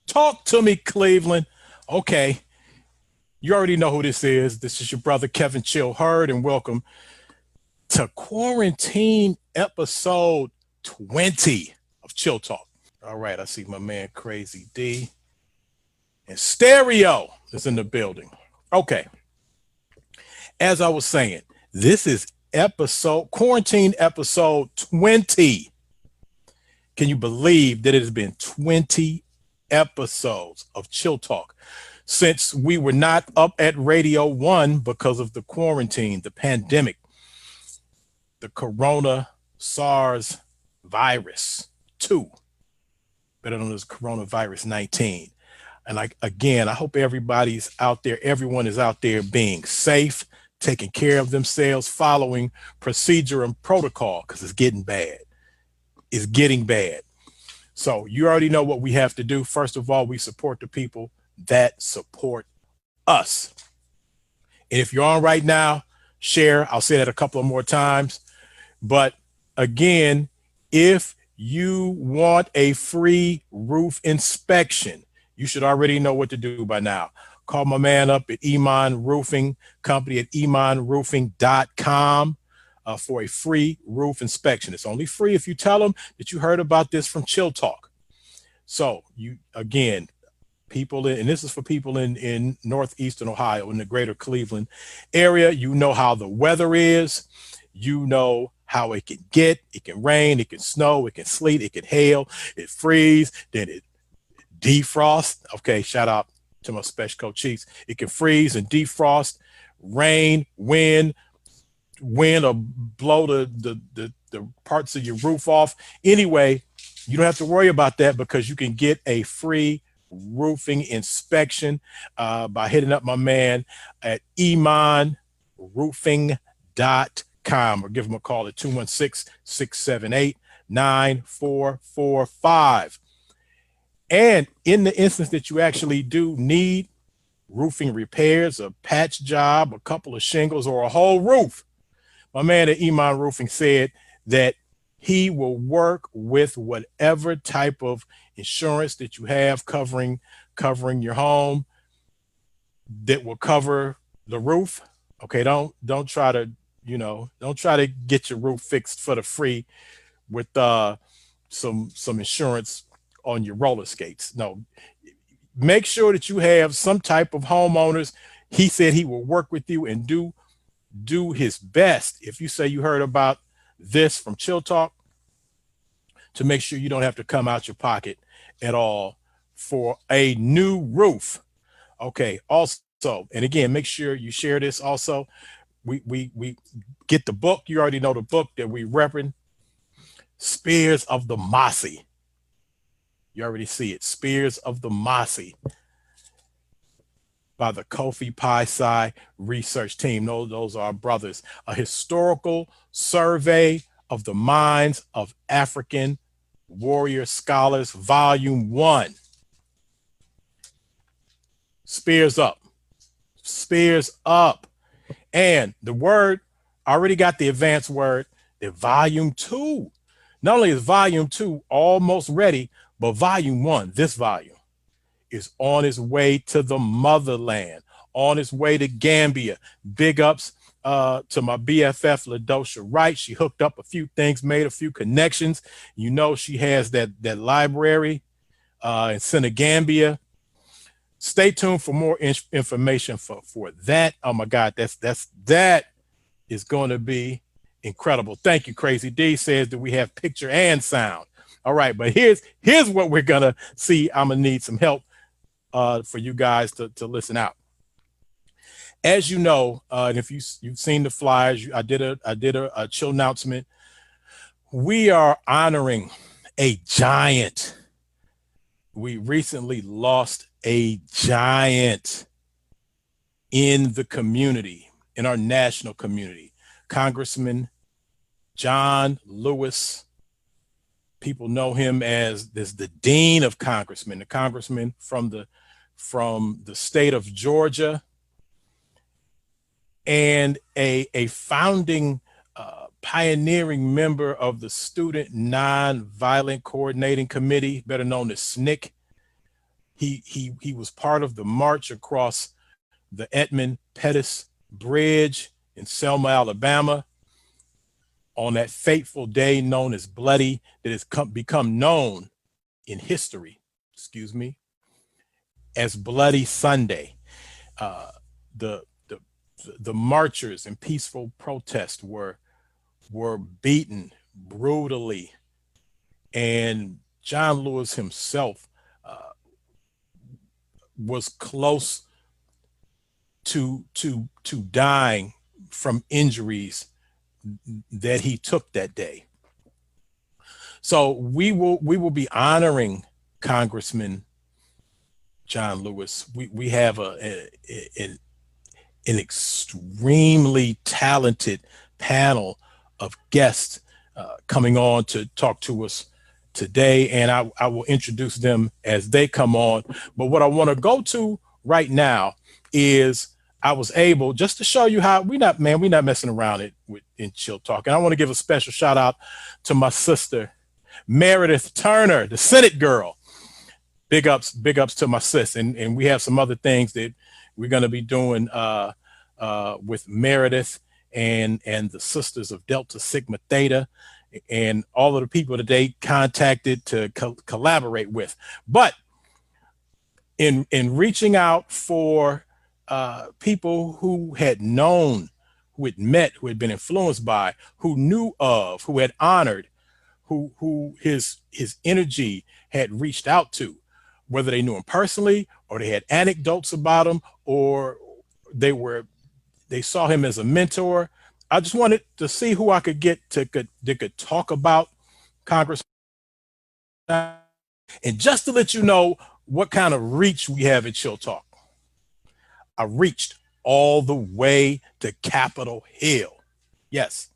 Talk to me, Cleveland. Okay, you already know who this is. This is your brother Kevin Chill Hurd, and welcome to quarantine episode 20 of Chill Talk. All right, I see my man Crazy D and Stereo is in the building. Okay, as I was saying, this is episode quarantine episode 20. Can you believe that it has been 20 episodes of Chill Talk since we were not up at Radio 1 because of the quarantine, the pandemic, the corona SARS virus 2, better known as coronavirus 19. And like again, I hope everybody's out there, everyone is out there being safe, taking care of themselves, following procedure and protocol because it's getting bad. It's getting bad. So you already know what we have to do. First of all, we support the people that support us. And if you're on right now, share. I'll say that a couple of more times. But again, if you want a free roof inspection, you should already know what to do by now. Call my man up at Iman Roofing Company at imanroofing.com for a free roof inspection. It's only free if you tell them that you heard about this from Chill Talk. So you, again, people in, and this is for people in northeastern Ohio, in the greater Cleveland area, you know how the weather is. You know how it can get. It can rain, it can snow, it can sleet, it can hail, it freeze, then it defrost. Okay, shout out to my special coach Chiefs. It can freeze and defrost, rain, wind or blow the parts of your roof off. Anyway, you don't have to worry about that because you can get a free roofing inspection by hitting up my man at imanroofing.com or give him a call at 216-678-9445. And in the instance that you actually do need roofing repairs, a patch job, a couple of shingles, or a whole roof, my man at Iman Roofing said that he will work with whatever type of insurance that you have covering your home that will cover the roof. Okay, don't try to get your roof fixed for the free with some insurance on your roller skates. No, make sure that you have some type of homeowners. He said he will work with you and do his best. If you say you heard about this from Chill Talk, to make sure you don't have to come out your pocket at all for a new roof. Okay. Also, and again, make sure you share this. Also, we get the book. You already know the book that we repping, Spears of the Mossy. You already see it, Spears of the Mossy, by the Kofi Pi Psi research team. Those are our brothers. A historical survey of the minds of African warrior scholars, volume 1. Spears up. Spears up. And the word, I already got the advanced word, that volume 2. Not only is volume 2 almost ready, but volume 1, this volume, is on its way to the motherland, on its way to Gambia. Big ups to my BFF, LaDosha Wright. She hooked up a few things, made a few connections. You know, she has that library in Senegambia. Stay tuned for more information for that. Oh my God, that is going to be incredible. Thank you, Crazy D says that we have picture and sound. All right, but here's what we're gonna see. I'm gonna need some help for you guys to listen out. As you know, and if you've seen the flyers, I did a chill announcement. We are honoring a giant. We recently lost a giant in the community, in our national community. Congressman John Lewis. People know him as the dean of congressmen, the congressman from the state of Georgia, and a founding pioneering member of the Student Nonviolent Coordinating Committee, better known as SNCC. He was part of the march across the Edmund Pettus Bridge in Selma, Alabama, on that fateful day known as Bloody, that has become known in history, excuse me, as Bloody Sunday. Uh, the, the the marchers in peaceful protest were beaten brutally, and John Lewis himself was close to dying from injuries that he took that day. So we will be honoring Congressman John Lewis. We have an extremely talented panel of guests coming on to talk to us today, and I will introduce them as they come on. But what I want to go to right now is I was able, just to show you how we're not messing around in Chill Talk. And I want to give a special shout out to my sister, Meredith Turner, the Senate girl. Big ups to my sis. And we have some other things that we're going to be doing with Meredith and the Sisters of Delta Sigma Theta and all of the people that they contacted to collaborate with. But in reaching out for people who had known, who had met, who had been influenced by, who knew of, who had honored, who his energy had reached out to, whether they knew him personally or they had anecdotes about him or they saw him as a mentor. I just wanted to see who I could get that could talk about Congressman. And just to let you know what kind of reach we have at Chill Talk, I reached all the way to Capitol Hill. Yes,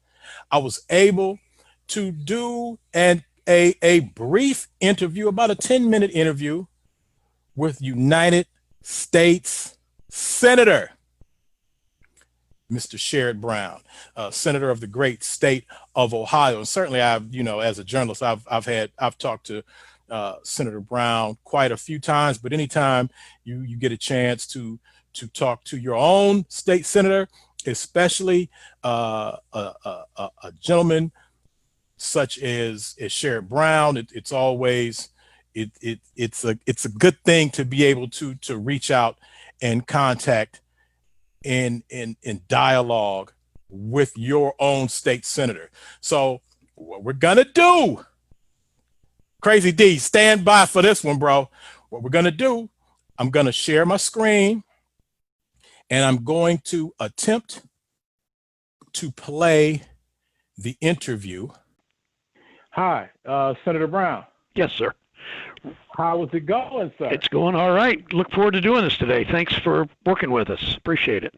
I was able to do a brief interview, about a 10-minute interview with United States Senator Mr. Sherrod Brown, Senator of the great state of Ohio. And certainly as a journalist, I've talked to Senator Brown quite a few times, but anytime you get a chance to talk to your own state senator, especially a gentleman such as Sherrod Brown, it's always it's a good thing to be able to reach out and contact in dialogue with your own state senator. So what we're gonna do, Crazy D, stand by for this one, bro. What we're gonna do, I'm gonna share my screen and I'm going to attempt to play the interview. Hi, Senator Brown. Yes, sir. How is it going, sir? It's going all right. Look forward to doing this today. Thanks for working with us. Appreciate it.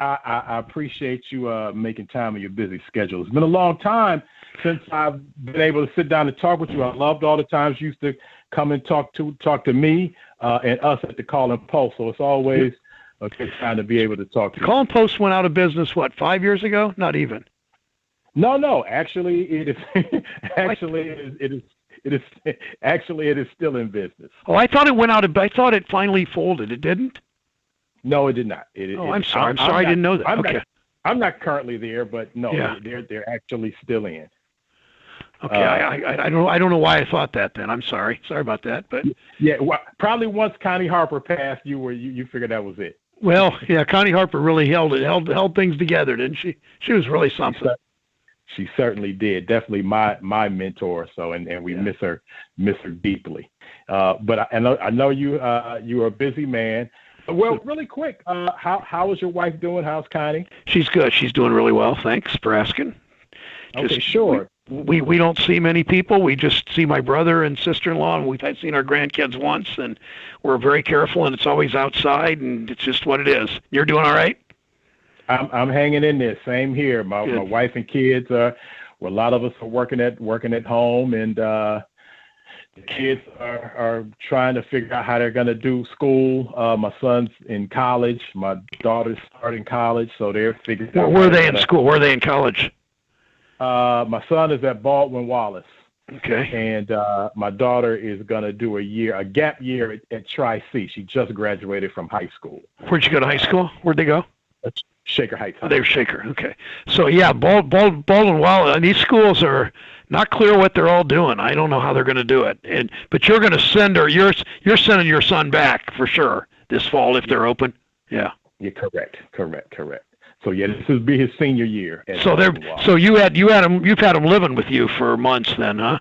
I appreciate you making time in your busy schedule. It's been a long time since I've been able to sit down and talk with you. I loved all the times you used to come and talk to me and us at the Call and Post. So it's always a good time to be able to talk to you. Call and Post went out of business, 5 years ago? Not even. No. Actually, it is. It is still in business. Oh, I thought it went out of. I thought it finally folded. It didn't. No, it did not. I'm sorry. I'm sorry. I didn't know that. I'm not currently there, but no, they're actually still in. Okay, I don't know why I thought that. Then I'm sorry. Sorry about that. But yeah, well, probably once Connie Harper passed, you figured that was it. Well, yeah, Connie Harper really held things together, didn't she? She was really something. She certainly did. Definitely my mentor. So, and we miss her deeply. But I know you are a busy man. Well, really quick, how is your wife doing? How's Connie? She's good. She's doing really well. Thanks for asking. Okay, sure. We don't see many people. We just see my brother and sister-in-law, and we've seen our grandkids once, and we're very careful, and it's always outside, and it's just what it is. You're doing all right? I'm hanging in there. Same here. My wife and kids a lot of us are working at home, and the kids are trying to figure out how they're going to do school. My son's in college. My daughter's starting college, so they're figuring out. Where are they in school? Where are they in college? My son is at Baldwin Wallace. Okay. And my daughter is going to do a gap year at Tri-C. She just graduated from high school. Where'd you go to high school? Where'd they go? Shaker Heights. Oh, they were Shaker. Okay. So yeah, Baldwin Wallace. And these schools are not clear what they're all doing. I don't know how they're going to do it. But you're going to send her. You're sending your son back for sure this fall if they're open. Yeah. Yeah. Correct. So yeah, this will be his senior year. So you've had him living with you for months then, huh?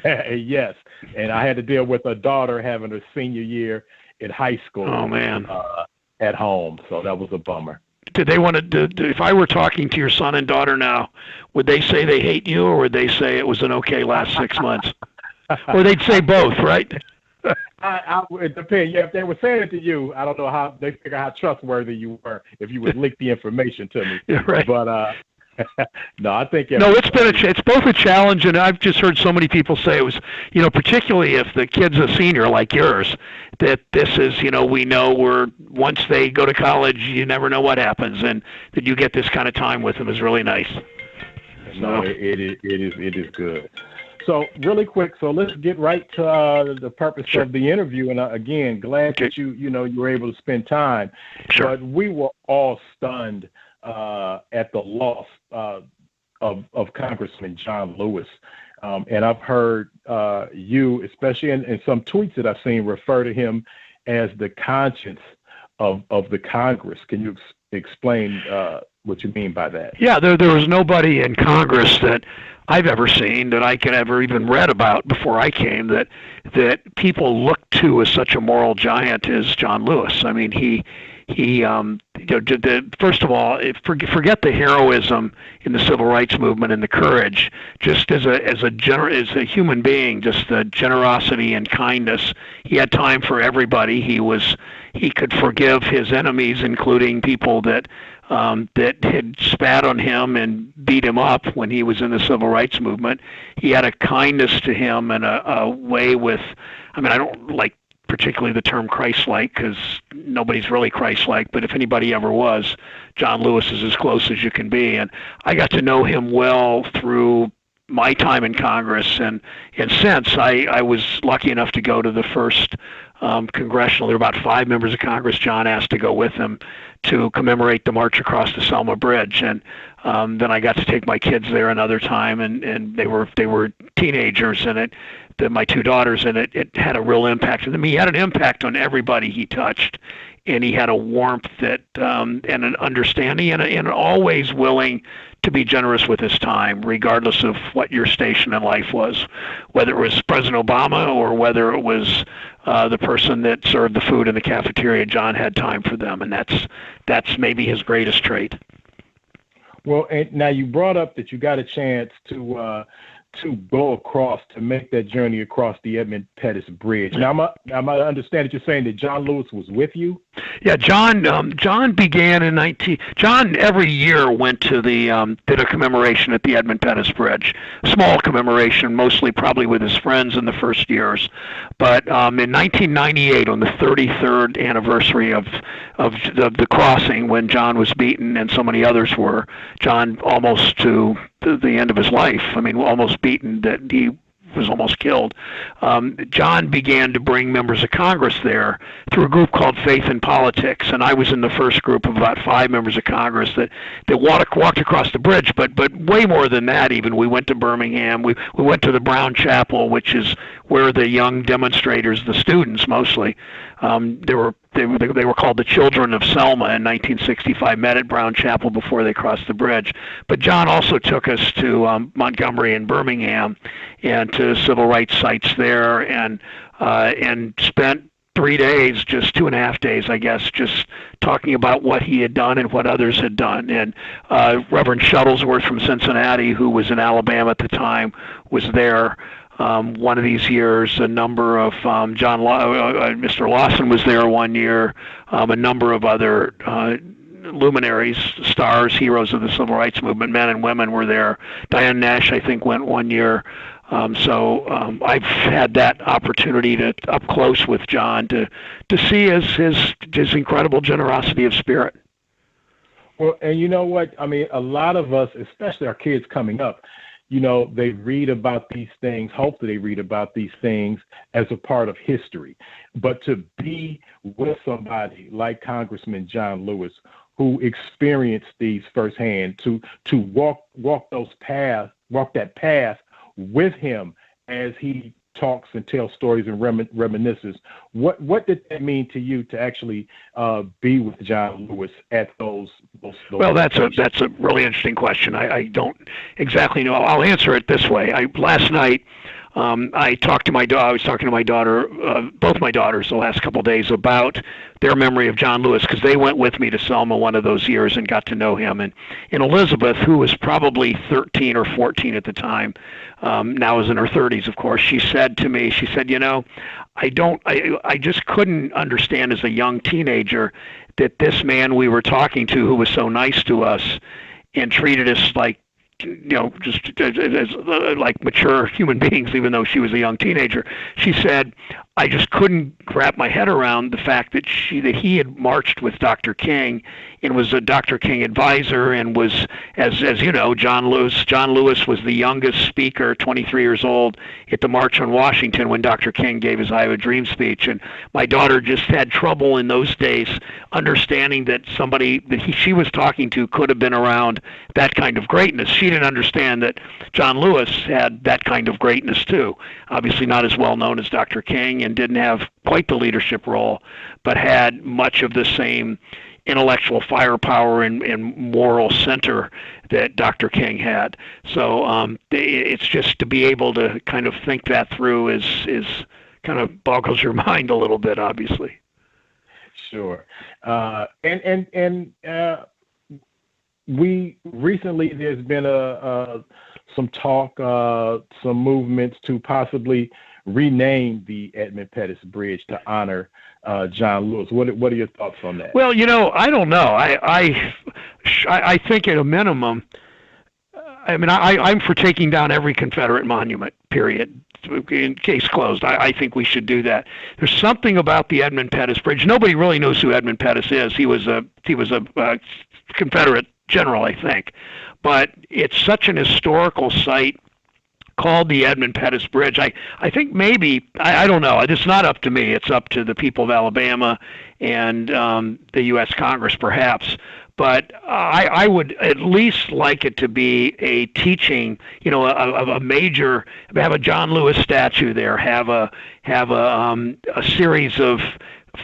Yes, and I had to deal with a daughter having her senior year in high school. Oh man. At home, so that was a bummer. Did they want to? If I were talking to your son and daughter now, would they say they hate you, or would they say it was an okay last 6 months? Or they'd say both, right? It depends. Yeah, if they were saying it to you, I don't know how they figure how trustworthy you were if you would leak the information to me. Yeah, right. But no, I think it's both a challenge, and I've just heard so many people say it was, particularly if the kid's a senior like yours, that this is, we know once they go to college, you never know what happens, and that you get this kind of time with them is really nice. No, it is good. So really quick, so let's get right to the purpose of the interview. And again, glad that you were able to spend time. Sure. But we were all stunned at the loss of Congressman John Lewis. And I've heard you, especially in some tweets that I've seen, refer to him as the conscience of the Congress. Can you explain what you mean by that? Yeah, there was nobody in Congress that I've ever seen, that I could ever even read about before I came, that people looked to as such a moral giant as John Lewis. I mean, he first of all, forget the heroism in the civil rights movement and the courage. Just as a human being, just the generosity and kindness. He had time for everybody. He could forgive his enemies, including people that had spat on him and beat him up when he was in the civil rights movement. He had a kindness to him and a way with. I mean, I don't like particularly the term Christ-like, because nobody's really Christ-like, but if anybody ever was, John Lewis is as close as you can be. And I got to know him well through my time in Congress, and since I was lucky enough to go to the first congressional. There were about 5 members of Congress John asked to go with him to commemorate the march across the Selma Bridge, and then I got to take my kids there another time, and they were teenagers, and my 2 daughters, and it had a real impact on them. He had an impact on everybody he touched, and he had a warmth that and an understanding and always willing to be generous with his time, regardless of what your station in life was, whether it was President Obama or whether it was the person that served the food in the cafeteria. John had time for them, and that's maybe his greatest trait. Well, and now you brought up that you got a chance to go across, to make that journey across the Edmund Pettus Bridge. Now, I understand that you're saying that John Lewis was with you? Yeah, John began in John every year went to did a commemoration at the Edmund Pettus Bridge, small commemoration, mostly probably with his friends in the first years. But in 1998, on the 33rd anniversary of the crossing, when John was beaten and so many others were, John almost to the end of his life, I mean, almost beaten, that he was almost killed. John began to bring members of Congress there through a group called Faith in Politics, and I was in the first group of about 5 members of Congress that walked across the bridge. But way more than that, even we went to Birmingham. We went to the Brown Chapel, which is where the young demonstrators, the students mostly, they were called the Children of Selma in 1965, met at Brown Chapel before they crossed the bridge. But John also took us to Montgomery and Birmingham and to civil rights sites there, and spent 3 days, just 2.5 days, I guess, just talking about what he had done and what others had done. And Reverend Shuttlesworth from Cincinnati, who was in Alabama at the time, was there. One of these years, a number of Mr. Lawson was there one year, a number of other luminaries, stars, heroes of the civil rights movement, men and women were there. Diane Nash, I think, went one year. So I've had that opportunity to up close with John to see his incredible generosity of spirit. Well, and you know what? I mean, a lot of us, especially our kids coming up, they read about these things. Hopefully they read about these things as a part of history. But to be with somebody like Congressman John Lewis, who experienced these firsthand, to walk that path with him as he talks and tells stories and reminisces. What did that mean to you to actually be with John Lewis at those well, that's a really interesting question. I don't exactly know. I'll answer it this way. Last night I talked to my daughter. I was talking to my daughter, both my daughters, the last couple of days about their memory of John Lewis, because they went with me to Selma one of those years and got to know him. And Elizabeth, who was probably 13 or 14 at the time, now is in her 30s, of course, she said to me, I just couldn't understand as a young teenager that this man we were talking to, who was so nice to us and treated us like, just as like mature human beings, even though she was a young teenager. She said, I just couldn't wrap my head around the fact that he had marched with Dr. King and was a Dr. King advisor, and was, as you know, John Lewis was the youngest speaker, 23 years old, at the March on Washington when Dr. King gave his I Have a Dream speech. And my daughter just had trouble in those days understanding that somebody that she was talking to could have been around that kind of greatness. She didn't understand that John Lewis had that kind of greatness too. Obviously not as well known as Dr. King, and didn't have quite the leadership role, but had much of the same intellectual firepower and moral center that Dr. King had. So it's just to be able to kind of think that through is kind of boggles your mind a little bit, obviously. Sure. And we recently, there's been some talk, some movements to possibly rename the Edmund Pettus Bridge to honor John Lewis. What are your thoughts on that? Well, I don't know. I think at a minimum, I'm for taking down every Confederate monument, period. In case closed. I think we should do that. There's something about the Edmund Pettus Bridge. Nobody really knows who Edmund Pettus is. He was a Confederate general, I think. But it's such an historical site called the Edmund Pettus Bridge. I think maybe, I don't know, it's not up to me, it's up to the people of Alabama and the U.S. Congress perhaps, but I would at least like it to be a teaching, of a major, have a John Lewis statue there, have a series of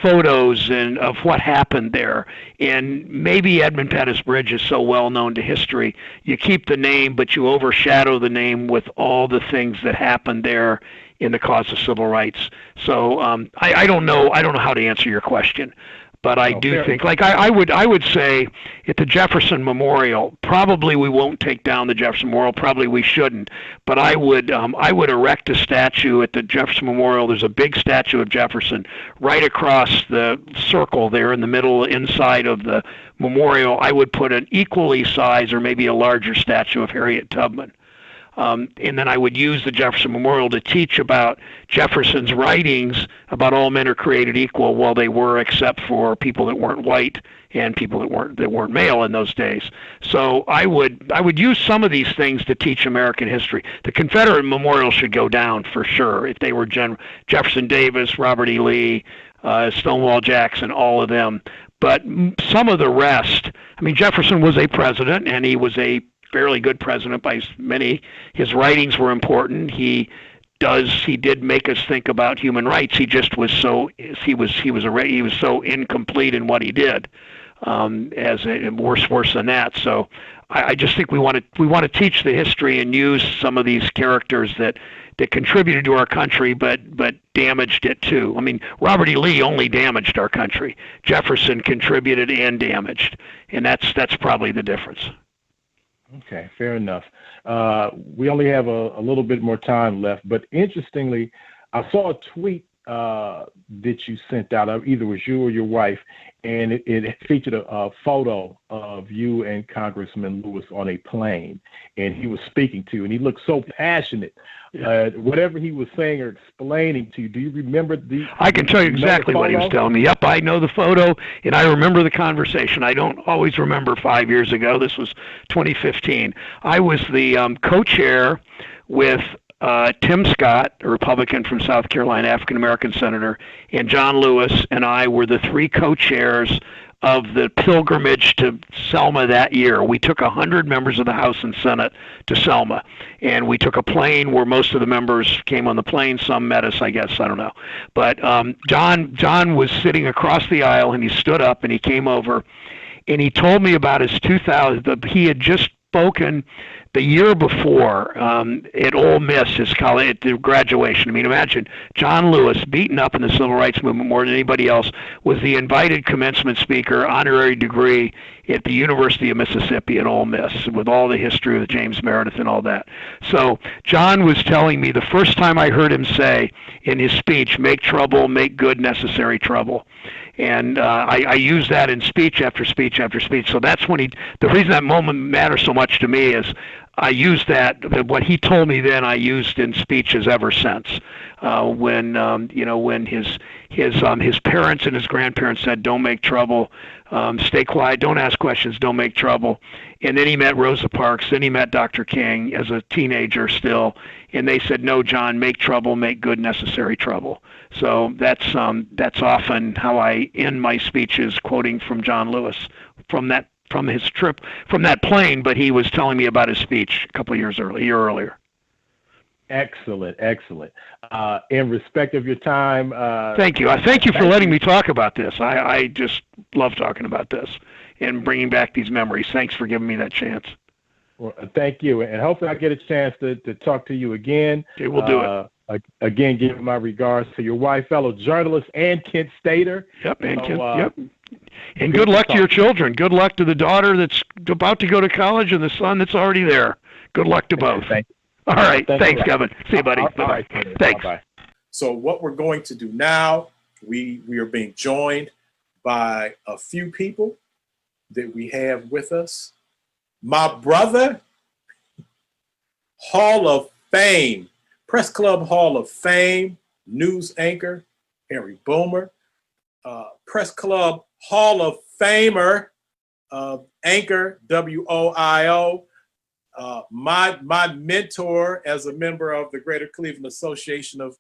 photos and of what happened there. And maybe Edmund Pettus Bridge is so well known to history, you keep the name, but you overshadow the name with all the things that happened there in the cause of civil rights. So I don't know how to answer your question. But I do think, like I would say, at the Jefferson Memorial, probably we won't take down the Jefferson Memorial. Probably we shouldn't. But I would erect a statue at the Jefferson Memorial. There's a big statue of Jefferson right across the circle there in the middle, inside of the memorial. I would put an equally sized or maybe a larger statue of Harriet Tubman. And then I would use the Jefferson Memorial to teach about Jefferson's writings about all men are created equal, well, they were, except for people that weren't white and people that weren't male in those days. So I would use some of these things to teach American history. The Confederate Memorial should go down for sure if they were Jefferson Davis, Robert E. Lee, Stonewall Jackson, all of them. But some of the rest, Jefferson was a president, and he was a fairly good president by many. His writings were important. He did make us think about human rights. He just was so incomplete in what he did. Worse than that. So I just think we want to teach the history and use some of these characters that contributed to our country, but damaged it too. Robert E. Lee only damaged our country. Jefferson contributed and damaged, and that's probably the difference. Okay, fair enough. We only have a little bit more time left, but interestingly, I saw a tweet that you sent out. Either it was you or your wife, and it featured a photo of you and Congressman Lewis on a plane, and he was speaking to you, and he looked so passionate. Whatever he was saying or explaining to you, do you remember I can tell you exactly what he was telling me. Yep, I know the photo, and I remember the conversation. I don't always remember 5 years ago. This was 2015. I was the co-chair with Tim Scott, a Republican from South Carolina, African-American senator, and John Lewis and I were the three co-chairs of the pilgrimage to Selma that year. We took 100 members of the House and Senate to Selma, and we took a plane where most of the members came on the plane. Some met us, I guess, I don't know. But John was sitting across the aisle, and he stood up, and he came over, and he told me about his 2000, he had just spoken the year before at Ole Miss, his college, at the graduation. I mean, imagine John Lewis, beaten up in the civil rights movement more than anybody else, was the invited commencement speaker, honorary degree at the University of Mississippi at Ole Miss, with all the history of James Meredith and all that. So John was telling me the first time I heard him say in his speech, "Make trouble, make good necessary trouble." And I use that in speech after speech after speech. So that's when the reason that moment matters so much to me is I used what he told me then, I used in speeches ever since. When his parents and his grandparents said, "Don't make trouble, stay quiet, don't ask questions, don't make trouble." And then he met Rosa Parks, then he met Dr. King as a teenager still, and they said, "No, John, make trouble, make good necessary trouble." So that's often how I end my speeches, quoting from John Lewis from his trip from that plane, but he was telling me about his speech a year earlier. Excellent. In respect of your time, thank you. Thank you for letting me talk about this. I just love talking about this and bringing back these memories. Thanks for giving me that chance. Well, thank you, and hopefully I get a chance to talk to you again. Okay, we'll do it. Again, give my regards to your wife, fellow journalist, and Kent Stater. Yep, and Kent. Yep. And good luck to your children. Good luck to the daughter that's about to go to college and the son that's already there. Good luck to both. Thank you. All right. Thanks, Kevin. See you, buddy. Bye-bye. Right, Thanks. Bye-bye. So what we're going to do now, we are being joined by a few people that we have with us. My brother, Hall of Fame, Press Club Hall of Fame, news anchor, Harry Boomer, Press Club Hall of Famer, anchor, WOIO, my mentor as a member of the Greater Cleveland Association of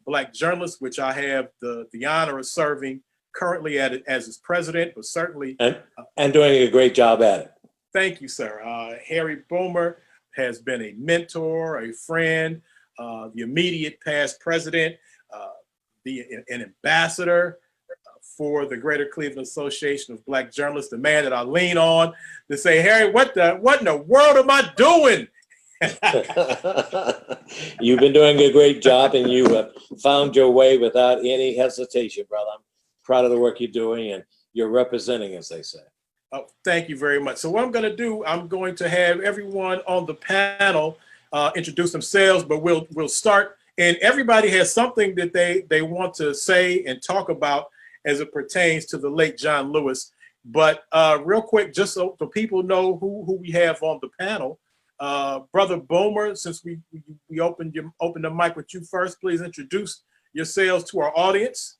Black Journalists, which I have the honor of serving currently as its president, but certainly and doing a great job at it. Thank you, sir. Harry Boomer has been a mentor, a friend, the immediate past president, an ambassador for the Greater Cleveland Association of Black Journalists, the man that I lean on to say, "Harry, what in the world am I doing?" You've been doing a great job, and you have found your way without any hesitation, brother. I'm proud of the work you're doing, and you're representing, as they say. Oh, thank you very much. So what I'm going to do, I'm going to have everyone on the panel introduce themselves, but we'll start, and everybody has something that they want to say and talk about as it pertains to the late John Lewis. But real quick, just so people know who we have on the panel, Brother Boomer, since we opened the mic with you first, please introduce yourselves to our audience.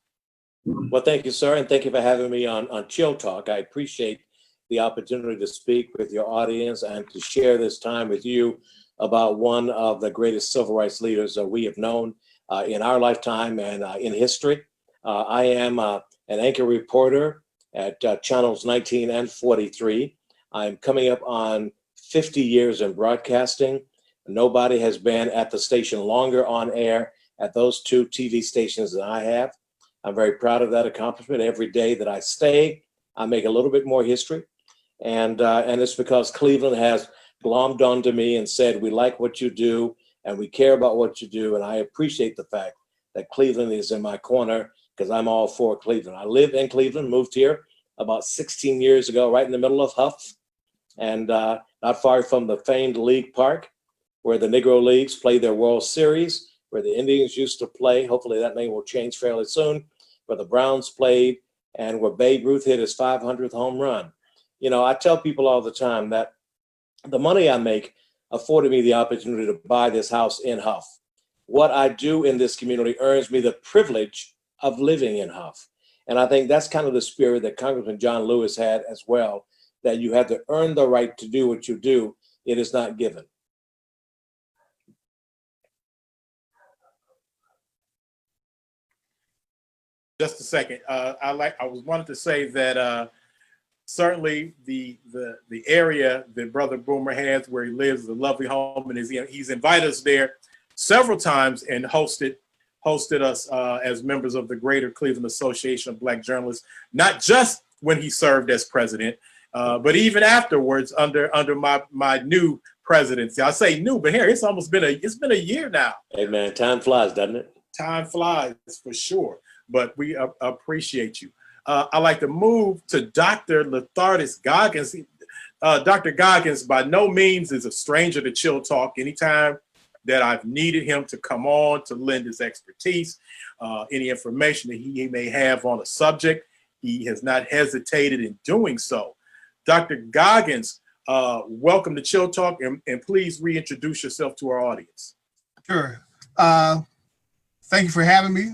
Well, thank you, sir, and thank you for having me on ChillTalk. I appreciate the opportunity to speak with your audience and to share this time with you about one of the greatest civil rights leaders we have known in our lifetime and in history. I am an anchor reporter at channels 19 and 43. I'm coming up on 50 years in broadcasting. Nobody has been at the station longer on air at those two TV stations than I have. I'm very proud of that accomplishment. Every day that I stay, I make a little bit more history. And it's because Cleveland has glommed onto me and said, "We like what you do and we care about what you do." And I appreciate the fact that Cleveland is in my corner, because I'm all for Cleveland. I live in Cleveland, moved here about 16 years ago, right in the middle of Huff, and not far from the famed League Park, where the Negro Leagues play their World Series, where the Indians used to play. Hopefully that name will change fairly soon, where the Browns played, and where Babe Ruth hit his 500th home run. You know, I tell people all the time that the money I make afforded me the opportunity to buy this house in Huff. What I do in this community earns me the privilege of living in Huff. And I think that's kind of the spirit that Congressman John Lewis had as well, that you have to earn the right to do what you do. It is not given. Just a second. I wanted to say that certainly the area that Brother Boomer has where he lives is a lovely home, and he's invited us there several times and hosted us as members of the Greater Cleveland Association of Black Journalists, not just when he served as president, but even afterwards under my new presidency. I say new, but here it's been a year now. Hey man, time flies, doesn't it? Time flies for sure, but we appreciate you. I'd like to move to Dr. Lathardus Goggins. Dr. Goggins by no means is a stranger to Chill Talk. Anytime that I've needed him to come on to lend his expertise, any information that he may have on a subject, he has not hesitated in doing so. Dr. Goggins, welcome to Chill Talk, and please reintroduce yourself to our audience. Sure. Thank you for having me,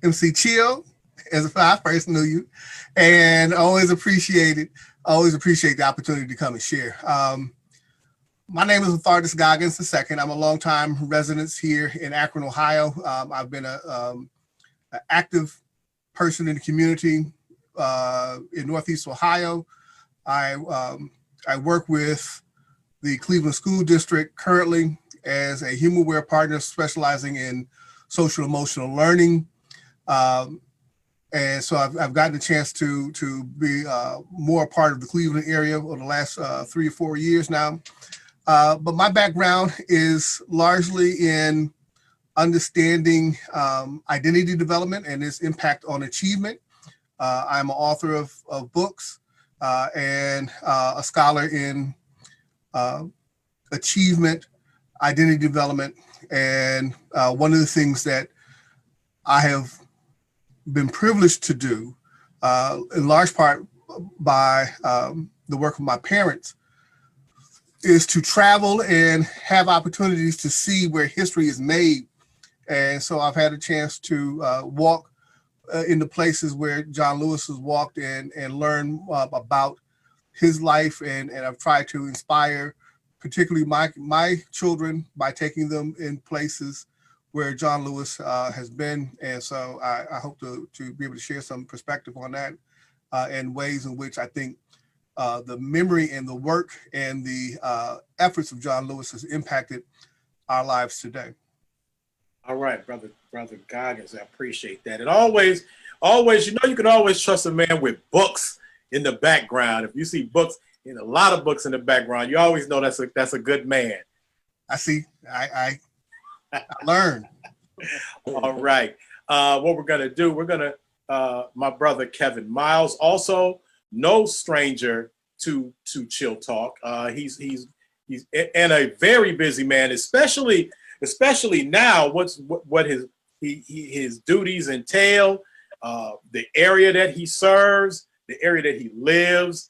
MC Chill, as if I first knew you, and always appreciate it. Always appreciate the opportunity to come and share. My name is Lathardus Goggins II. I'm a longtime resident here in Akron, Ohio. I've been an active person in the community in Northeast Ohio. I work with the Cleveland School District currently as a HumanWare partner specializing in social emotional learning. And so I've gotten a chance to be more a part of the Cleveland area over the last 3 or 4 years now. But my background is largely in understanding identity development and its impact on achievement. I'm an author of books and a scholar in achievement, identity development. And one of the things that I have been privileged to do, in large part by the work of my parents, is to travel and have opportunities to see where history is made. And so I've had a chance to walk in the places where John Lewis has walked and learn about his life. And I've tried to inspire particularly my children by taking them in places where John Lewis has been. And so I hope to be able to share some perspective on that and ways in which I think the memory and the work and the efforts of John Lewis has impacted our lives today. All right, brother Goggins, I appreciate that. And always, you can always trust a man with books in the background. If you see books, a lot of books in the background, you always know that's a good man. I see. I learned. All right. What we're gonna do? My brother Kevin Myles, also no stranger to Chill Talk. He's and a very busy man, especially now. What his duties entail, the area that he serves, the area that he lives,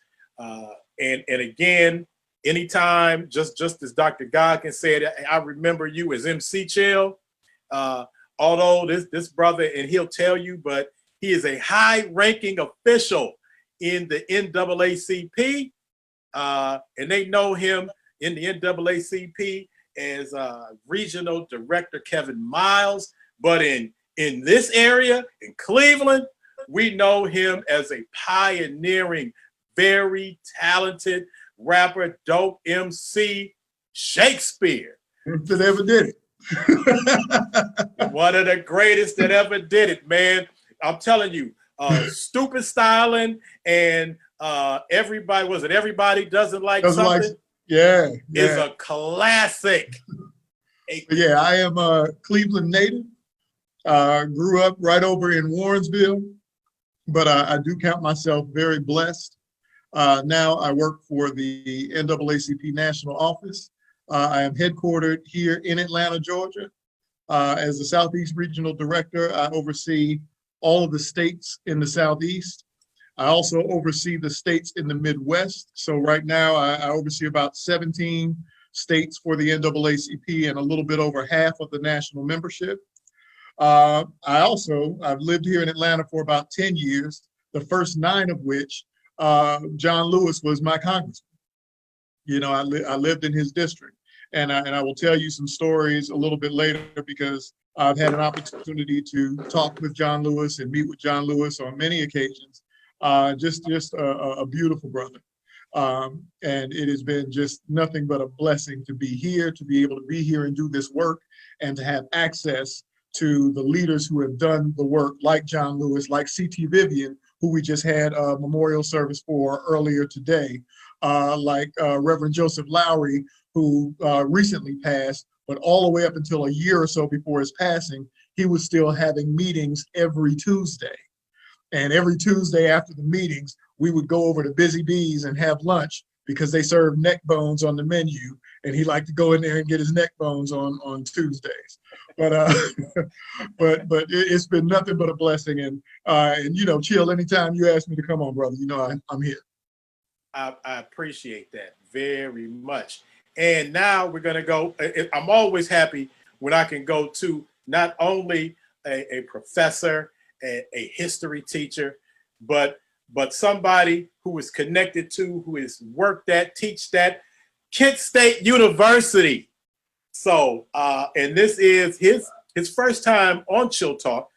and again, anytime, just as Dr. Goggins said, I remember you as MC Chill. Although this brother, and he'll tell you, but he is a high-ranking official in the NAACP, and they know him in the NAACP as Regional Director Kevin Myles. But in this area, in Cleveland, we know him as a pioneering, very talented rapper, dope MC, Shakespeare. That ever did it. One of the greatest that ever did it, man. I'm telling you, stupid styling and everybody doesn't like something. Yeah. Is a classic. Yeah, I am a Cleveland native. Grew up right over in Warrensville, but I do count myself very blessed. Now I work for the NAACP National Office. I am headquartered here in Atlanta, Georgia, As the Southeast Regional Director, I oversee all of the states in the Southeast. I also oversee the states in the Midwest. So right now I oversee about 17 states for the NAACP and a little bit over half of the national membership. I've lived here in Atlanta for about 10 years, the first 9 of which John Lewis was my congressman. You know, I lived in his district, and I will tell you some stories a little bit later because I've had an opportunity to talk with John Lewis and meet with John Lewis on many occasions. Just a beautiful brother. And it has been just nothing but a blessing to be here, to be able to be here and do this work, and to have access to the leaders who have done the work, like John Lewis, like C.T. Vivian, who we just had a memorial service for earlier today, like Reverend Joseph Lowry, who recently passed, but all the way up until a year or so before his passing, he was still having meetings every Tuesday. And every Tuesday after the meetings, we would go over to Busy Bees and have lunch because they served neck bones on the menu. And he liked to go in there and get his neck bones on Tuesdays. But it's been nothing but a blessing. And you know, Chill, anytime you ask me to come on, brother, you know I'm here. I appreciate that very much. And now we're going to go. I'm always happy when I can go to not only a professor, a history teacher, but somebody who is connected to, who has worked at, teach at Kent State University. So, and this is his first time on Chill Talk.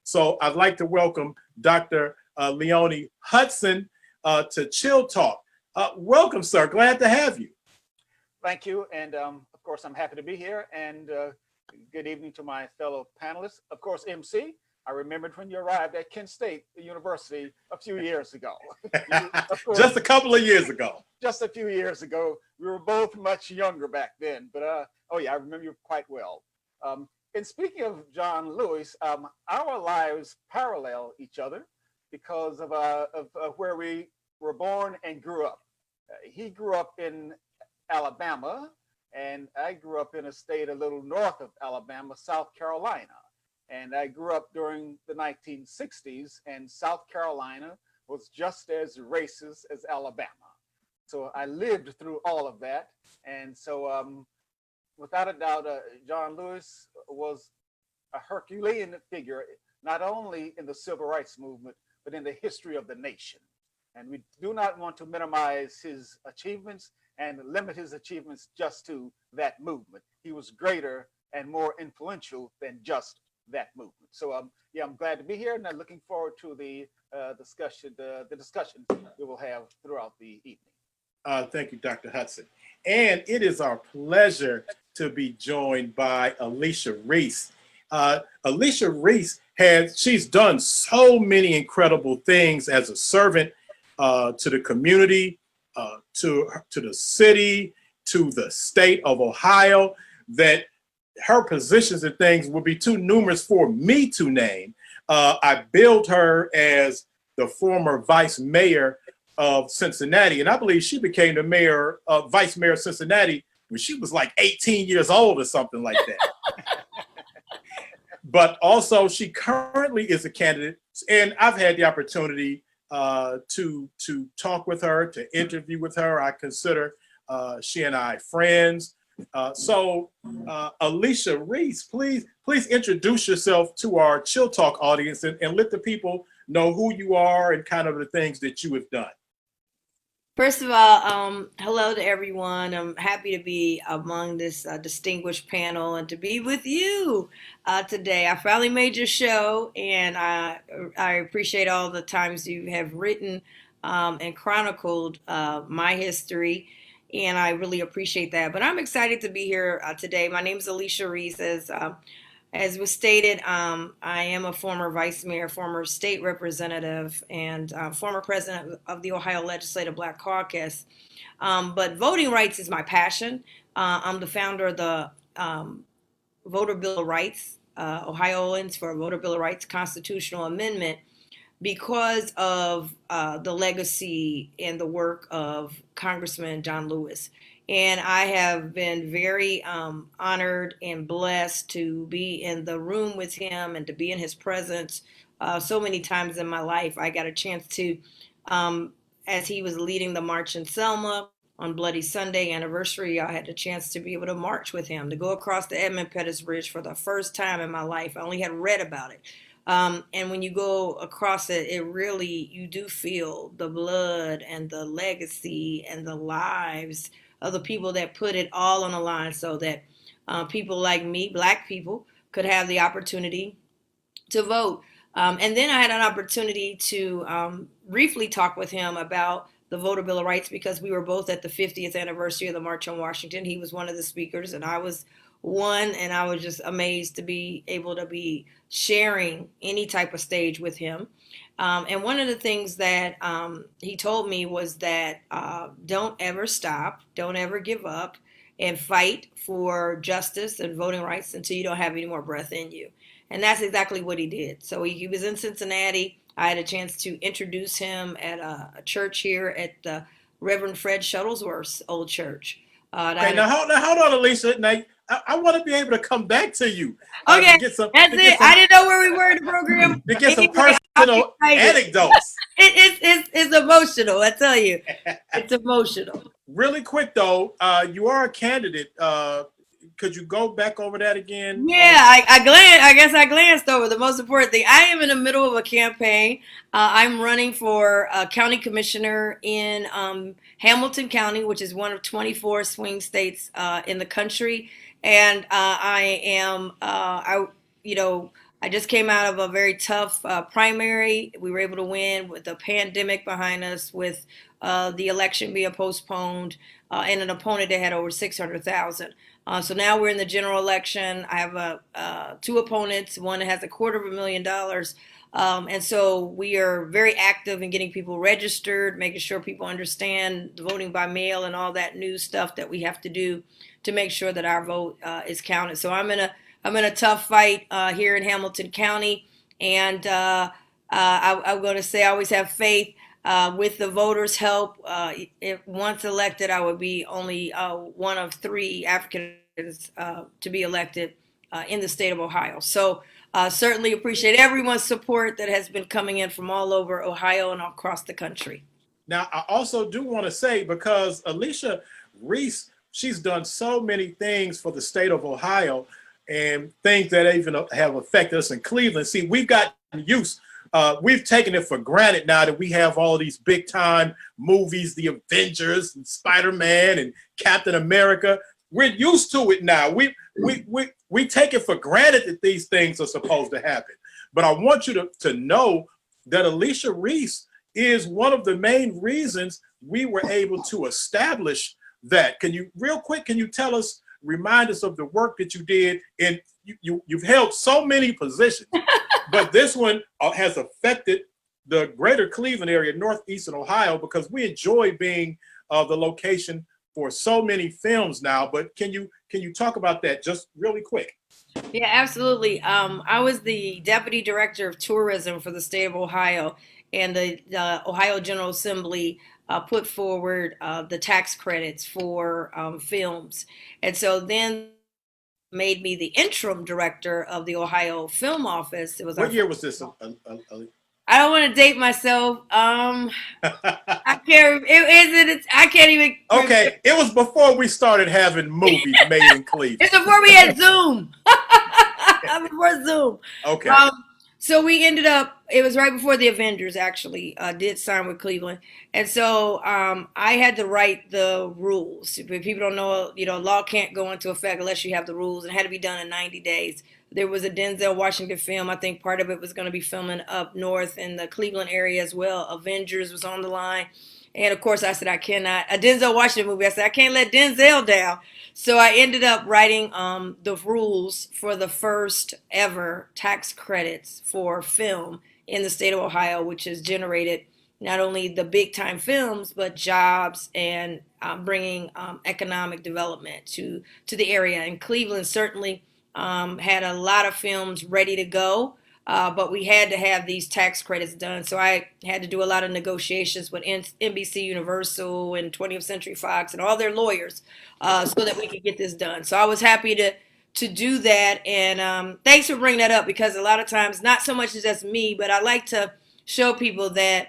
So I'd like to welcome Dr. Leonne Hudson to Chill Talk. Welcome, sir. Glad to have you. Thank you. And of course, I'm happy to be here. And good evening to my fellow panelists. Of course, MC, I remembered when you arrived at Kent State University a few years ago. Of course, just a couple of years ago. Just a few years ago. We were both much younger back then. But oh yeah, I remember you quite well. And speaking of John Lewis, our lives parallel each other because of where we were born and grew up. He grew up in Alabama, and I grew up in a state a little north of Alabama, South Carolina. And I grew up during the 1960s, and South Carolina was just as racist as Alabama. So I lived through all of that. And so without a doubt, John Lewis was a Herculean figure, not only in the civil rights movement, but in the history of the nation. And we do not want to minimize his achievements and limit his achievements just to that movement. He was greater and more influential than just that movement. So yeah, I'm glad to be here, and I'm looking forward to the discussion we will have throughout the evening. Thank you, Dr. Hudson. And it is our pleasure to be joined by Alicia Reece. Alicia Reece she's done so many incredible things as a servant to the community, to the city, to the state of Ohio, that her positions and things would be too numerous for me to name. I billed her as the former vice mayor of Cincinnati, and I believe she became the vice mayor of Cincinnati when she was like 18 years old or something like that. But also, she currently is a candidate, and I've had the opportunity to talk with her, to interview with her. I consider she and I friends. So Alicia Reece, please introduce yourself to our Chill Talk audience and let the people know who you are and kind of the things that you have done. First of all, hello to everyone. I'm happy to be among this distinguished panel and to be with you today. I finally made your show, and I appreciate all the times you have written and chronicled my history, and I really appreciate that. But I'm excited to be here today. My name is Alicia Reece. As was stated, I am a former vice mayor, former state representative, and former president of the Ohio Legislative Black Caucus. But voting rights is my passion. I'm the founder of the Voter Bill of Rights, Ohioans for Voter Bill of Rights constitutional amendment, because of the legacy and the work of Congressman John Lewis. And I have been very honored and blessed to be in the room with him and to be in his presence so many times in my life. I got a chance to, as he was leading the march in Selma on Bloody Sunday anniversary, I had a chance to be able to march with him, to go across the Edmund Pettus Bridge for the first time in my life. I only had read about it. And when you go across it, it really, you do feel the blood and the legacy and the lives of the people that put it all on the line so that people like me, Black people, could have the opportunity to vote. And then I had an opportunity to briefly talk with him about the Voter Bill of Rights because we were both at the 50th anniversary of the March on Washington. He was one of the speakers and I was one, and I was just amazed to be able to be sharing any type of stage with him. And one of the things that he told me was that don't ever stop, don't ever give up, and fight for justice and voting rights until you don't have any more breath in you. And that's exactly what he did. So he was in Cincinnati. I had a chance to introduce him at a church here at the Reverend Fred Shuttlesworth's old church. Okay, now hold on, Alicia. Now, I want to be able to come back to you. Okay, that's it. I didn't know where we were in the program. To get some personal anecdotes. It's emotional, I tell you. It's emotional. Really quick, though, you are a candidate. Could you go back over that again? Yeah, I guess I glanced over the most important thing. I am in the middle of a campaign. I'm running for county commissioner in Hamilton County, which is one of 24 swing states in the country. And I just came out of a very tough primary. We were able to win with the pandemic behind us, with the election being postponed, and an opponent that had over 600,000. So now we're in the general election. I have two opponents. One has $250,000. And so we are very active in getting people registered, making sure people understand the voting by mail and all that new stuff that we have to do to make sure that our vote is counted. So I'm in a tough fight here in Hamilton County, and I'm going to say I always have faith. With the voters' help, if once elected, I would be only one of 3 Africans to be elected in the state of Ohio. So certainly appreciate everyone's support that has been coming in from all over Ohio and across the country. Now, I also do want to say, because Alicia Reece, she's done so many things for the state of Ohio and things that even have affected us in Cleveland. See, we've gotten used. We've taken it for granted now that we have all these big time movies, the Avengers and Spider-Man and Captain America. We're used to it now. We take it for granted that these things are supposed to happen. But I want you to know that Alicia Reece is one of the main reasons we were able to establish that. Can you tell us, remind us of the work that you did? And you've held so many positions. But this one has affected the greater Cleveland area, northeastern Ohio, because we enjoy being the location for so many films now. But can you talk about that just really quick? Yeah, absolutely. I was the deputy director of tourism for the state of Ohio, and the Ohio General Assembly put forward the tax credits for films. And so then made me the interim director of the Ohio Film Office. It was what year was this? I don't want to date myself. I can't. I can't even. Okay, it was before we started having movies made in Cleveland. It's before we had Zoom. Before Zoom. Okay. So we ended up. It was right before the Avengers actually did sign with Cleveland, and so I had to write the rules. If people don't know, law can't go into effect unless you have the rules, and it had to be done in 90 days. There was a Denzel Washington film. I think part of it was going to be filming up north in the Cleveland area as well. Avengers was on the line. And of course, I said, I cannot. A Denzel Washington movie, I said, I can't let Denzel down. So I ended up writing the rules for the first ever tax credits for film in the state of Ohio, which has generated not only the big time films, but jobs and bringing economic development to the area. And Cleveland certainly had a lot of films ready to go. but we had to have these tax credits done. So I had to do a lot of negotiations with NBC Universal and 20th Century Fox and all their lawyers so that we could get this done. So I was happy to do that. And thanks for bringing that up, because a lot of times, not so much as just me, but I like to show people that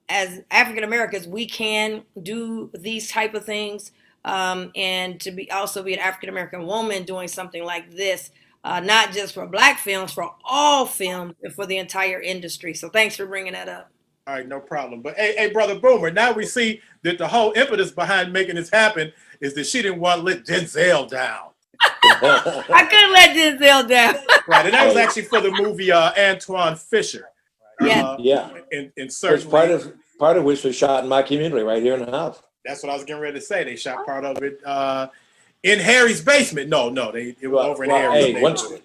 as African Americans, we can do these type of things. And to be also be an African American woman doing something like this, not just for Black films, for all films and for the entire industry. So thanks for bringing that up. All right, no problem. But hey, Brother Boomer, now we see that the whole impetus behind making this happen is that she didn't want to let Denzel down. I couldn't let Denzel down. Right, and that was actually for the movie Antoine Fisher. Yeah. And certainly, part of which was shot in my community right here in the house. That's what I was getting ready to say. They shot part of it in Harry's basement. No, it was over in Harry's neighborhood.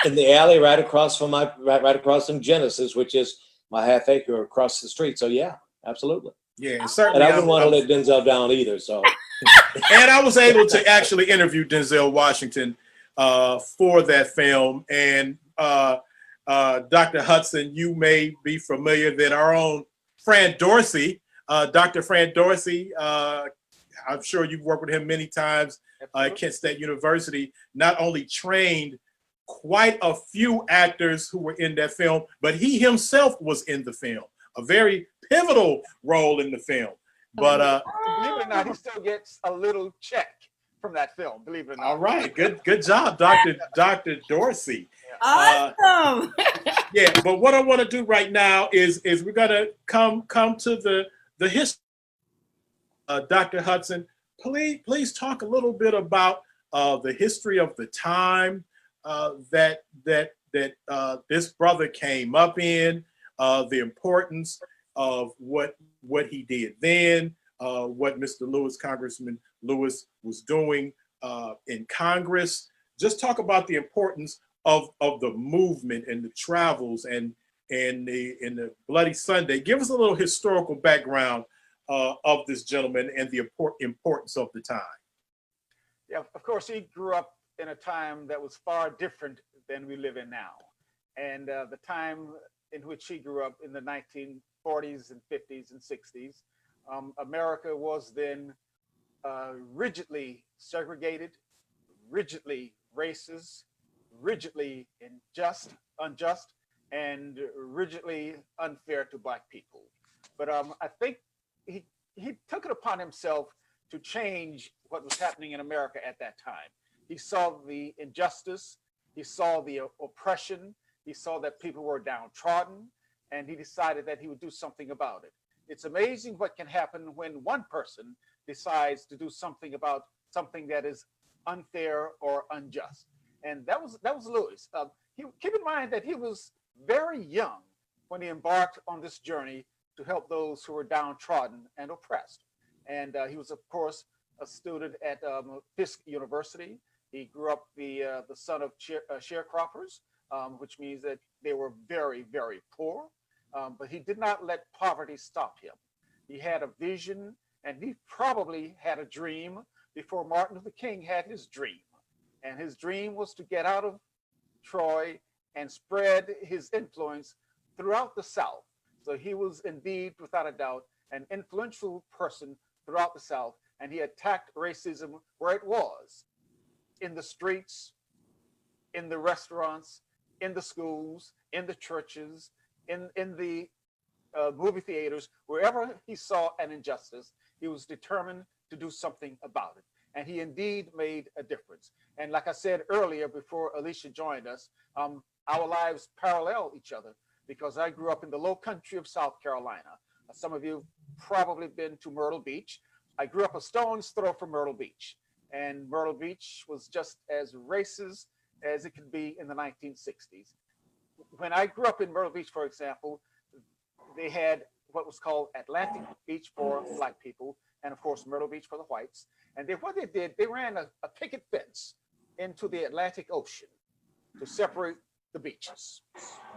In the alley right across from Genesis, which is my half acre across the street. So yeah, absolutely. Yeah, and certainly. And I wouldn't want to let Denzel down either. So. And I was able to actually interview Denzel Washington for that film. And Dr. Hudson, you may be familiar that our own Fran Dorsey, Dr. Fran Dorsey, I'm sure you've worked with him many times at Kent State University, not only trained quite a few actors who were in that film, but he himself was in the film, a very pivotal role in the film. But believe it or not, he still gets a little check from that film, believe it or not. All right, good job, Dr. Dorsey. Awesome. Yeah, but what I want to do right now is we're gonna come to the history. Dr. Hudson, please talk a little bit about the history of the time that this brother came up in, the importance of what he did then, what Mr. Lewis, Congressman Lewis, was doing in Congress. Just talk about the importance of the movement and the travels and the Bloody Sunday. Give us a little historical background of this gentleman and the importance of the time. Yeah, of course, he grew up in a time that was far different than we live in now. And the time in which he grew up in the 1940s and 50s and 60s, America was then rigidly segregated, rigidly racist, rigidly unjust, and rigidly unfair to Black people. But I think he took it upon himself to change what was happening in America at that time. He saw the injustice, he saw the oppression, he saw that people were downtrodden, and he decided that he would do something about it. It's amazing what can happen when one person decides to do something about something that is unfair or unjust. And that was Lewis. Keep in mind that he was very young when he embarked on this journey to help those who were downtrodden and oppressed. And he was, of course, a student at Fisk University. He grew up the son of sharecroppers, which means that they were very, very poor. But he did not let poverty stop him. He had a vision, and he probably had a dream before Martin Luther King had his dream. And his dream was to get out of Troy and spread his influence throughout the South. So he was indeed, without a doubt, an influential person throughout the South, and he attacked racism where it was, in the streets, in the restaurants, in the schools, in the churches, in the movie theaters, wherever he saw an injustice, he was determined to do something about it. And he indeed made a difference. And like I said earlier, before Alicia joined us, our lives parallel each other, because I grew up in the low country of South Carolina. Some of you have probably been to Myrtle Beach. I grew up a stone's throw from Myrtle Beach. And Myrtle Beach was just as racist as it could be in the 1960s. When I grew up in Myrtle Beach, for example, they had what was called Atlantic Beach for Black people, and of course, Myrtle Beach for the whites. And what they did, they ran a picket fence into the Atlantic Ocean to separate the beaches.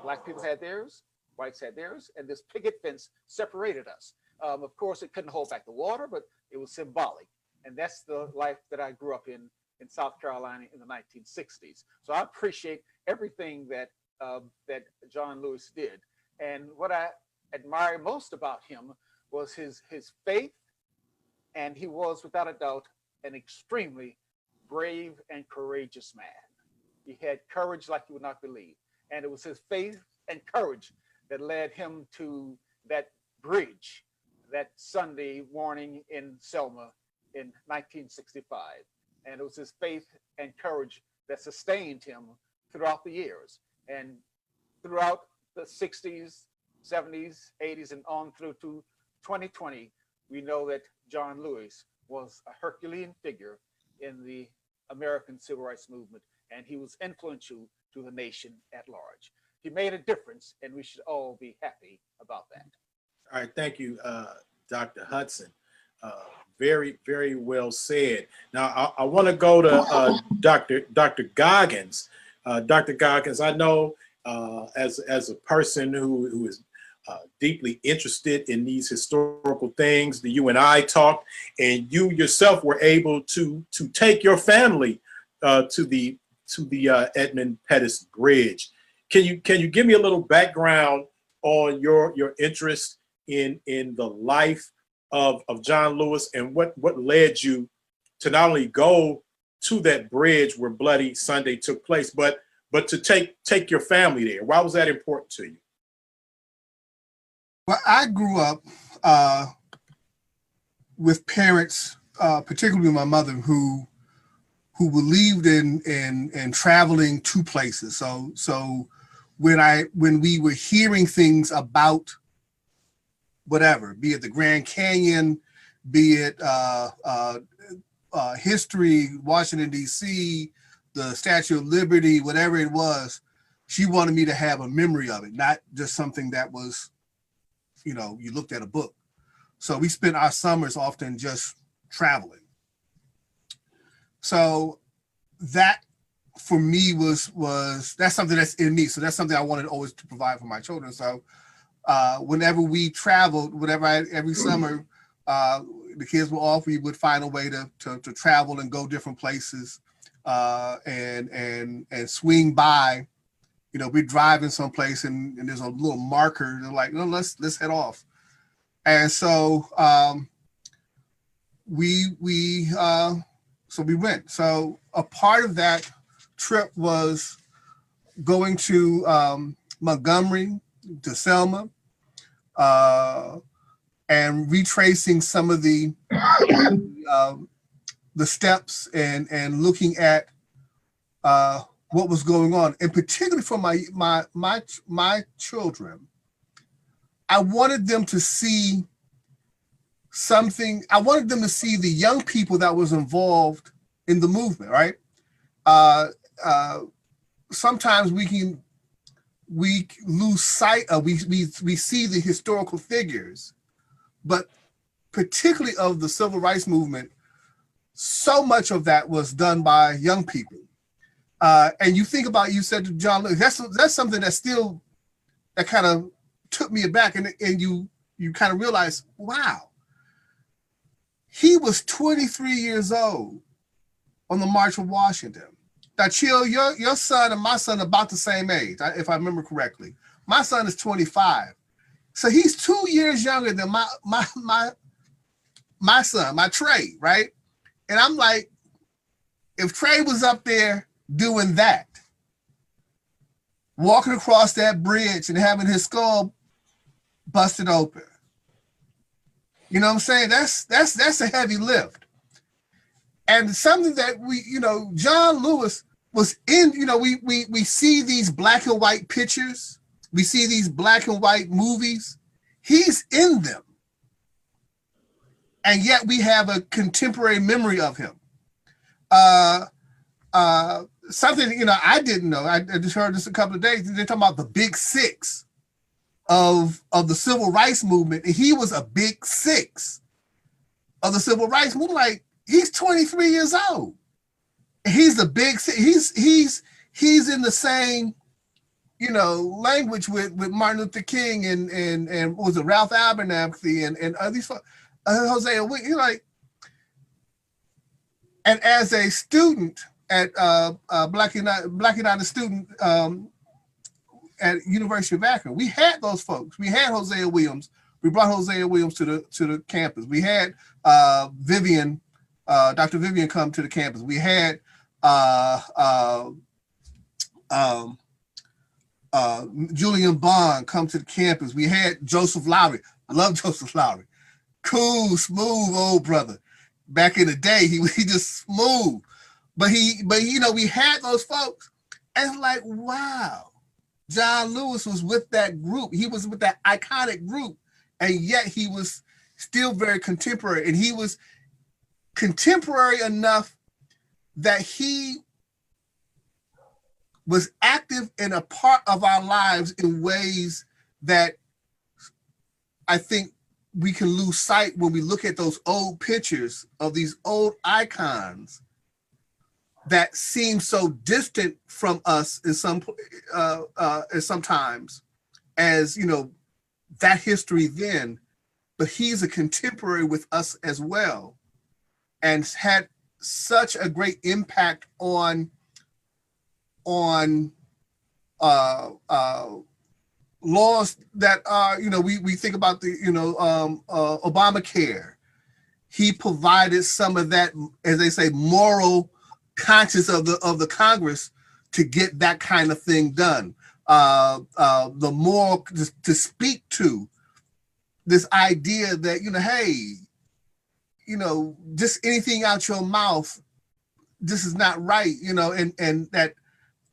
Black people had theirs, whites had theirs, and this picket fence separated us. Of course, it couldn't hold back the water, but it was symbolic. And that's the life that I grew up in South Carolina in the 1960s. So I appreciate everything that that John Lewis did. And what I admire most about him was his faith, and he was without a doubt an extremely brave and courageous man. He had courage like you would not believe. And it was his faith and courage that led him to that bridge that Sunday morning in Selma in 1965. And it was his faith and courage that sustained him throughout the years. And throughout the 60s, 70s, 80s, and on through to 2020, we know that John Lewis was a Herculean figure in the American Civil Rights Movement, and he was influential to the nation at large. He made a difference, and we should all be happy about that. All right, thank you, Dr. Hudson. Very, very well said. Now, I want to go to Dr. Goggins. Dr. Goggins, I know as a person who is deeply interested in these historical things, that you and I talked, and you yourself were able to take your family to the Edmund Pettus Bridge. Can you give me a little background on your interest in the life of John Lewis, and what led you to not only go to that bridge where Bloody Sunday took place, but to take your family there? Why was that important to you? Well, I grew up with parents, particularly my mother, who believed in traveling to places. So when we were hearing things about whatever, be it the Grand Canyon, be it history, Washington, D.C., the Statue of Liberty, whatever it was, she wanted me to have a memory of it, not just something that was, you looked at a book. So we spent our summers often just traveling. So that for me was that's something that's in me. So that's something I wanted always to provide for my children. So whenever we traveled, every summer, the kids were off, we would find a way to travel and go different places and swing by. We're driving someplace and there's a little marker. They're like, no, let's head off. And so we went. So a part of that trip was going to Montgomery, to Selma, and retracing some of the steps and looking at what was going on, and particularly for my children. I wanted them to see something. I wanted them to see the young people that was involved in the movement, right? Sometimes we lose sight of, we see the historical figures, but particularly of the civil rights movement, so much of that was done by young people. And you think about, you said to John Lewis, that's something that kind of took me aback, and you kind of realize, wow, he was 23 years old on the March of Washington. Now, Chill, your son and my son are about the same age, if I remember correctly. My son is 25, so he's 2 years younger than my son, my Trey, right? And I'm like, if Trey was up there doing that, walking across that bridge and having his skull busted open, you know what I'm saying? That's a heavy lift. And something that John Lewis was in, we see these black and white pictures, we see these black and white movies, he's in them. And yet we have a contemporary memory of him. Something, I didn't know, I just heard this a couple of days, they're talking about the big six of the civil rights movement. And he was a big six of the civil rights movement. Like, he's 23 years old. He's the big six. He's in the same, language with Martin Luther King and what was it, Ralph Abernathy and these Hosea. Like, and as a student at Black United student, at University of Akron. We had those folks. We had Hosea Williams. We brought Hosea Williams to the campus. We had Vivian, Dr. Vivian, come to the campus. We had Julian Bond come to the campus. We had Joseph Lowry. I love Joseph Lowry. Cool, smooth old brother. Back in the day, he just smooth. But we had those folks, and it's like, wow, John Lewis was with that group. He was with that iconic group, and yet he was still very contemporary. And he was contemporary enough that he was active in a part of our lives in ways that I think we can lose sight when we look at those old pictures of these old icons that seem so distant from us in sometimes as, that history then, but he's a contemporary with us as well, and had such a great impact on laws that are, we think about the, Obamacare. He provided some of that, as they say, moral conscience of the Congress to get that kind of thing done. The moral to speak to this idea that, hey, just anything out your mouth, this is not right,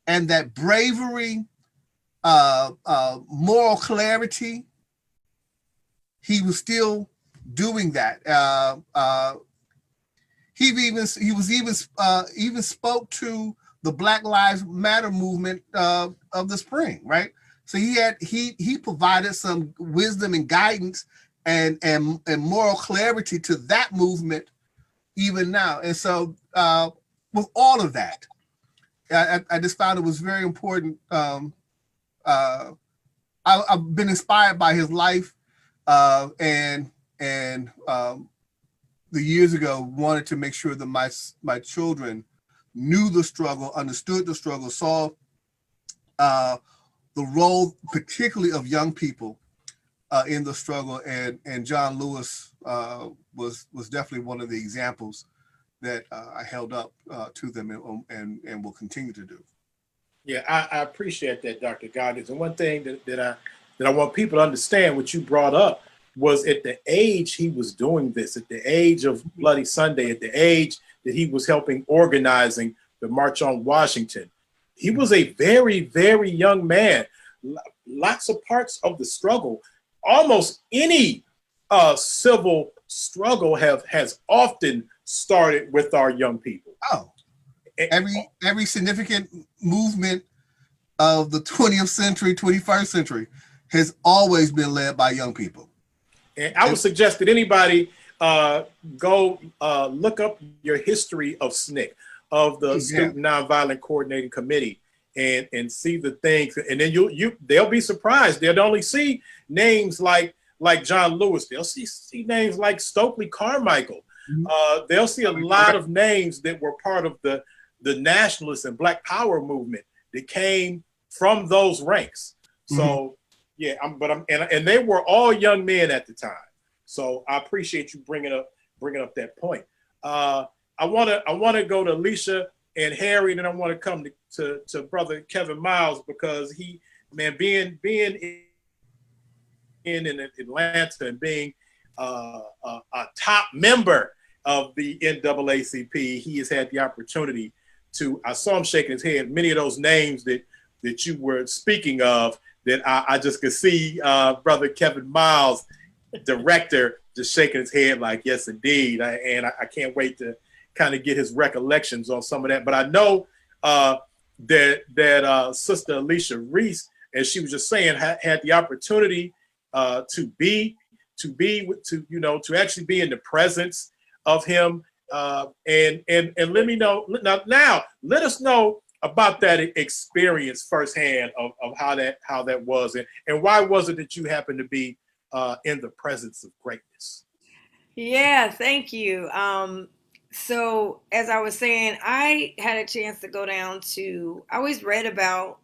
and that bravery, moral clarity, he was still doing that. He even spoke to the Black Lives Matter movement of the spring, right? So he provided some wisdom and guidance and moral clarity to that movement even now. And so with all of that, I just found it was very important. I've been inspired by his life, and the years ago wanted to make sure that my children knew the struggle, understood the struggle, saw the role, particularly of young people, in the struggle, and John Lewis was definitely one of the examples that I held up to them and will continue to do. Yeah, I appreciate that, Dr. Goggins. And one thing that I want people to understand, what you brought up, was at the age he was doing this, at the age of Bloody Sunday, at the age that he was helping organizing the March on Washington, he was a very, very young man. Lots of parts of the struggle, almost any civil struggle has often started with our young people. Oh, every significant movement of the 20th century, 21st century has always been led by young people. And I would suggest that anybody go look up your history of SNCC, of the Student Nonviolent Coordinating Committee, and see the things, and then they'll be surprised. They'll only see names like John Lewis. They'll see names like Stokely Carmichael. They'll see a lot of names that were part of the nationalist and Black Power movement that came from those ranks. So yeah, and they were all young men at the time. So I appreciate you bringing up that point. I want to go to Alicia and Harry, and then I want to come to brother Kevin Myles, because being in Atlanta and being a top member of the NAACP, he has had the opportunity to. I saw him shaking his head. Many of those names that you were speaking of, that I just could see brother Kevin Myles, director, just shaking his head like, yes, indeed. I can't wait to kind of get his recollections on some of that. But I know that Sister Alicia Reece, as she was just saying, had the opportunity to actually be in the presence of him. And let me know now. Let us know about that experience firsthand of how that was, and why was it that you happened to be in the presence of greatness? Yeah, thank you. So as I was saying, I had a chance to go down to, I always read about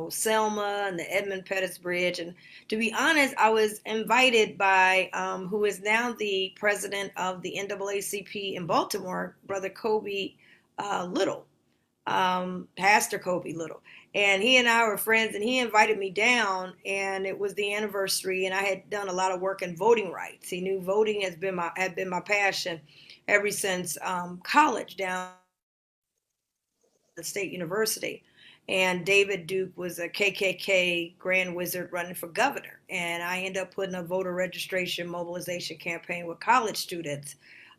Selma and the Edmund Pettus Bridge. And to be honest, I was invited by who is now the president of the NAACP in Baltimore, Brother Kobe Little, Pastor Kobe Little. And he and I were friends, and he invited me down, and it was the anniversary, and I had done a lot of work in voting rights. He knew voting had been my passion ever since college down at State University. And David Duke was a KKK grand wizard running for governor. And I ended up putting a voter registration mobilization campaign with college students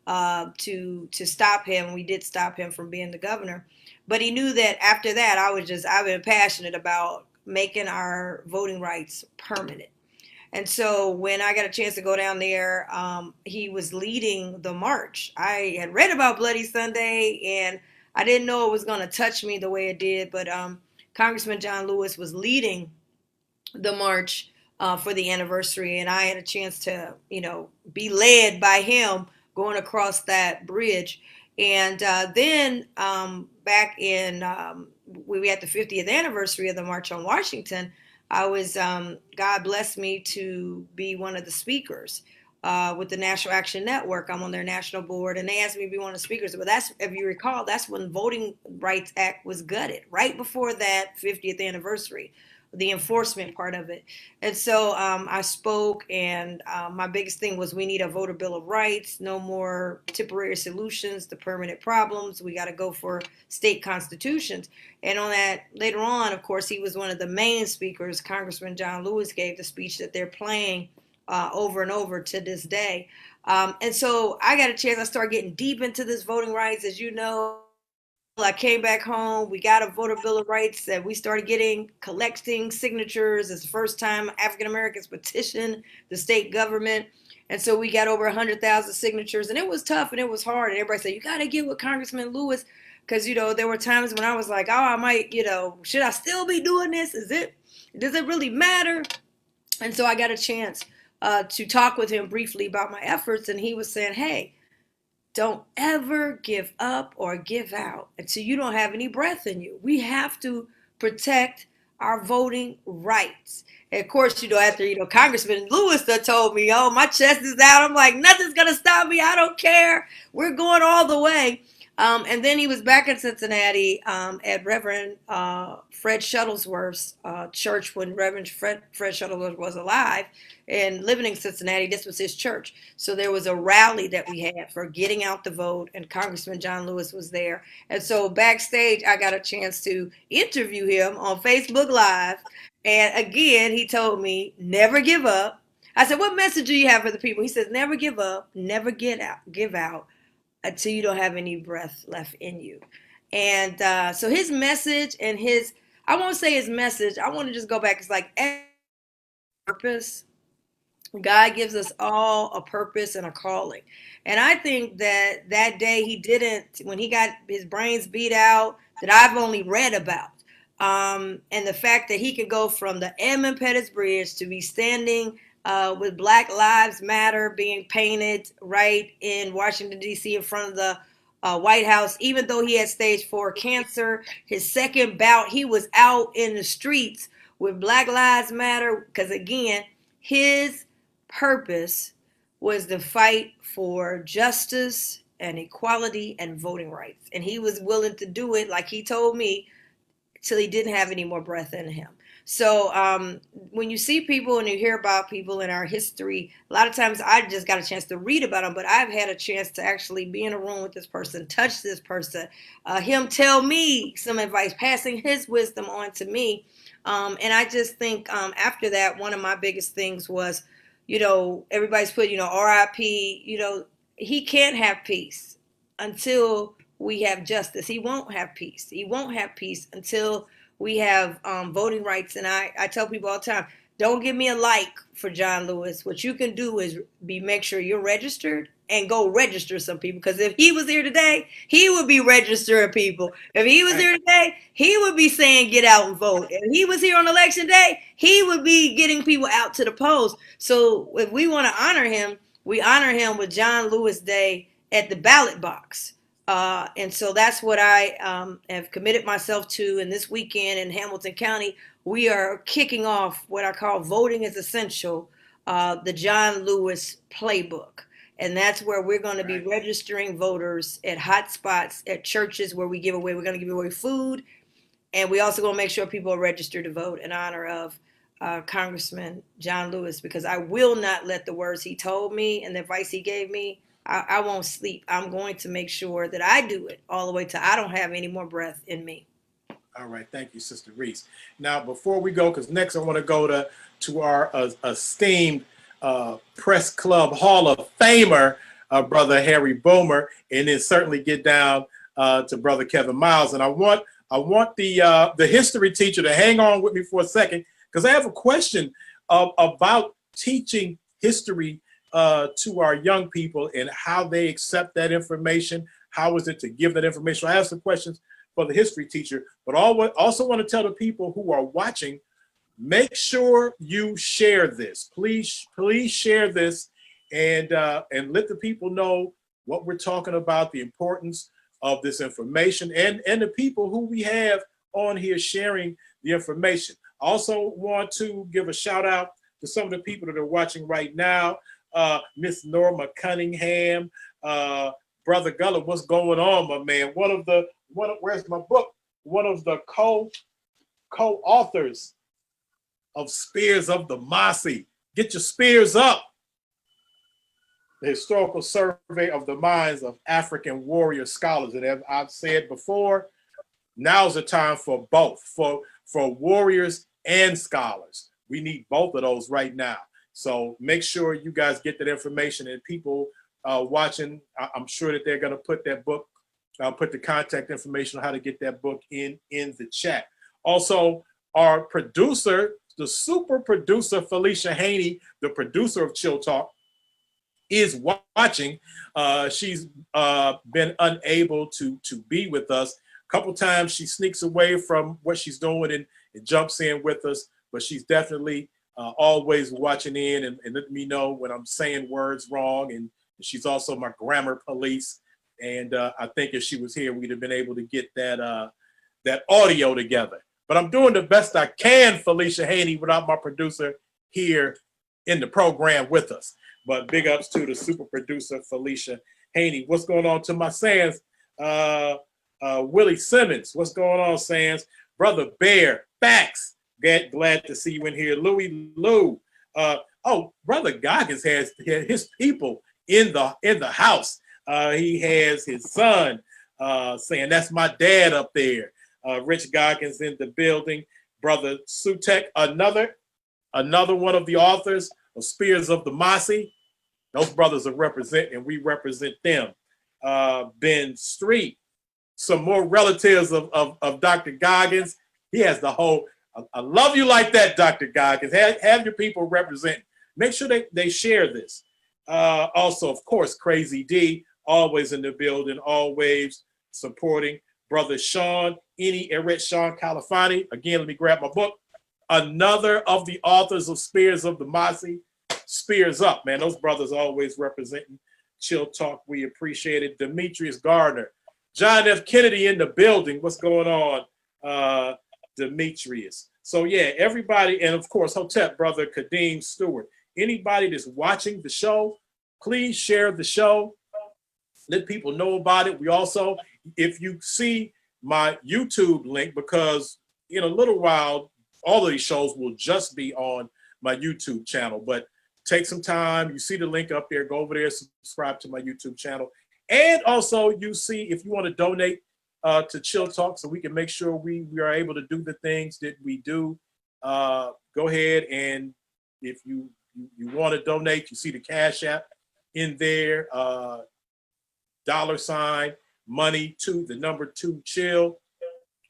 to stop him. We did stop him from being the governor. But he knew that after that, I've been passionate about making our voting rights permanent. And so when I got a chance to go down there, he was leading the march. I had read about Bloody Sunday, and I didn't know it was going to touch me the way it did. But Congressman John Lewis was leading the march for the anniversary, and I had a chance to, be led by him going across that bridge. And then back in, we had the 50th anniversary of the March on Washington. I was, God blessed me to be one of the speakers with the National Action Network. I'm on their national board, and they asked me to be one of the speakers. But that's, if you recall, that's when Voting Rights Act was gutted, right before that 50th anniversary, the enforcement part of it. And so I spoke, and my biggest thing was we need a voter bill of rights, no more temporary solutions to permanent problems. We got to go for state constitutions. And on that, later on, of course, he was one of the main speakers. Congressman John Lewis gave the speech that they're playing over and over to this day. And so I got a chance, I started getting deep into this voting rights. As you know, I came back home, we got a voter bill of rights that we started collecting signatures. It's the first time African Americans petitioned the state government. And so we got over 100,000 signatures, and it was tough and it was hard. And everybody said, you got to get with Congressman Lewis. Because, there were times when I was like, oh, I might, should I still be doing this? Does it really matter? And so I got a chance to talk with him briefly about my efforts. And he was saying, hey, don't ever give up or give out until you don't have any breath in you. We have to protect our voting rights. And of course, after, Congressman Lewis told me, oh, my chest is out. I'm like, nothing's going to stop me. I don't care. We're going all the way. And then he was back in Cincinnati at Reverend Fred Shuttlesworth's church when Reverend Fred Shuttlesworth was alive and living in Cincinnati. This was his church. So there was a rally that we had for getting out the vote, and Congressman John Lewis was there. And so backstage, I got a chance to interview him on Facebook Live. And again, he told me, never give up. I said, what message do you have for the people? He says, never give up, never give out until you don't have any breath left in you. And so his message and I won't say his message, I want to just go back. It's like purpose. God gives us all a purpose and a calling. And I think that day when he got his brains beat out, that I've only read about. And the fact that he could go from the Edmund Pettus Bridge to be standing with Black Lives Matter being painted right in Washington, D.C. in front of the White House, even though he had stage 4 cancer. His second bout, he was out in the streets with Black Lives Matter, because again, his purpose was to fight for justice and equality and voting rights. And he was willing to do it, like he told me, till he didn't have any more breath in him. So when you see people and you hear about people in our history, a lot of times I just got a chance to read about them, but I've had a chance to actually be in a room with this person, touch this person, him tell me some advice, passing his wisdom on to me. And I just think after that, one of my biggest things was, everybody's put, RIP, he can't have peace until we have justice. He won't have peace. He won't have peace until we have voting rights. And I tell people all the time, don't give me a like for John Lewis. What you can do is make sure you're registered and go register some people. Because if he was here today, he would be registering people. If he was here today, he would be saying get out and vote. If he was here on election day, he would be getting people out to the polls. So if we want to honor him, we honor him with John Lewis Day at the ballot box. And so that's what I have committed myself to. And this weekend in Hamilton County, we are kicking off what I call Voting is Essential, the John Lewis Playbook. And that's where we're going to be registering voters at hot spots, at churches where we're going to give away food. And we also going to make sure people are registered to vote in honor of Congressman John Lewis, because I will not let the words he told me and the advice he gave me, I won't sleep. I'm going to make sure that I do it all the way to I don't have any more breath in me. All right, thank you, Sister Reece. Now, before we go, because next I want to go to our esteemed Press Club Hall of Famer, Brother Harry Boomer, and then certainly get down to Brother Kevin Myles. And I want the history teacher to hang on with me for a second, because I have a question about teaching history to our young people and how they accept that information. How is it to give that information? I have some questions for the history teacher, but also want to tell the people who are watching, make sure you share this. Please share this and let the people know what we're talking about, the importance of this information, and the people who we have on here sharing the information. I also want to give a shout out to some of the people that are watching right now. Miss Norma Cunningham, Brother Gullah, what's going on, my man? Where's my book? One of the co-authors of Spears of the Mossy. Get your spears up. The historical survey of the minds of African warrior scholars. And as I've said before, now's the time for both, for warriors and scholars. We need both of those right now. So make sure you guys get that information, and people watching, I'm sure that they're going to put that book, I'll put the contact information on how to get that book in the chat. Also, our producer, the super producer, Felicia Haney, the producer of Chill Talk, is watching. She's been unable to be with us. A couple times she sneaks away from what she's doing and jumps in with us, but she's definitely always watching in and letting me know when I'm saying words wrong. And she's also my grammar police. And I think if she was here, we'd have been able to get that audio together. But I'm doing the best I can, Felicia Haney, without my producer here in the program with us. But big ups to the super producer, Felicia Haney. What's going on to my Sands? Willie Simmons, what's going on, Sands? Brother Bear, Facts. Glad to see you in here. Louie Lou. Brother Goggins has his people in the house. He has his son saying, that's my dad up there. Rich Goggins in the building. Brother Sutek, another one of the authors of Spears of the Mossy. Those brothers are representing, and we represent them. Ben Street, some more relatives of Dr. Goggins. He has the whole, I love you like that, Dr. Goggins. Have your people represent. Make sure they share this. Also, of course, Crazy D, always in the building, always supporting. Brother Sean, Sean Califani. Again, let me grab my book. Another of the authors of Spears of the Mossy. Spears up, man. Those brothers always representing Chill Talk. We appreciate it. Demetrius Gardner. John F. Kennedy in the building. What's going on, Demetrius? So, yeah, everybody. And, of course, Hotep, Brother Kadeem Stewart. Anybody that's watching the show, please share the show. Let people know about it. We also, if you see my YouTube link, because in a little while, all of these shows will just be on my YouTube channel, but take some time. You see the link up there, go over there, subscribe to my YouTube channel. And also you see, if you want to donate to Chill Talk so we can make sure we are able to do the things that we do, go ahead. And if you want to donate, you see the Cash App in there, $ money to the number 2 chill.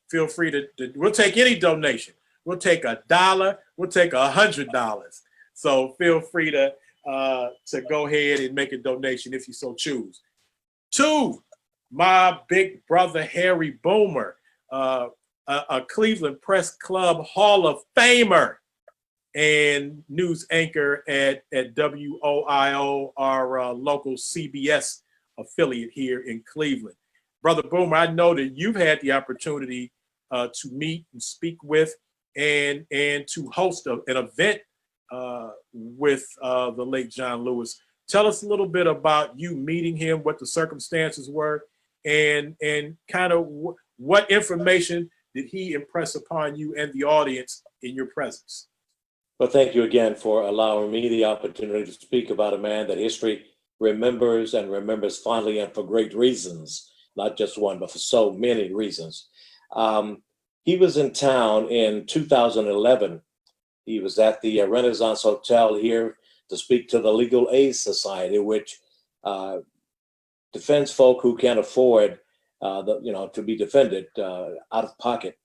Feel free to we'll take any donation. We'll take $1. We'll take $100. So feel free to go ahead and make a donation if you so choose. To my big brother Harry Boomer, a Cleveland Press Club Hall of Famer and news anchor at WOIO, our local CBS affiliate here in Cleveland. Brother Boomer, I know that you've had the opportunity to meet and speak with and to host an event with the late John Lewis. Tell us a little bit about you meeting him, what the circumstances were, and kind of what information did he impress upon you and the audience in your presence? Well, thank you again for allowing me the opportunity to speak about a man that history remembers and remembers fondly and for great reasons, not just one, but for so many reasons. He was in town in 2011. He was at the Renaissance Hotel here to speak to the Legal Aid Society, which defends folk who can't afford to be defended out of pocket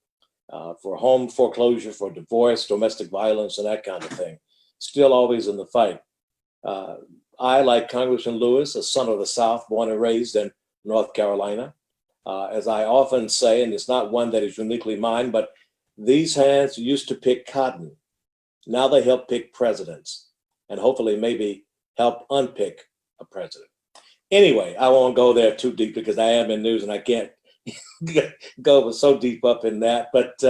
for home foreclosure, for divorce, domestic violence, and that kind of thing. Still always in the fight. I, like Congressman Lewis, a son of the South, born and raised in North Carolina. As I often say, and it's not one that is uniquely mine, but these hands used to pick cotton. Now they help pick presidents, and hopefully maybe help unpick a president. Anyway, I won't go there too deep because I am in news and I can't go so deep up in that. But,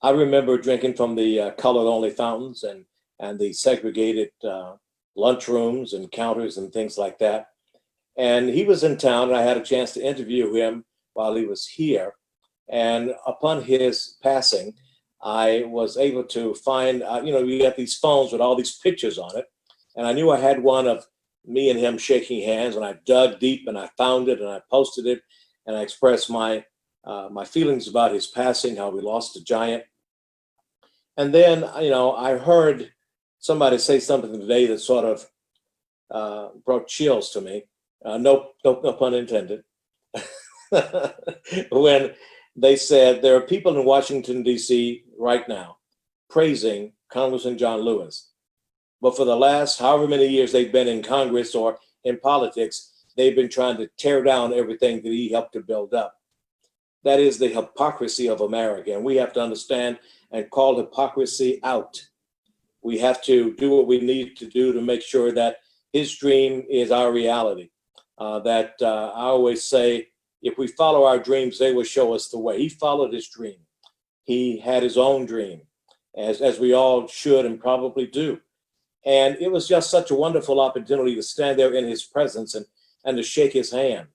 I remember drinking from the colored-only fountains and the segregated lunchrooms and counters and things like that. And he was in town, and I had a chance to interview him while he was here. And upon his passing, I was able to find, we got these phones with all these pictures on it. And I knew I had one of me and him shaking hands, and I dug deep and I found it and I posted it and I expressed my feelings about his passing, how we lost a giant. And then, I heard somebody say something today that sort of brought chills to me. No pun intended. When they said there are people in Washington, D.C. right now praising Congressman John Lewis. But for the last however many years they've been in Congress or in politics, they've been trying to tear down everything that he helped to build up. That is the hypocrisy of America. And we have to understand and call hypocrisy out. We have to do what we need to do to make sure that his dream is our reality. I always say, if we follow our dreams, they will show us the way. He followed his dream. He had his own dream, as we all should and probably do. And it was just such a wonderful opportunity to stand there in his presence and to shake his hand.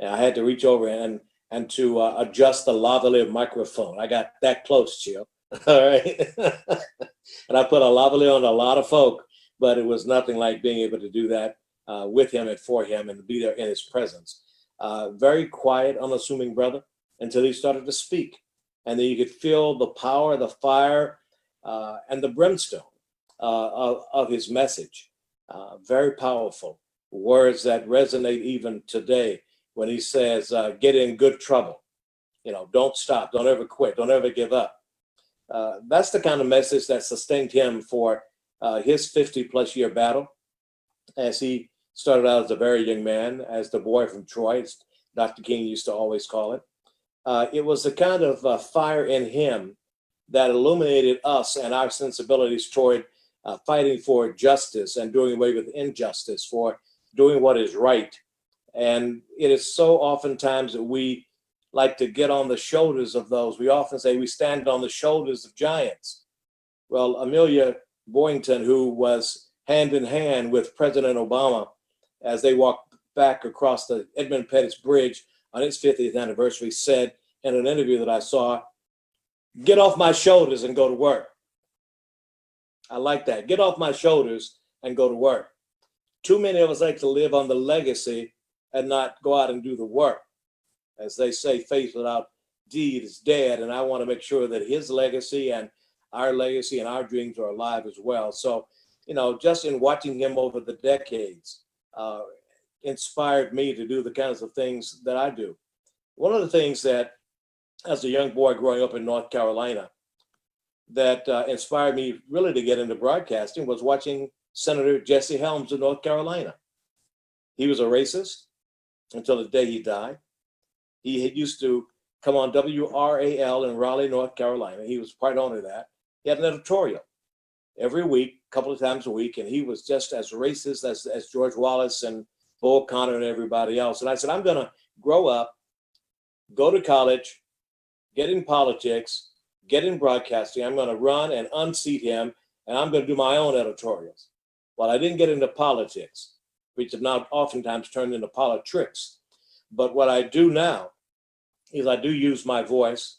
And I had to reach over and to adjust the lavalier microphone. I got that close, Chill. All right. And I put a lavalier on a lot of folk, but it was nothing like being able to do that with him and for him and to be there in his presence. Very quiet, unassuming brother until he started to speak. And then you could feel the power, the fire, and the brimstone of his message. Very powerful words that resonate even today when he says, get in good trouble. Don't stop, don't ever quit, don't ever give up. That's the kind of message that sustained him for his 50-plus year battle, as he started out as a very young man, as the boy from Troy, as Dr. King used to always call it. It was the kind of fire in him that illuminated us and our sensibilities toward fighting for justice and doing away with injustice, for doing what is right. And it is so oftentimes that we like to get on the shoulders of those. We often say we stand on the shoulders of giants. Well, Amelia Boynton, who was hand in hand with President Obama as they walked back across the Edmund Pettus Bridge on its 50th anniversary, said in an interview that I saw, "Get off my shoulders and go to work." I like that. Get off my shoulders and go to work. Too many of us like to live on the legacy and not go out and do the work. As they say, faith without deed is dead. And I want to make sure that his legacy and our dreams are alive as well. So, just in watching him over the decades, inspired me to do the kinds of things that I do. One of the things that, as a young boy growing up in North Carolina, that inspired me really to get into broadcasting was watching Senator Jesse Helms of North Carolina. He was a racist until the day he died. He used to come on WRAL in Raleigh, North Carolina. He was part owner of that. He had an editorial every week, a couple of times a week, and he was just as racist as George Wallace and Bull Connor and everybody else. And I said, I'm going to grow up, go to college, get in politics, get in broadcasting. I'm going to run and unseat him, and I'm going to do my own editorials. Well, I didn't get into politics, which have now oftentimes turned into politics. But what I do now is I do use my voice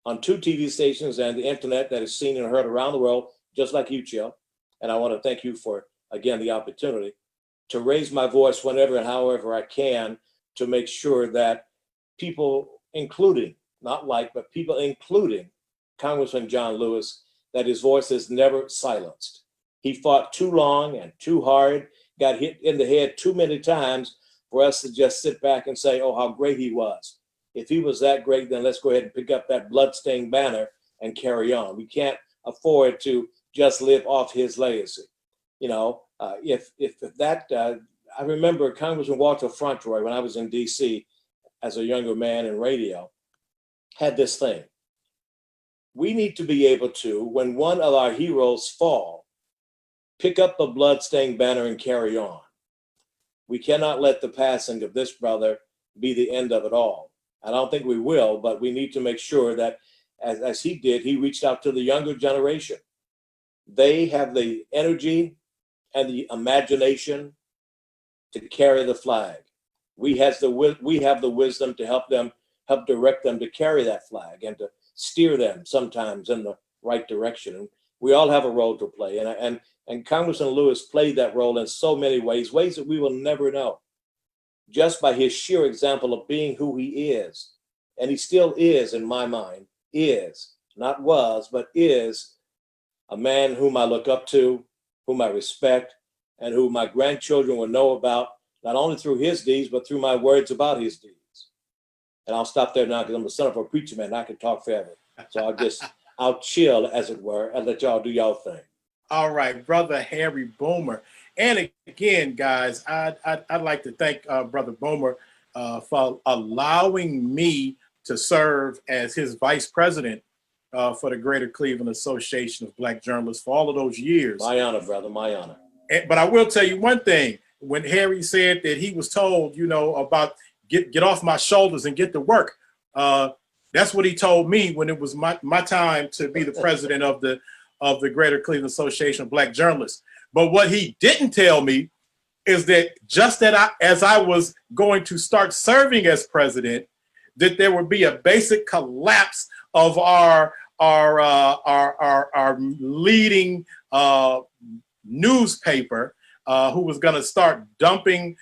on 2 TV stations and the internet that is seen and heard around the world, just like you, Chill. And I want to thank you for, again, the opportunity to raise my voice whenever and however I can to make sure that people, including, not like, but people including Congressman John Lewis, that his voice is never silenced. He fought too long and too hard, got hit in the head too many times for us to just sit back and say, oh, how great he was. If he was that great, then let's go ahead and pick up that bloodstained banner and carry on. We can't afford to just live off his legacy. You know, if that, I remember Congressman Walter Frontroy, when I was in DC as a younger man in radio, had this thing. We need to be able to, when one of our heroes fall, pick up the bloodstained banner and carry on. We cannot let the passing of this brother be the end of it all. I don't think we will, but we need to make sure that, as he did, he reached out to the younger generation. They have the energy and the imagination to carry the flag. We have the wisdom to help direct them to carry that flag and to steer them sometimes in the right direction. And we all have a role to play. And Congressman Lewis played that role in so many ways that we will never know, just by his sheer example of being who he is. And he still is, in my mind, not was, but is a man whom I look up to, whom I respect, and who my grandchildren will know about, not only through his deeds, but through my words about his deeds. And I'll stop there now because I'm the son of a preacher man. I can talk forever. So I'll chill, as it were, and let y'all do y'all thing. All right, Brother Harry Boomer. And again, guys, I'd like to thank Brother Boomer for allowing me to serve as his vice president for the Greater Cleveland Association of Black Journalists for all of those years. My honor, brother, my honor. But I will tell you one thing. When Harry said that he was told, about get off my shoulders and get to work, that's what he told me when it was my time to be the president of the Greater Cleveland Association of Black Journalists. But what he didn't tell me is that just as I was going to start serving as president, that there would be a basic collapse of our leading newspaper, who was going to start dumping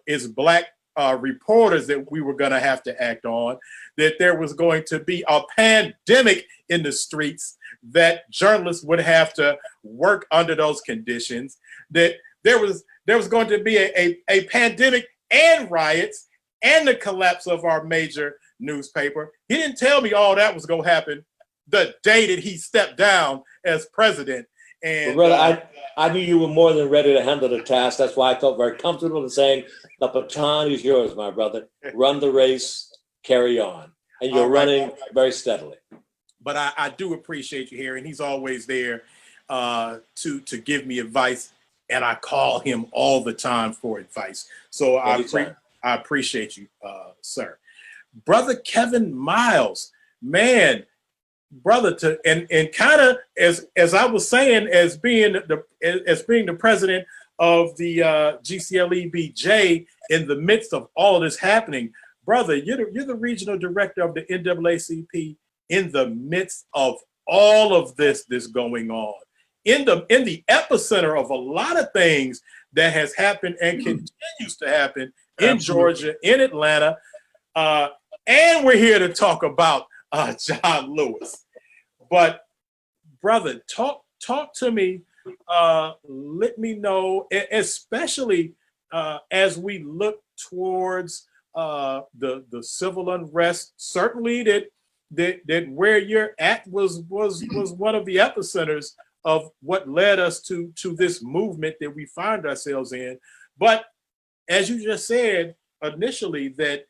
its black reporters that we were going to have to act on, that there was going to be a pandemic in the streets, that journalists would have to work under those conditions, that there was going to be a pandemic and riots and the collapse of our major newspaper. He didn't tell me all that was going to happen the day that he stepped down as president. And well, brother, I knew you were more than ready to handle the task. That's why I felt very comfortable in saying, the baton is yours, my brother. Run the race, carry on. And you're running very steadily. But I do appreciate you, Harry, and he's always there to give me advice, and I call him all the time for advice. So I appreciate you, sir. Brother Kevin Myles, man, brother, and kind of as I was saying, as being the president of the GCLEBJ in the midst of all of this happening, brother, you're the regional director of the NAACP in the midst of all of this going on, in the epicenter of a lot of things that has happened and continues to happen in Georgia, in Atlanta, and we're here to talk about John Lewis. But brother, talk to me. Let me know, especially as we look towards the civil unrest. Certainly that where you're at was one of the epicenters of what led us to this movement that we find ourselves in. But as you just said initially, that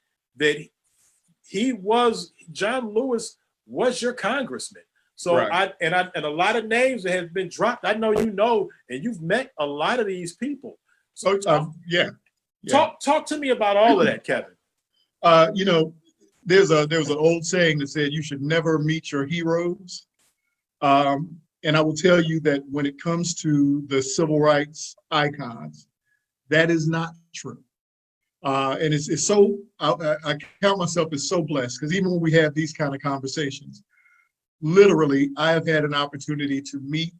John Lewis was your congressman. So right. And a lot of names that have been dropped. I know and you've met a lot of these people. So yeah. Yeah. Talk to me about all of that, Kevin. You know, there was an old saying that said you should never meet your heroes. And I will tell you that when it comes to the civil rights icons, that is not true. And it's so, I count myself as so blessed, because even when we have these kind of conversations, literally, I have had an opportunity to meet,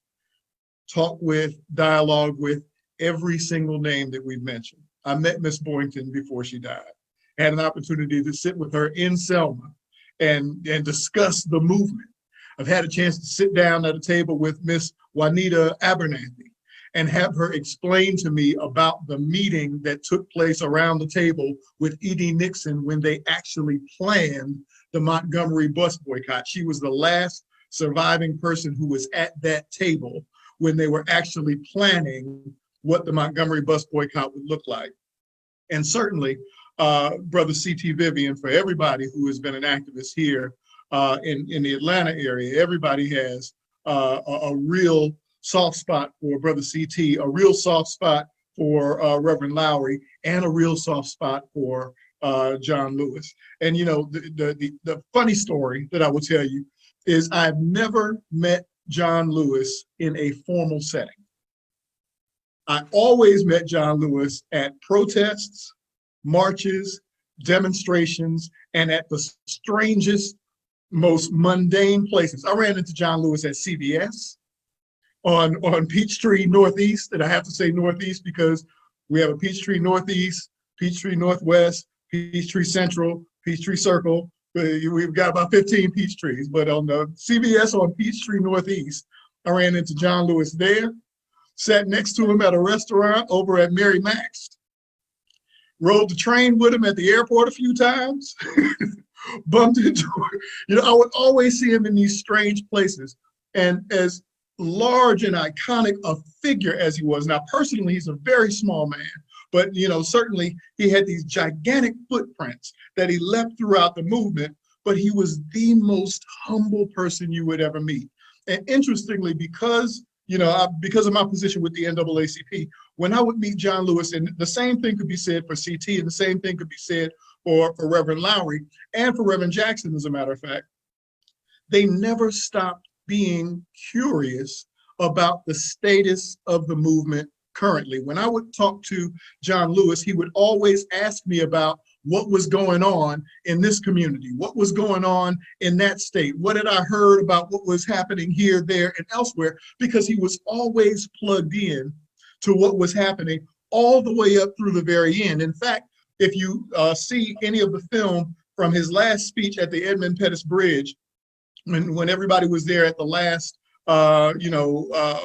talk with, dialogue with every single name that we've mentioned. I met Miss Boynton before she died. I had an opportunity to sit with her in Selma and discuss the movement. I've had a chance to sit down at a table with Miss Juanita Abernathy and have her explain to me about the meeting that took place around the table with E.D. Nixon when they actually planned the Montgomery bus boycott. She was the last surviving person who was at that table when they were actually planning what the Montgomery bus boycott would look like. And certainly, Brother C.T. Vivian, for everybody who has been an activist here in the Atlanta area, everybody has a real soft spot for Brother C.T., a real soft spot for Reverend Lowry, and a real soft spot for John Lewis. And you know, the funny story that I will tell you is I've never met John Lewis in a formal setting. I always met John Lewis at protests, marches, demonstrations, and at the strangest, most mundane places. I ran into John Lewis at CVS on Peachtree Northeast, and I have to say Northeast because we have a Peachtree Northeast, Peachtree Northwest, Peachtree Central, Peachtree Circle. We've got about 15 Peachtrees, but on the CVS on Peachtree Northeast, I ran into John Lewis there, sat next to him at a restaurant over at Mary Mac's, rode the train with him at the airport a few times, bumped into him. You know, I would always see him in these strange places. And as large and iconic a figure as he was, now personally, he's a very small man, but you know, certainly he had these gigantic footprints that he left throughout the movement, but he was the most humble person you would ever meet. And interestingly, because because of my position with the NAACP, when I would meet John Lewis, and the same thing could be said for CT, and the same thing could be said for Reverend Lowry and for Reverend Jackson, as a matter of fact, they never stopped being curious about the status of the movement currently. When I would talk to John Lewis, he would always ask me about what was going on in this community, what was going on in that state, what had I heard about what was happening here, there, and elsewhere, because he was always plugged in to what was happening all the way up through the very end. In fact, if you see any of the film from his last speech at the Edmund Pettus Bridge, when everybody was there at the last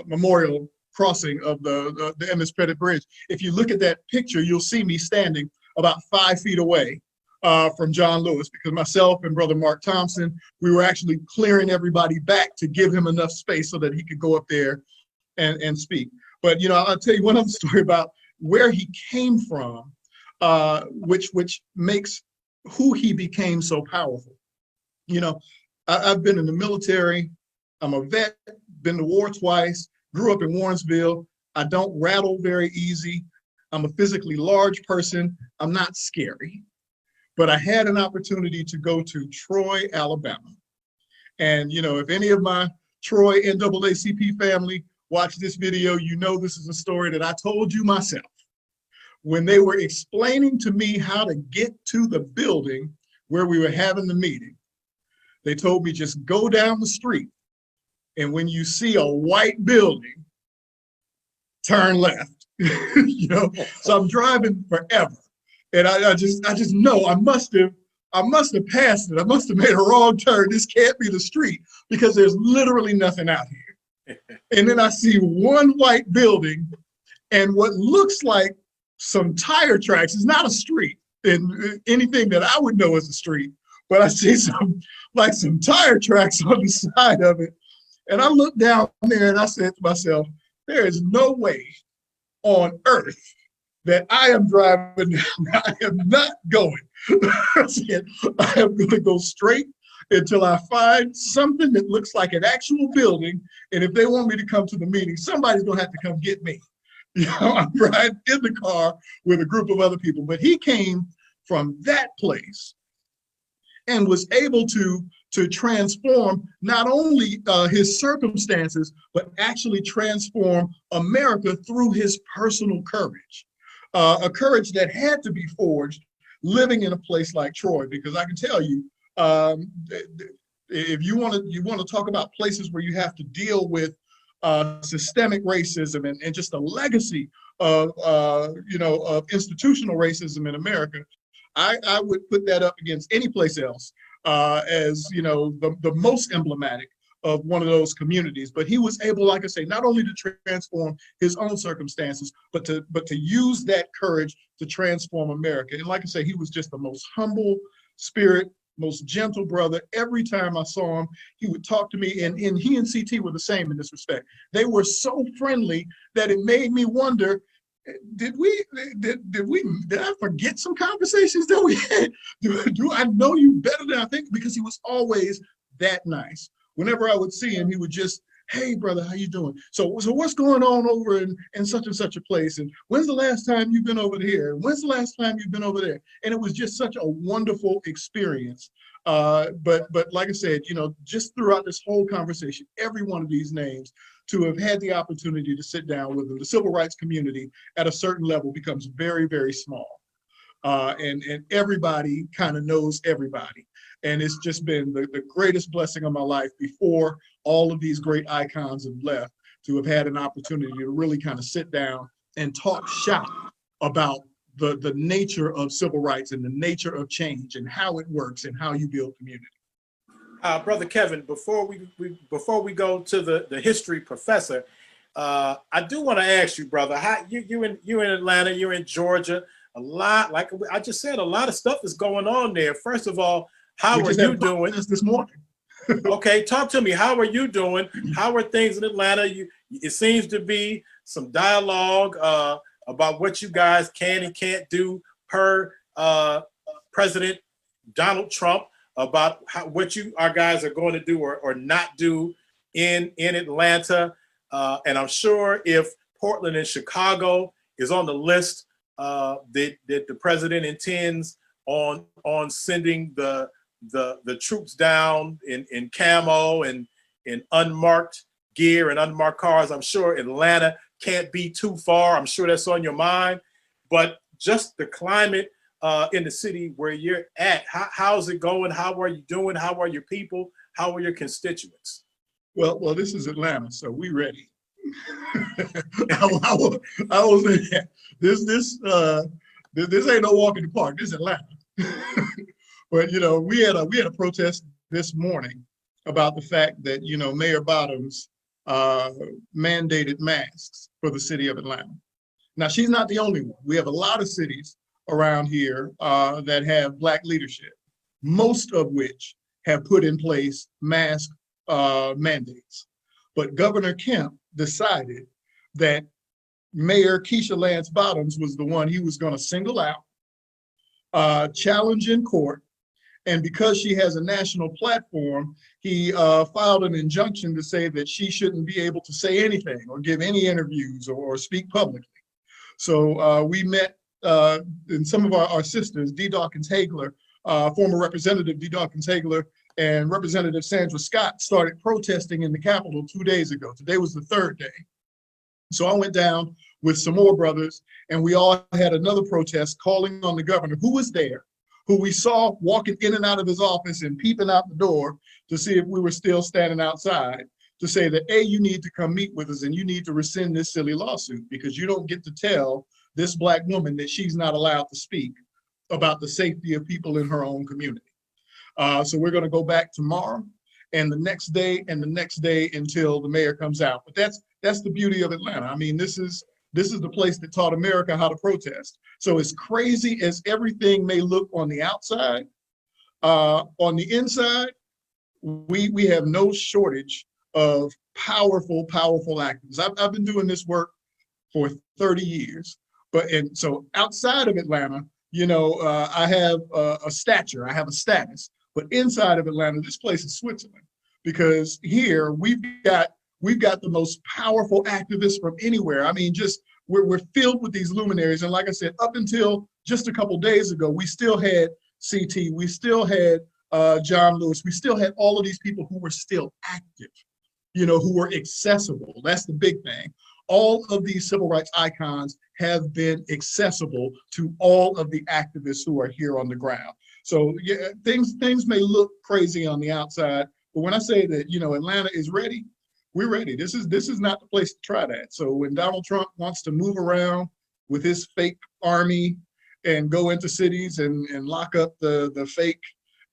memorial crossing of the Edmund Pettus Bridge, if you look at that picture, you'll see me standing about 5 feet away from John Lewis, because myself and Brother Mark Thompson, we were actually clearing everybody back to give him enough space so that he could go up there and speak. But you know, I'll tell you one other story about where he came from, which makes who he became so powerful. You know, I've been in the military. I'm a vet, been to war twice, grew up in Warrensville. I don't rattle very easy. I'm a physically large person. I'm not scary. But I had an opportunity to go to Troy, Alabama. And, you know, if any of my Troy NAACP family watch this video, you know this is a story that I told you myself. When they were explaining to me how to get to the building where we were having the meeting, they told me just go down the street, and when you see a white building, turn left. You know, so I'm driving forever, and I just know I must have passed it. I must have made a wrong turn. This can't be the street, because there's literally nothing out here. And then I see one white building and what looks like some tire tracks. It's not a street in anything that I would know as a street, but I see some tire tracks on the side of it. And I looked down there and I said to myself, there is no way on earth that I am driving down. I am not going. I said, I am going to go straight until I find something that looks like an actual building. And if they want me to come to the meeting, somebody's going to have to come get me. I'm riding in the car with a group of other people. But he came from that place and was able to transform not only his circumstances, but actually transform America through his personal courage, a courage that had to be forged living in a place like Troy. Because I can tell you, if you want to talk about places where you have to deal with systemic racism and just a legacy of of institutional racism in America, I would put that up against any place else as the most emblematic of one of those communities. But he was able, like I say, not only to transform his own circumstances, but to use that courage to transform America. And like I say, he was just the most humble spirit, most gentle brother. Every time I saw him, he would talk to me, and he and CT were the same in this respect. They were so friendly that it made me wonder, did I forget some conversations that we had? Do I know you better than I think? Because he was always that nice. Whenever I would see him, he would just, hey brother, how you doing? So what's going on over in such and such a place? And when's the last time you've been over here? When's the last time you've been over there? And it was just such a wonderful experience. But like I said, just throughout this whole conversation, every one of these names, to have had the opportunity to sit down with them, the civil rights community at a certain level becomes very, very small. And everybody kind of knows everybody. And it's just been the greatest blessing of my life, before all of these great icons have left, to have had an opportunity to really kind of sit down and talk shop about the nature of civil rights and the nature of change and how it works and how you build community. Brother Kevin, before we go to the history professor, I do want to ask you, brother, how you in Atlanta, you're in Georgia, a lot, like I just said, a lot of stuff is going on there. First of all, how are you doing? This morning. Okay, talk to me. How are you doing? How are things in Atlanta? It seems to be some dialogue about what you guys can and can't do per President Donald Trump, about what our guys are going to do or not do in Atlanta. And I'm sure if Portland and Chicago is on the list that the president intends on sending the troops down in camo and in unmarked gear and unmarked cars, I'm sure Atlanta can't be too far. I'm sure that's on your mind. But just the climate in the city where you're at, how's it going? How are you doing? How are your people? How are your constituents? Well, this is Atlanta, so we ready. I was this ain't no walk in the park. This is Atlanta. But we had a protest this morning about the fact that Mayor Bottoms mandated masks for the city of Atlanta. Now, she's not the only one. We have a lot of cities around here that have Black leadership, most of which have put in place mask mandates. But Governor Kemp decided that Mayor Keisha Lance Bottoms was the one he was going to single out, challenge in court. And because she has a national platform, he filed an injunction to say that she shouldn't be able to say anything or give any interviews or speak publicly. So we met, and some of our sisters, D. Dawkins Hagler, former Representative D. Dawkins Hagler, and Representative Sandra Scott started protesting in the Capitol 2 days ago. Today was the third day. So I went down with some more brothers, and we all had another protest calling on the governor, who was there, who we saw walking in and out of his office and peeping out the door to see if we were still standing outside, to say that, A, you need to come meet with us and you need to rescind this silly lawsuit, because you don't get to tell this Black woman that she's not allowed to speak about the safety of people in her own community. So we're going to go back tomorrow and the next day and the next day until the mayor comes out. But that's the beauty of Atlanta. I mean, this is the place that taught America how to protest. So as crazy as everything may look on the outside, on the inside, we have no shortage of powerful activists. I've been doing this work for 30 years. And so outside of Atlanta, I have a stature, I have a status. But inside of Atlanta, this place is Switzerland, because here we've got the most powerful activists from anywhere. I mean, just we're filled with these luminaries. And like I said, up until just a couple days ago, we still had CT, we still had John Lewis, we still had all of these people who were still active, who were accessible. That's the big thing. All of these civil rights icons have been accessible to all of the activists who are here on the ground. So yeah, things may look crazy on the outside, but when I say that, Atlanta is ready, we're ready. This is not the place to try that. So when Donald Trump wants to move around with his fake army and go into cities and lock up the fake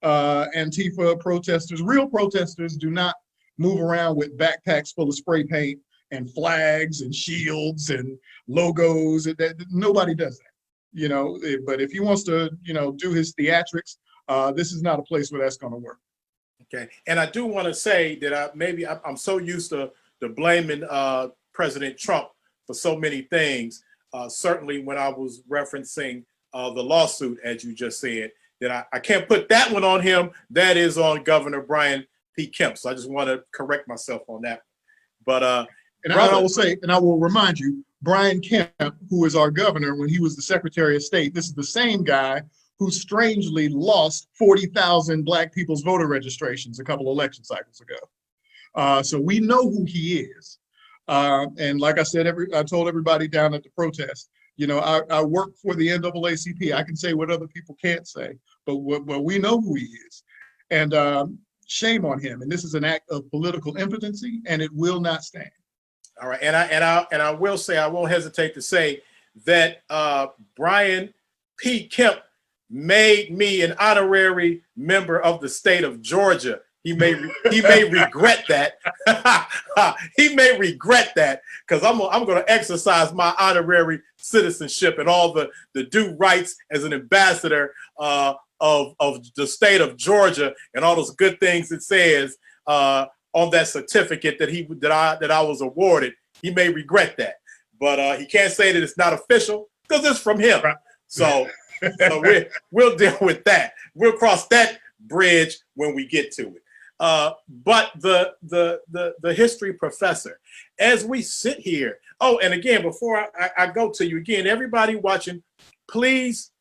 Antifa protesters, real protesters do not move around with backpacks full of spray paint and flags and shields and logos. Nobody does that, but if he wants to, do his theatrics, this is not a place where that's going to work. Okay, and I do want to say that I'm so used to blaming President Trump for so many things. Certainly, when I was referencing the lawsuit, as you just said, that I can't put that one on him. That is on Governor Brian P. Kemp. So I just want to correct myself on that. But and I will say, and I will remind you, Brian Kemp, who is our governor when he was the Secretary of State, this is the same guy who strangely lost 40,000 Black people's voter registrations a couple election cycles ago. So we know who he is. And like I said, I told everybody down at the protest, I work for the NAACP. I can say what other people can't say, but we know who he is. And shame on him. And this is an act of political impotency, and it will not stand. All right, and I will say, I won't hesitate to say that Brian P. Kemp made me an honorary member of the state of Georgia. He may regret that. He may regret that, because I'm going to exercise my honorary citizenship and all the due rights as an ambassador of the state of Georgia and all those good things it says on that certificate that I was awarded. He may regret that, but he can't say that it's not official because it's from him. Right. So we'll deal with that. We'll cross that bridge when we get to it. But the history professor, as we sit here. Oh, and again, before I go to you again, everybody watching, please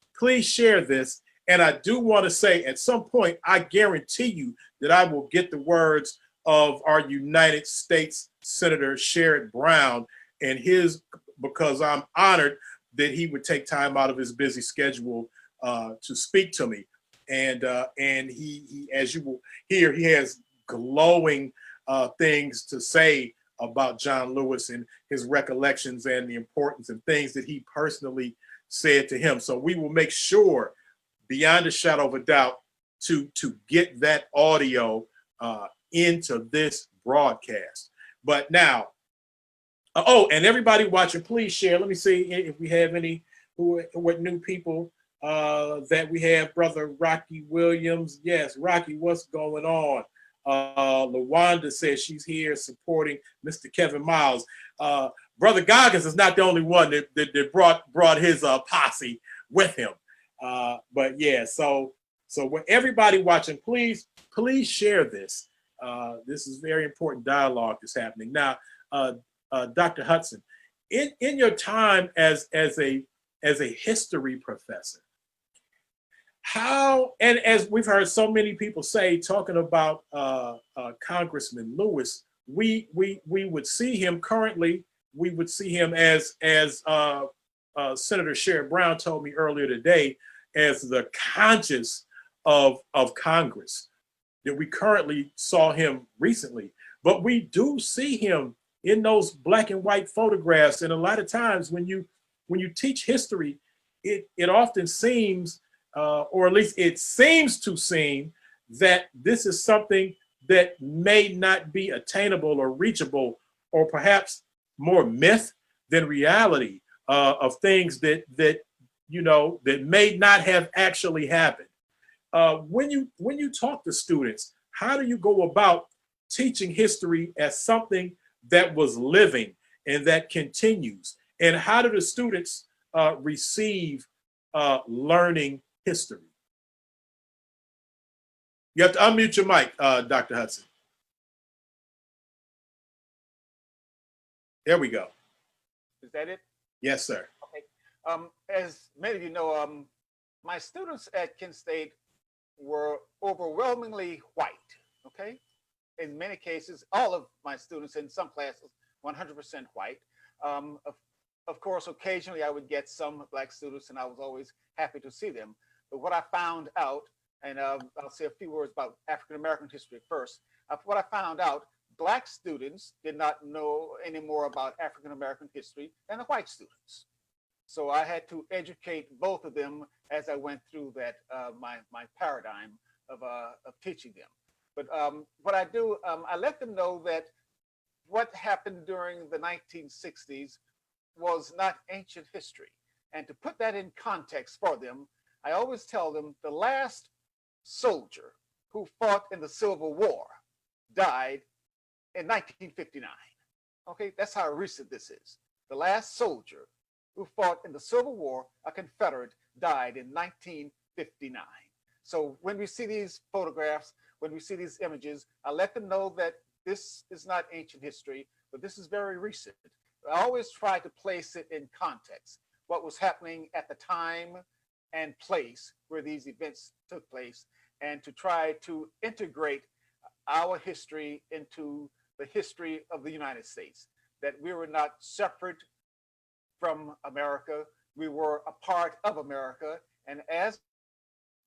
share this. And I do want to say, at some point, I guarantee you that I will get the words of our United States Senator Sherrod Brown and because I'm honored that he would take time out of his busy schedule to speak to me. And he, as you will hear, he has glowing things to say about John Lewis and his recollections and the importance and things that he personally said to him. So we will make sure, beyond a shadow of a doubt, to get that audio into this broadcast. But now, and everybody watching, please share. Let me see if we have any what new people that we have. Brother Rocky Williams. Yes, Rocky, what's going on? LaWanda says she's here supporting Mr. Kevin Myles. Brother Goggins is not the only one that brought his posse with him. But yeah, so when everybody watching, please share this. This is very important dialogue that's happening now. Dr. Hudson, in your time as a history professor, how, and as we've heard so many people say, talking about Congressman Lewis, we would see him currently. We would see him as Senator Sherrod Brown told me earlier today, as the conscience of Congress. That we currently saw him recently, but we do see him in those black and white photographs. And a lot of times when you teach history, it often seems, or at least it seems to seem, that this is something that may not be attainable or reachable, or perhaps more myth than reality, of things that may not have actually happened. When you talk to students, how do you go about teaching history as something that was living and that continues? And how do the students receive learning history? You have to unmute your mic, Dr. Hudson. There we go. Is that it? Yes, sir. Okay. As many of you know, my students at Kent State were overwhelmingly white. Okay. In many cases, all of my students in some classes, 100% white. Of course, occasionally I would get some black students, and I was always happy to see them. But what I found out, and I'll say a few words about African American history first. What I found out, black students did not know any more about African American history than the white students. So I had to educate both of them as I went through that my paradigm of teaching them. But what I do, I let them know that what happened during the 1960s was not ancient history. And to put that in context for them, I always tell them the last soldier who fought in the Civil War died in 1959. Okay, that's how recent this is. The last soldier who fought in the Civil War, a Confederate, died in 1959. So when we see these photographs, when we see these images, I let them know that this is not ancient history, but this is very recent. I always try to place it in context, what was happening at the time and place where these events took place, and to try to integrate our history into the history of the United States, that we were not separate from America, we were a part of America, and as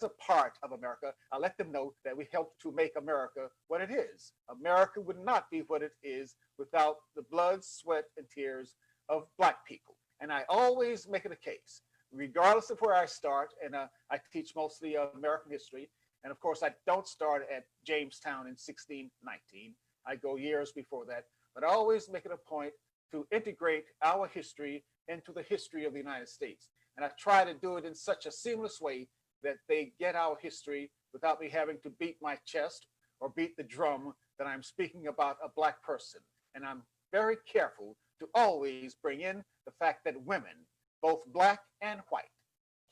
a part of America, I let them know that we helped to make America what it is. America would not be what it is without the blood, sweat, and tears of Black people. And I always make it a case, regardless of where I start, and I teach mostly American history, and of course I don't start at Jamestown in 1619. I go years before that, but I always make it a point to integrate our history into the history of the United States. And I try to do it in such a seamless way that they get our history without me having to beat my chest or beat the drum that I'm speaking about a Black person. And I'm very careful to always bring in the fact that women, both Black and white,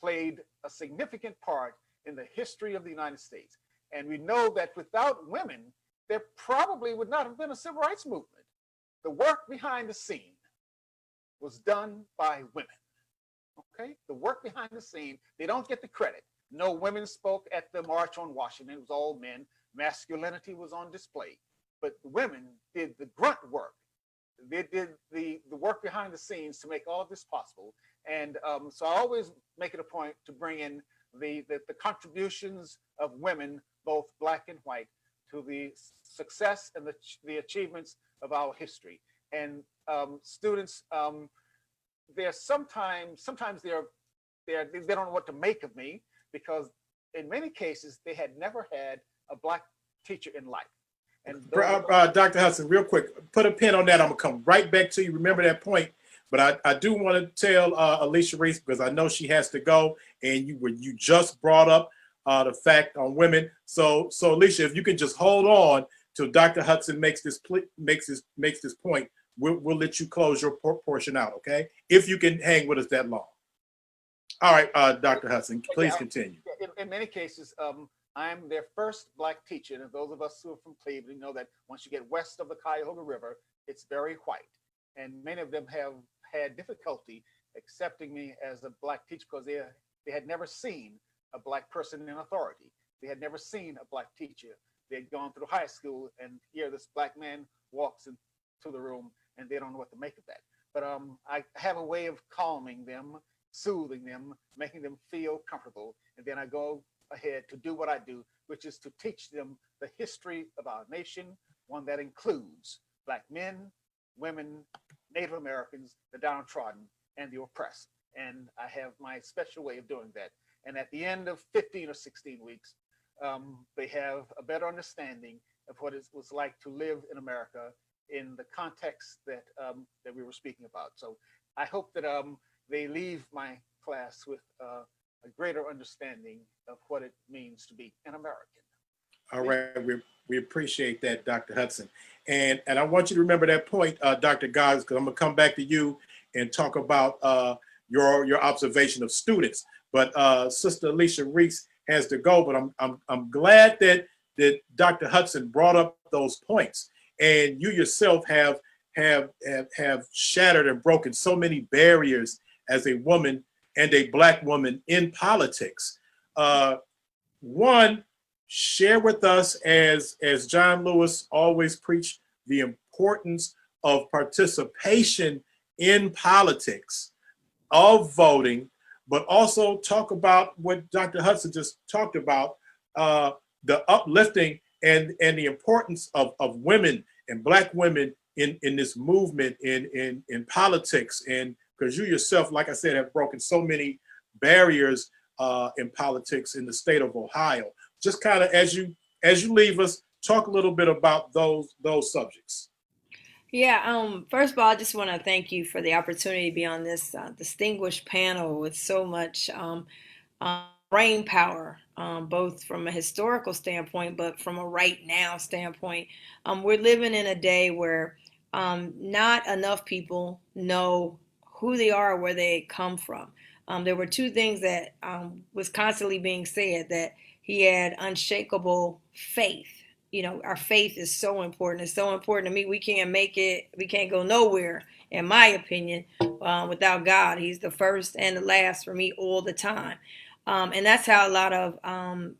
played a significant part in the history of the United States. And we know that without women, there probably would not have been a civil rights movement. The work behind the scene was done by women. Okay, the work behind the scene, they don't get the credit. No women spoke at the March on Washington. It was all men. Masculinity was on display. But women did the grunt work. They did the work behind the scenes to make all of this possible. And so I always make it a point to bring in the contributions of women, both Black and white, to the success and the achievements of our history. And students, they're sometimes they don't know what to make of me, because in many cases they had never had a Black teacher in life. And Dr. Hudson, real quick, put a pin on that. I'm gonna come right back to you. Remember that point, but I do want to tell Alicia Reece, because I know she has to go, and you just brought up the fact on women. So Alicia, if you can just hold on till Dr. Hudson makes this point, we'll let you close your portion out, okay? If you can hang with us that long. All right, Dr. Hudson, please continue. In many cases, I'm their first Black teacher, and those of us who are from Cleveland know that once you get west of the Cuyahoga River, it's very white, and many of them have had difficulty accepting me as a Black teacher because they had never seen a Black person in authority. They had never seen a Black teacher. They had gone through high school, and here this Black man walks into the room, and they don't know what to make of that. But I have a way of calming them, soothing them, making them feel comfortable, and then I go ahead to do what I do, which is to teach them the history of our nation, one that includes Black men, women, Native Americans, the downtrodden, and the oppressed. And I have my special way of doing that. And at the end of 15 or 16 weeks, they have a better understanding of what it was like to live in America in the context that we were speaking about. So I hope that they leave my class with a greater understanding of what it means to be an American. All right, we appreciate that, Dr. Hudson. And I want you to remember that point, Dr. Goggins, because I'm gonna come back to you and talk about your observation of students. But Sister Alicia Reece has to go, but I'm glad that Dr. Hudson brought up those points. And you yourself have have shattered and broken so many barriers as a woman and a Black woman in politics. One, share with us, as John Lewis always preached, the importance of participation in politics, of voting, but also talk about what Dr. Hudson just talked about, the uplifting and the importance of women and Black women in this movement in politics. And because you yourself, like I said, have broken so many barriers in politics in the state of Ohio. Just kind of as you leave us, talk a little bit about those subjects. Yeah, first of all, I just want to thank you for the opportunity to be on this distinguished panel with so much brain power, both from a historical standpoint, but from a right now standpoint. We're living in a day where not enough people know who they are, where they come from. There were two things that was constantly being said, that he had unshakable faith. You know, our faith is so important. It's so important to me. We can't make it. We can't go nowhere, in my opinion, without God. He's the first and the last for me all the time. And that's how a lot of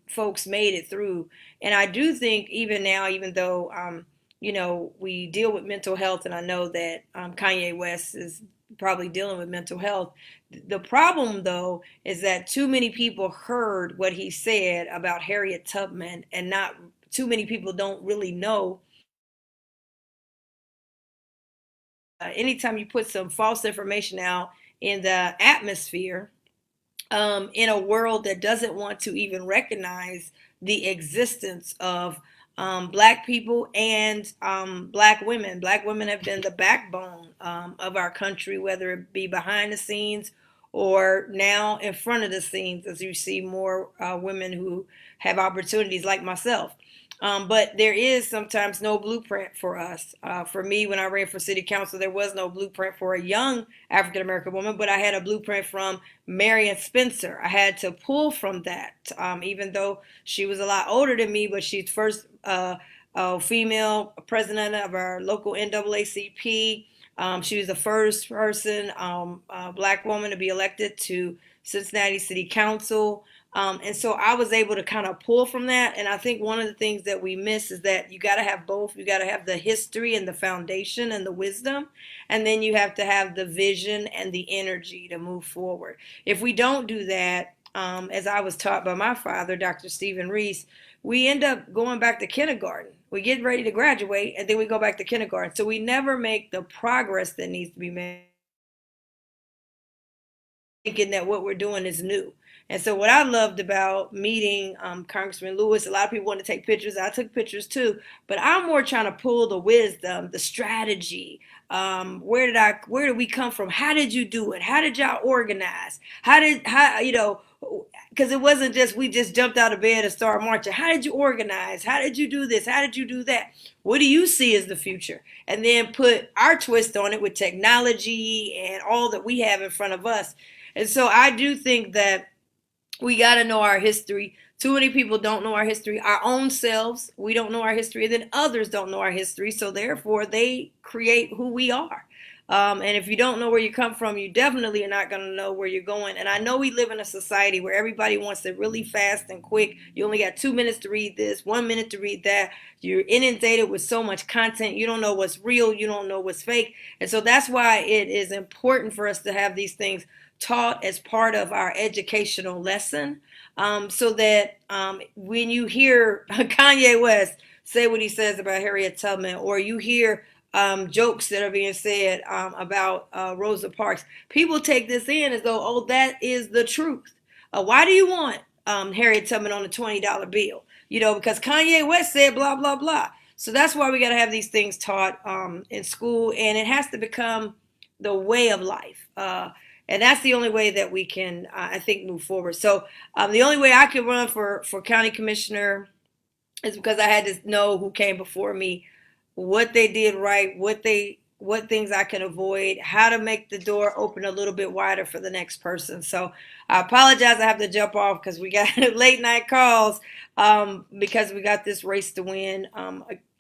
folks made it through. And I do think even now, even though, you know, we deal with mental health, and I know that Kanye West is probably dealing with mental health. The problem, though, is that too many people heard what he said about Harriet Tubman, and not too many people don't really know. Anytime you put some false information out in the atmosphere, in a world that doesn't want to even recognize the existence of Black people and Black women. Black women have been the backbone of our country, whether it be behind the scenes or now in front of the scenes, as you see more women who have opportunities like myself. But there is sometimes no blueprint for us. For me, when I ran for city council, there was no blueprint for a young African-American woman, but I had a blueprint from Marion Spencer. I had to pull from that, even though she was a lot older than me, but she's first female president of our local NAACP. She was the first person, Black woman, to be elected to Cincinnati City Council. And so I was able to kind of pull from that. And I think one of the things that we miss is that you got to have both. You got to have the history and the foundation and the wisdom. And then you have to have the vision and the energy to move forward. If we don't do that, as I was taught by my father, Dr. Stephen Reece, we end up going back to kindergarten. We get ready to graduate, and then we go back to kindergarten. So we never make the progress that needs to be made, thinking that what we're doing is new. And so what I loved about meeting Congressman Lewis, a lot of people want to take pictures. I took pictures too, but I'm more trying to pull the wisdom, the strategy. Where did we come from? How did you do it? How did y'all organize? Because it wasn't just, we just jumped out of bed and started marching. How did you organize? How did you do this? How did you do that? What do you see as the future? And then put our twist on it with technology and all that we have in front of us. And so I do think that we got to know our history. Too many people don't know our history. Our own selves, we don't know our history. And then others don't know our history. So therefore, they create who we are. And if you don't know where you come from, you definitely are not going to know where you're going. And I know we live in a society where everybody wants it really fast and quick. You only got 2 minutes to read this, 1 minute to read that. You're inundated with so much content. You don't know what's real. You don't know what's fake. And so that's why it is important for us to have these things taught as part of our educational lesson, so that when you hear Kanye West say what he says about Harriet Tubman, or you hear jokes that are being said about Rosa Parks, people take this in as though, oh, that is the truth. Why do you want Harriet Tubman on a $20 bill? Because Kanye West said blah, blah, blah. So that's why we got to have these things taught in school, and it has to become the way of life. And that's the only way that we can, I think, move forward. So the only way I could run for county commissioner is because I had to know who came before me, what they did right, what things I can avoid, how to make the door open a little bit wider for the next person. So I apologize, I have to jump off because we got late night calls because we got this race to win.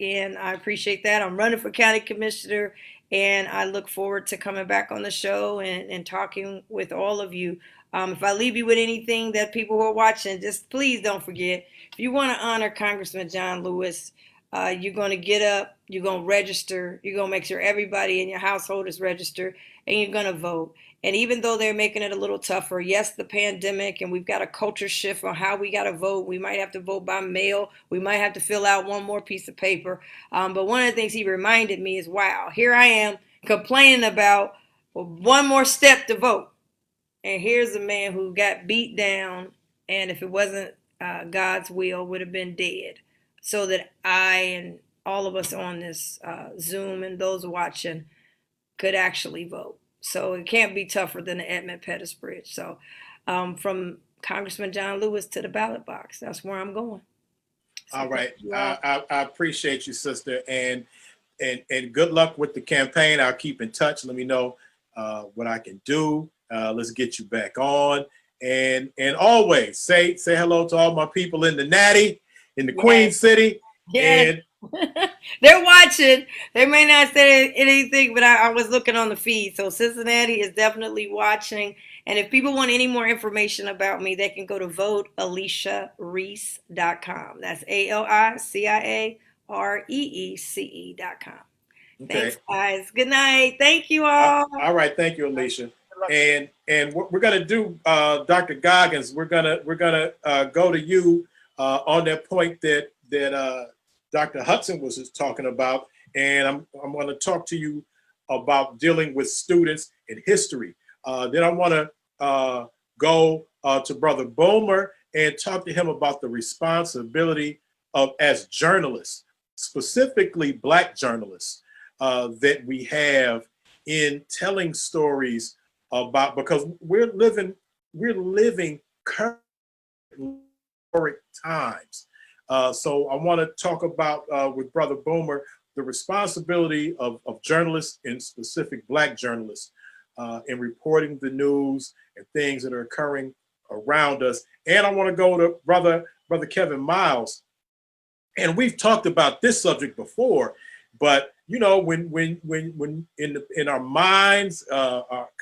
And I appreciate that. I'm running for county commissioner. And I look forward to coming back on the show and talking with all of you. If I leave you with anything that people who are watching, just please don't forget, if you want to honor Congressman John Lewis, you're going to get up, you're going to register, you're going to make sure everybody in your household is registered, and you're going to vote. And even though they're making it a little tougher, yes, the pandemic, and we've got a culture shift on how we got to vote. We might have to vote by mail. We might have to fill out one more piece of paper. But one of the things he reminded me is, wow, here I am complaining about one more step to vote. And here's a man who got beat down, and if it wasn't God's will, would have been dead, so that I and all of us on this Zoom and those watching could actually vote. So it can't be tougher than the Edmund Pettus Bridge. So from Congressman John Lewis to the ballot box, that's where I'm going. So all right. I appreciate you, sister. And good luck with the campaign. I'll keep in touch. Let me know what I can do. Let's get you back on. And always say hello to all my people in the Natty, in the Queen City. Yeah. They're watching. They may not say anything, but I was looking on the feed. So Cincinnati is definitely watching. And if people want any more information about me, they can go to votealiciareece.com. That's ALICIAREECE.com. Okay. Thanks, guys. Good night. Thank you all. All right. Thank you, Alicia. And what we're gonna do, Dr. Goggins, we're gonna go to you on that point that Dr. Hudson was just talking about, and I'm going to talk to you about dealing with students in history. Then I want to go to Brother Boomer and talk to him about the responsibility of, as journalists, specifically Black journalists, that we have in telling stories about, because we're living current times. So I want to talk about with Brother Boomer the responsibility of journalists, and specific Black journalists, in reporting the news and things that are occurring around us. And I want to go to Brother Kevin Myles. And we've talked about this subject before, but you know, when in our minds,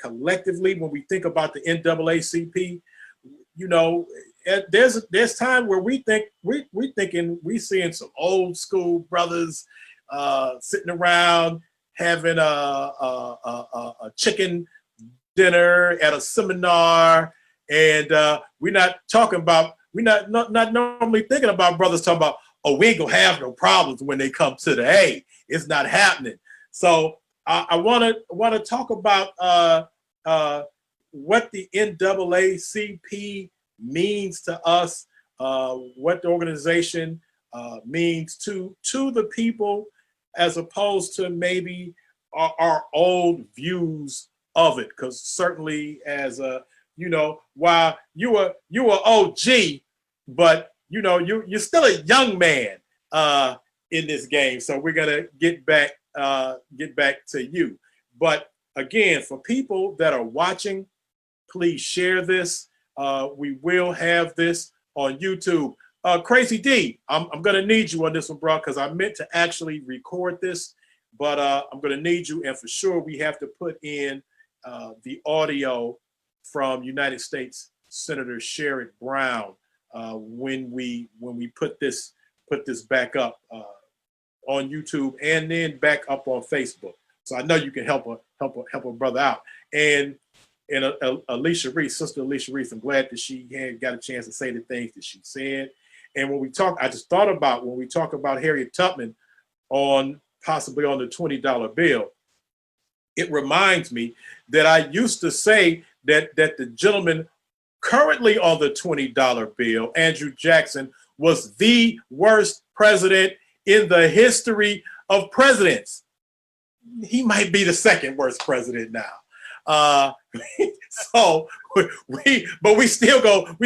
collectively, when we think about the NAACP, you know, there's time where we seeing some old school brothers sitting around having a chicken dinner at a seminar, and we're not normally thinking about brothers talking about, oh, we ain't gonna have no problems when they come to the A. It's not happening. So I want to talk about what the NAACP means to us, what the organization means to the people, as opposed to maybe our old views of it. Because certainly, as you know, while you are OG, but you know, you're still a young man in this game. So we're gonna get back to you. But again, for people that are watching, please share this. We will have this on YouTube. Crazy D, I'm gonna need you on this one, bro, because I meant to actually record this, but I'm gonna need you, and for sure we have to put in the audio from United States Senator Sherrod Brown when we put this back up on YouTube and then back up on Facebook. So I know you can help a brother out. And Alicia Reece, Sister Alicia Reece, I'm glad that she had got a chance to say the things that she said. And when we talk, I just thought about when we talk about Harriet Tubman possibly on the $20 bill, it reminds me that I used to say that the gentleman currently on the $20 bill, Andrew Jackson, was the worst president in the history of presidents. He might be the second worst president now. So we still got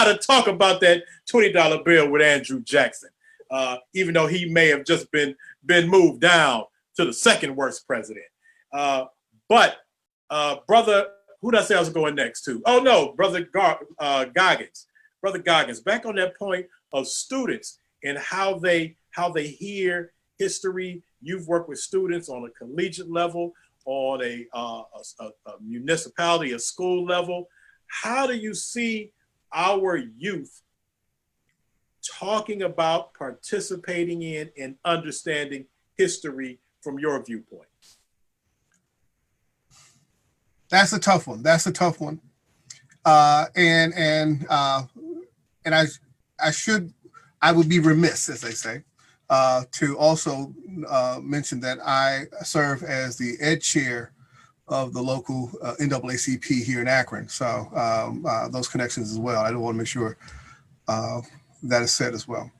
to talk about that $20 bill with Andrew Jackson, even though he may have just been moved down to the second worst president. But brother, who did I say I was going next to? Oh no, Brother Goggins. Brother Goggins, back on that point of students and how they hear history You've worked with students on a collegiate level, on a municipality, a school level. How do you see our youth talking about, participating in, and understanding history from your viewpoint? That's a tough one. And I would be remiss, as they say, to also mention that I serve as the ed chair of the local NAACP here in Akron. So those connections as well. I do want to make sure that is said as well.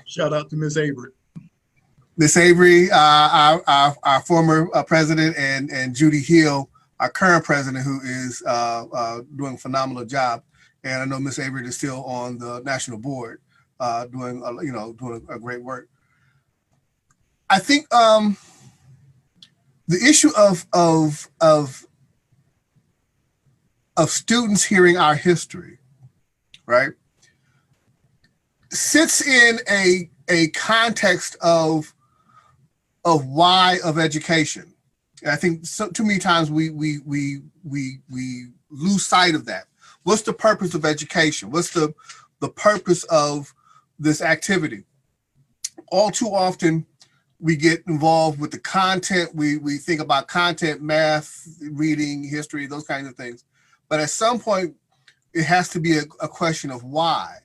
Shout out to Ms. Avery. Miss Avery, our former president, and Judy Hill, our current president, who is doing a phenomenal job. And I know Miss Avery is still on the national board, doing a great work. I think the issue of students hearing our history, right, sits in a context of why of education. And I think too many times we lose sight of that. What's the purpose of education? What's the purpose of this activity? All too often, we get involved with the content. We think about content, math, reading, history, those kinds of things. But at some point, it has to be a question of why.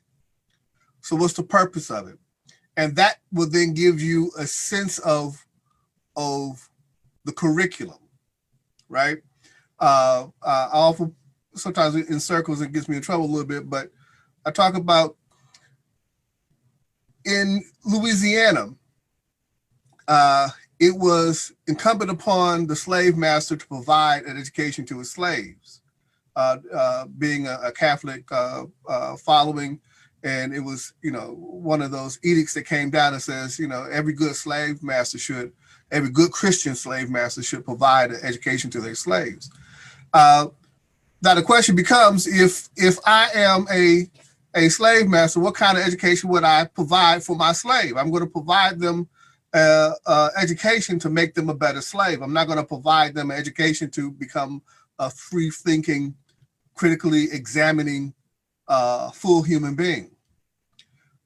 So what's the purpose of it? And that will then give you a sense of the curriculum, right? I often, sometimes in circles, it gets me in trouble a little bit, but I talk about in Louisiana, it was incumbent upon the slave master to provide an education to his slaves, being a Catholic following. And it was, one of those edicts that came down and says, every good Christian slave master should provide an education to their slaves. Now the question becomes, if I am a slave master, what kind of education would I provide for my slave? I'm going to provide them education to make them a better slave. I'm not going to provide them an education to become a free-thinking, critically examining, full human being.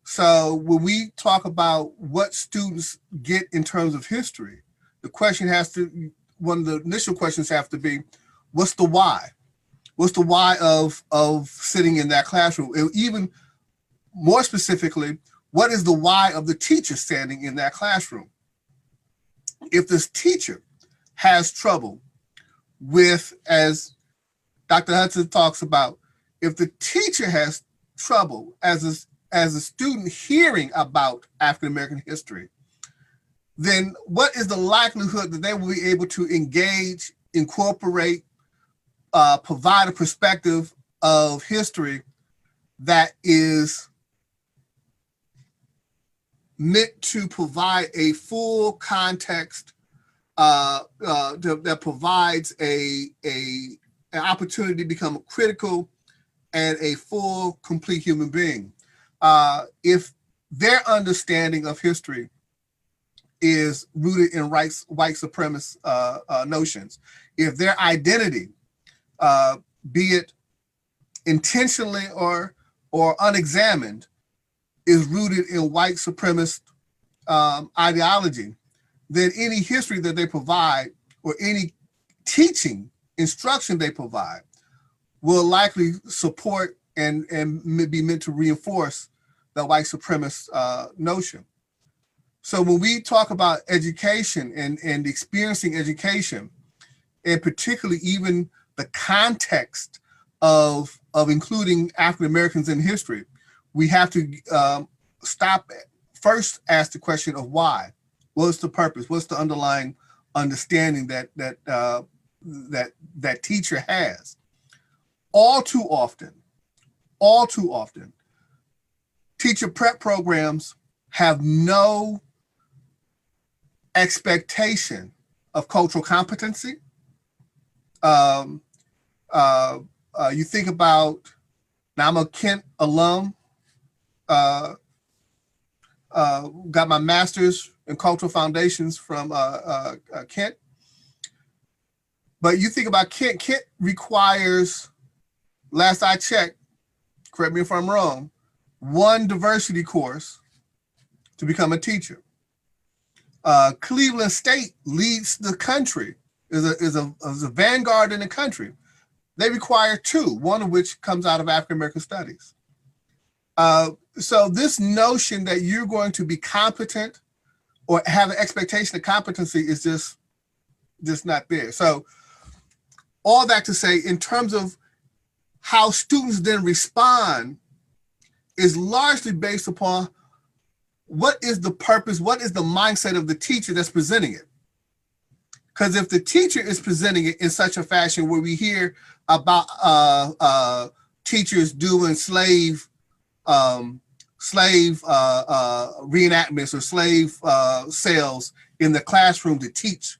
So when we talk about what students get in terms of history, one of the initial questions have to be, what's the why? What's the why of sitting in that classroom? And even more specifically, what is the why of the teacher standing in that classroom? If this teacher has trouble with, as Dr. Hudson talks about, if the teacher has trouble as a student hearing about African American history, then what is the likelihood that they will be able to engage, incorporate, provide a perspective of history that is meant to provide a full context, that provides an opportunity to become critical and a full, complete human being. If their understanding of history is rooted in white supremacist notions, if their identity, be it intentionally or unexamined, is rooted in white supremacist ideology, then any history that they provide or any teaching instruction they provide will likely support and be meant to reinforce the white supremacist notion. So when we talk about education and experiencing education, and particularly even the context of including African Americans in history, we have to stop, first ask the question of why. What's the purpose? What's the underlying understanding that teacher has? All too often, teacher prep programs have no expectation of cultural competency. You think about, now I'm a Kent alum, got my master's and Cultural Foundations from Kent. But you think about Kent requires, last I checked, correct me if I'm wrong, one diversity course to become a teacher. Cleveland State leads the country, is a vanguard in the country. They require two, one of which comes out of African American Studies. So this notion that you're going to be competent or have an expectation of competency is just not there. So all that to say, in terms of how students then respond, is largely based upon what is the purpose, what is the mindset of the teacher that's presenting it. Because if the teacher is presenting it in such a fashion where we hear about teachers doing slave reenactments or slave sales in the classroom to teach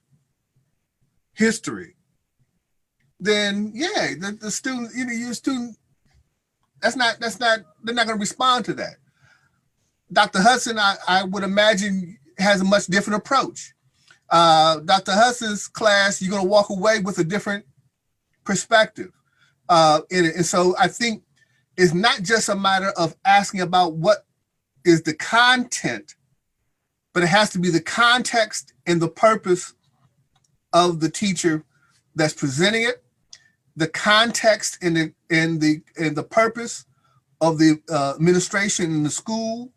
history, then yeah, the student, your student, they're not going to respond to that. Dr. Hudson, I would imagine, has a much different approach. Dr. Hudson's class, you're going to walk away with a different perspective in it. And so I think it's not just a matter of asking about what is the content, but it has to be the context and the purpose of the teacher that's presenting it, the context and the purpose of the administration in the school.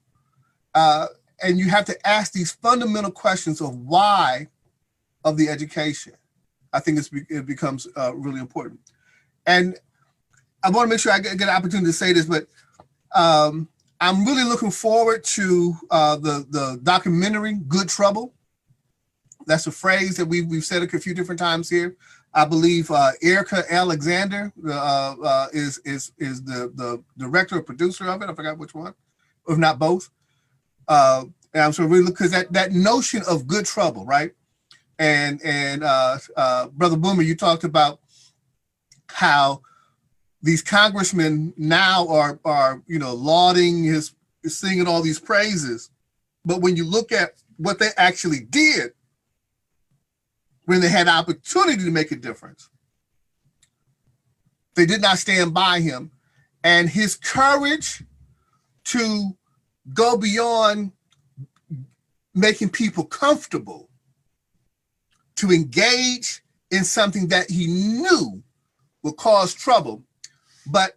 And you have to ask these fundamental questions of why of the education. I think it becomes really important. And I want to make sure I get an opportunity to say this, but I'm really looking forward to the documentary, Good Trouble. That's a phrase that we've said a few different times here. I believe Erica Alexander is the director or producer of it. I forgot which one, if not both. And I'm sort of really, because that notion of good trouble, right? And Brother Boomer, you talked about how these congressmen now are lauding singing all these praises, but when you look at what they actually did when they had opportunity to make a difference, they did not stand by him, and his courage to go beyond making people comfortable to engage in something that he knew would cause trouble, but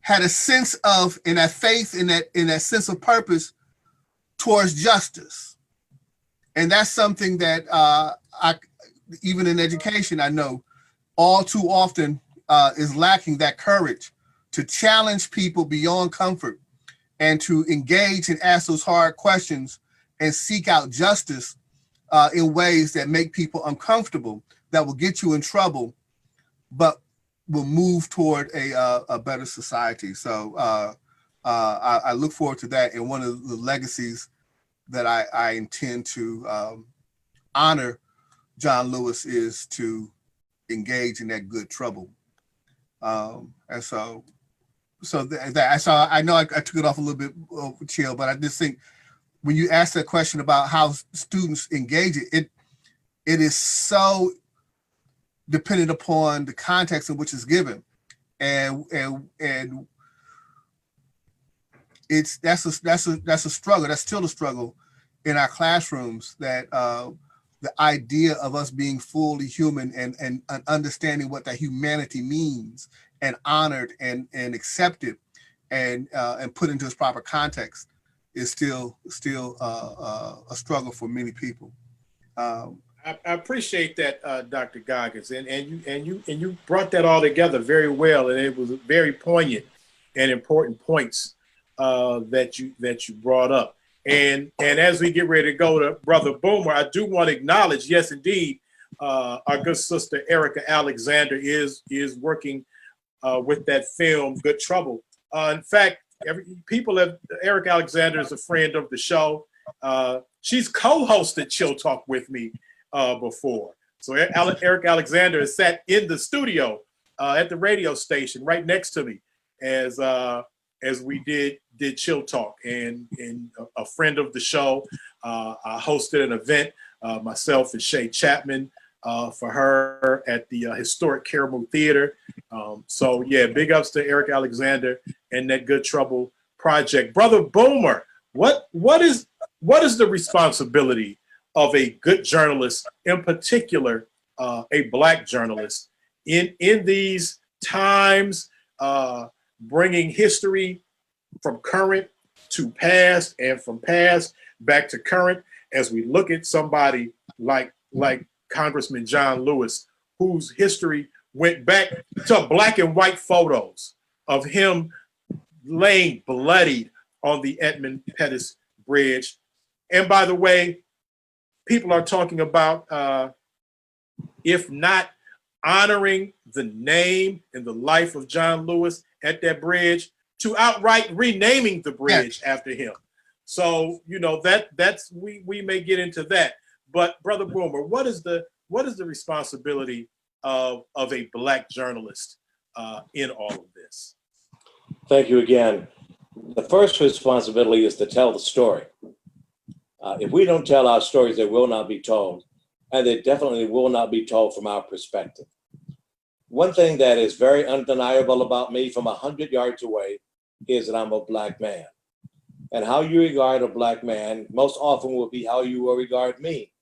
had a sense of, in that faith, in that sense of purpose towards justice. And that's something that even in education, I know all too often is lacking, that courage to challenge people beyond comfort and to engage and ask those hard questions and seek out justice in ways that make people uncomfortable, that will get you in trouble, but will move toward a better society. So I look forward to that. And one of the legacies that I intend to honor John Lewis is to engage in that good trouble. And so I know I took it off a little bit chill, but I just think when you ask that question about how students engage it is so dependent upon the context in which it's given, and that's a struggle. That's still a struggle in our classrooms, that the idea of us being fully human and understanding what that humanity means, and honored and accepted and put into its proper context is still a struggle for many people. I appreciate that, Dr. Goggins, and you brought that all together very well, and it was very poignant and important points that you brought up. And as we get ready to go to Brother Boomer, I do want to acknowledge, yes, indeed, our good sister Erica Alexander is working with that film, Good Trouble. In fact, Erica Alexander is a friend of the show. She's co-hosted Chill Talk with me before. So Erica Alexander has sat in the studio at the radio station right next to me as we did Chill Talk, and a friend of the show. I hosted an event, myself and Shay Chapman, for her at the historic Caribou Theater. So yeah, big ups to Eric Alexander and that Good Trouble Project. Brother Boomer, what is the responsibility of a good journalist, in particular, a Black journalist, in these times, bringing history from current to past and from past back to current, as we look at somebody like Congressman John Lewis, whose history went back to black and white photos of him laying bloodied on the Edmund Pettus Bridge. And by the way, people are talking about, if not honoring the name and the life of John Lewis at that bridge, to outright renaming the bridge after him. So, you know, that's we may get into that. But Brother Boomer, what is the responsibility of a Black journalist in all of this? Thank you again. The first responsibility is to tell the story. If we don't tell our stories, they will not be told, and they definitely will not be told from our perspective. One thing that is very undeniable about me from 100 yards away is that I'm a Black man. And how you regard a Black man most often will be how you will regard me.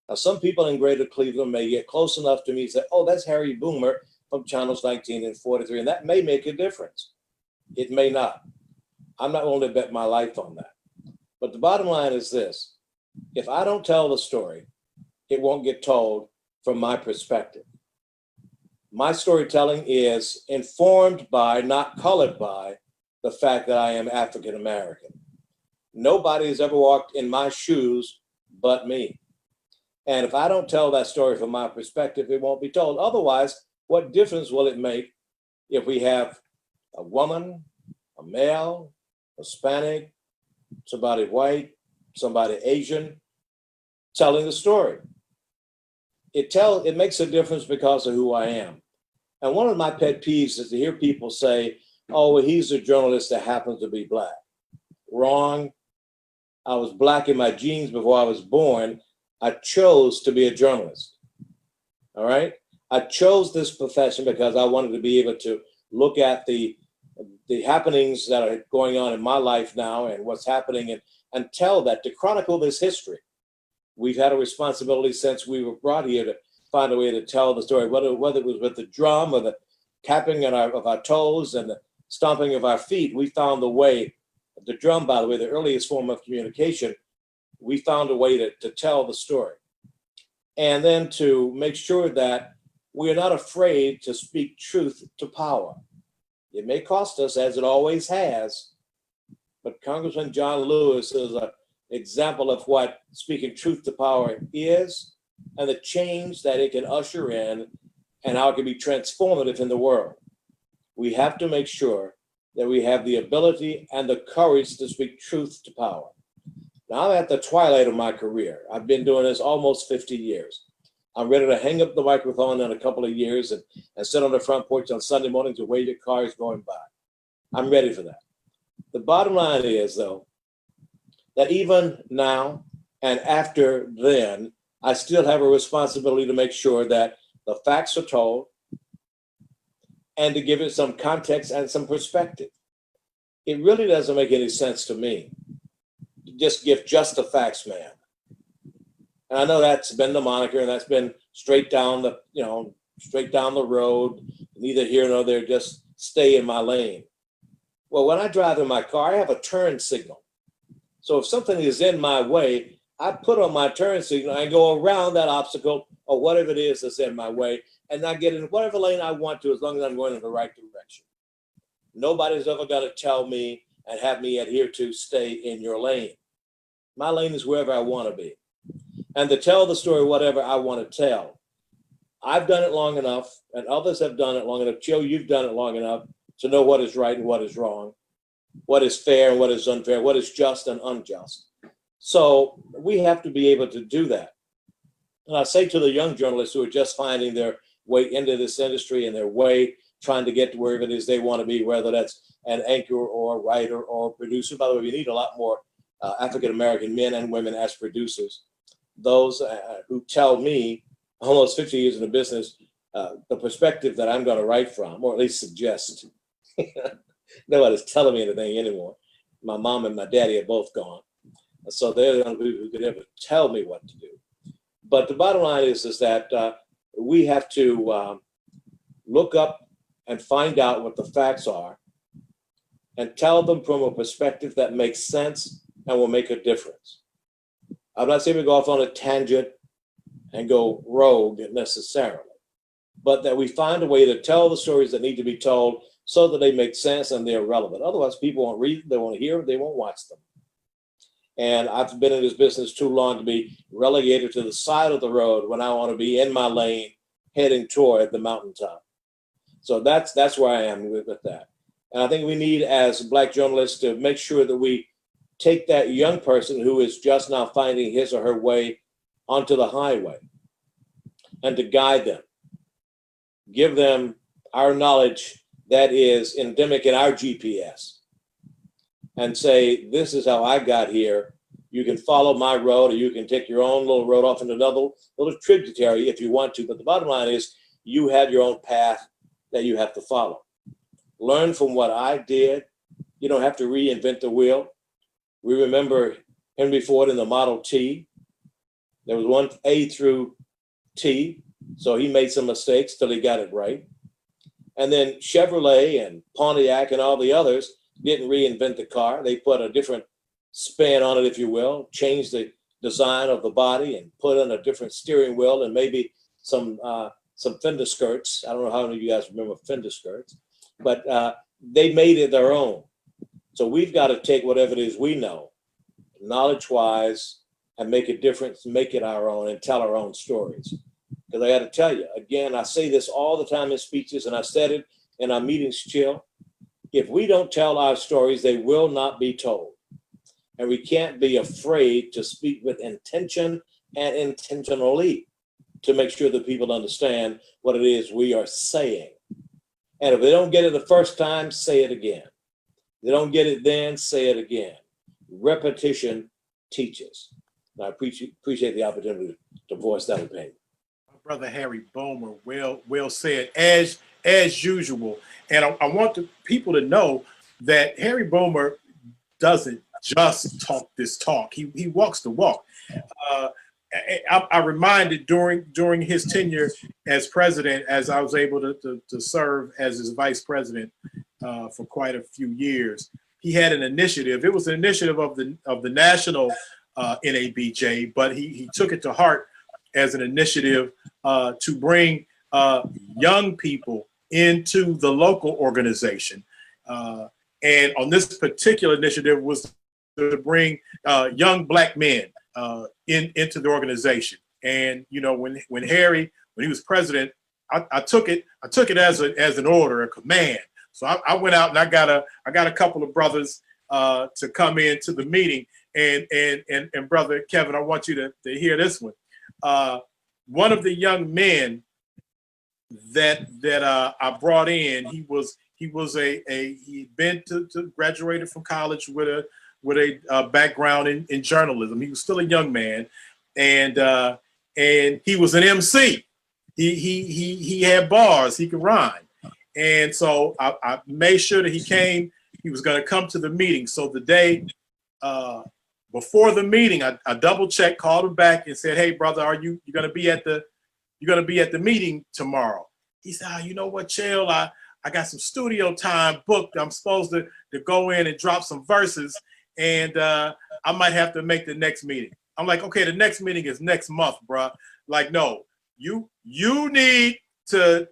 Now, some people in Greater Cleveland may get close enough to me and say, oh, that's Harry Boomer from Channels 19 and 43, and that may make a difference. It may not. I'm not willing to bet my life on that. But the bottom line is this: if I don't tell the story, it won't get told from my perspective. My storytelling is informed by, not colored by, the fact that I am African American. Nobody has ever walked in my shoes but me. And if I don't tell that story from my perspective, it won't be told. Otherwise, what difference will it make if we have a woman, a male, Hispanic, somebody white, somebody Asian, telling the story? It makes a difference because of who I am. And one of my pet peeves is to hear people say, oh, well, he's a journalist that happens to be Black. Wrong. I was Black in my genes before I was born. I chose to be a journalist. All right? I chose this profession because I wanted to be able to look at the happenings that are going on in my life now and what's happening, and tell that, to chronicle this history. We've had a responsibility since we were brought here to find a way to tell the story, whether it was with the drum or the tapping of our toes and the stomping of our feet. We found the way. The drum, by the way, the earliest form of communication, we found a way to tell the story. And then to make sure that we are not afraid to speak truth to power. It may cost us, as it always has, but Congressman John Lewis is an example of what speaking truth to power is, and the change that it can usher in, and how it can be transformative in the world. We have to make sure that we have the ability and the courage to speak truth to power. Now I'm at the twilight of my career. I've been doing this almost 50 years. I'm ready to hang up the microphone in a couple of years and sit on the front porch on Sunday mornings and wait at cars going by. I'm ready for that. The bottom line is, though, that even now and after then, I still have a responsibility to make sure that the facts are told and to give it some context and some perspective. It really doesn't make any sense to me to just give just the facts, man. And I know that's been the moniker, and that's been straight down the road, neither here nor there, just stay in my lane. Well, when I drive in my car, I have a turn signal. So if something is in my way, I put on my turn signal and go around that obstacle or whatever it is that's in my way, and I get in whatever lane I want to, as long as I'm going in the right direction. Nobody's ever going to tell me and have me adhere to stay in your lane. My lane is wherever I want to be. And to tell the story whatever I want to tell. I've done it long enough, and others have done it long enough. Joe, you've done it long enough to know what is right and what is wrong, what is fair and what is unfair, what is just and unjust. So we have to be able to do that. And I say to the young journalists who are just finding their way into this industry and their way trying to get to wherever it is they want to be, whether that's an anchor or a writer or a producer. By the way, we need a lot more African American men and women as producers, those who tell me, almost 50 years in the business, the perspective that I'm going to write from, or at least suggest. Nobody's telling me anything anymore. My mom and my daddy are both gone. So they're the only people who could ever tell me what to do. But the bottom line is that we have to look up and find out what the facts are and tell them from a perspective that makes sense and will make a difference. I'm not saying we go off on a tangent and go rogue necessarily, but that we find a way to tell the stories that need to be told so that they make sense and they're relevant. Otherwise, people won't read, they won't hear, they won't watch them. And I've been in this business too long to be relegated to the side of the road when I want to be in my lane heading toward the mountaintop. So that's where I am with that. And I think we need, as Black journalists, to make sure that we take that young person who is just now finding his or her way onto the highway and to guide them, give them our knowledge that is endemic in our GPS, and say, this is how I got here. You can follow my road, or you can take your own little road off into another little tributary if you want to. But the bottom line is you have your own path that you have to follow. Learn from what I did. You don't have to reinvent the wheel. We remember Henry Ford in the Model T. There was one A through T, so he made some mistakes till he got it right. And then Chevrolet and Pontiac and all the others didn't reinvent the car. They put a different spin on it, if you will, changed the design of the body and put in a different steering wheel and maybe some fender skirts. I don't know how many of you guys remember fender skirts, but they made it their own. So we've got to take whatever it is we know, knowledge-wise, and make a difference, make it our own, and tell our own stories. Because I got to tell you, again, I say this all the time in speeches, and I said it in our meetings, Chill. If we don't tell our stories, they will not be told. And we can't be afraid to speak with intention and intentionally to make sure that people understand what it is we are saying. And if they don't get it the first time, say it again. If they don't get it then, say it again. Repetition teaches. And I appreciate the opportunity to voice that opinion. Brother Harry Boomer, well said, as usual. And I want the people to know that Harry Boomer doesn't just talk this talk. He walks the walk. I reminded during his tenure as president, as I was able to serve as his vice president for quite a few years, he had an initiative. It was an initiative of the national NABJ, but he took it to heart as an initiative to bring young people into the local organization. And on this particular initiative was to bring young Black men into the organization. And you know, when he was president, I took it as an order, a command. So I went out and I got a couple of brothers to come into the meeting. And brother Kevin, I want you to hear this one. One of the young men that I brought in, he'd been to graduated from college with a background in journalism. He was still a young man, and he was an MC. He had bars, he could rhyme, and so I made sure that he came. He was going to come to the meeting. So the day before the meeting, I double checked, called him back, and said, "Hey, brother, are you going to be at the meeting tomorrow?" He said, "You know what, Chill, I got some studio time booked. I'm supposed to go in and drop some verses, and I might have to make the next meeting." I'm like, "Okay, the next meeting is next month, bro." Like, no, you need to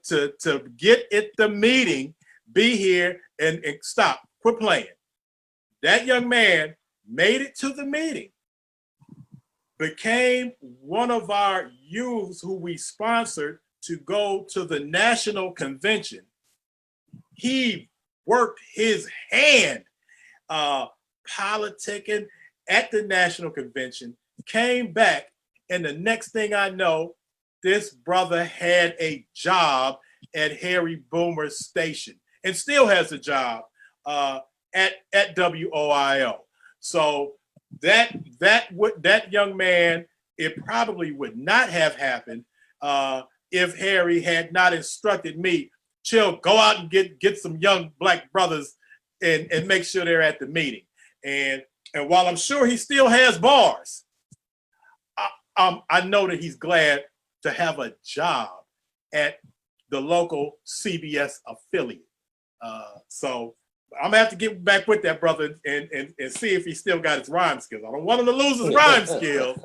get at the meeting, be here, and stop, quit playing. That young man made it to the meeting, became one of our youths who we sponsored to go to the national convention. He worked his hand politicking at the national convention, came back, and the next thing I know, this brother had a job at Harry Boomer's station and still has a job at WOIO. So that young man, it probably would not have happened if Harry had not instructed me, Chill, go out and get some young black brothers and make sure they're at the meeting. And while I'm sure he still has bars, I know that he's glad to have a job at the local CBS affiliate. So I'm gonna have to get back with that brother and see if he still got his rhyme skills. I don't want him to lose his rhyme skills,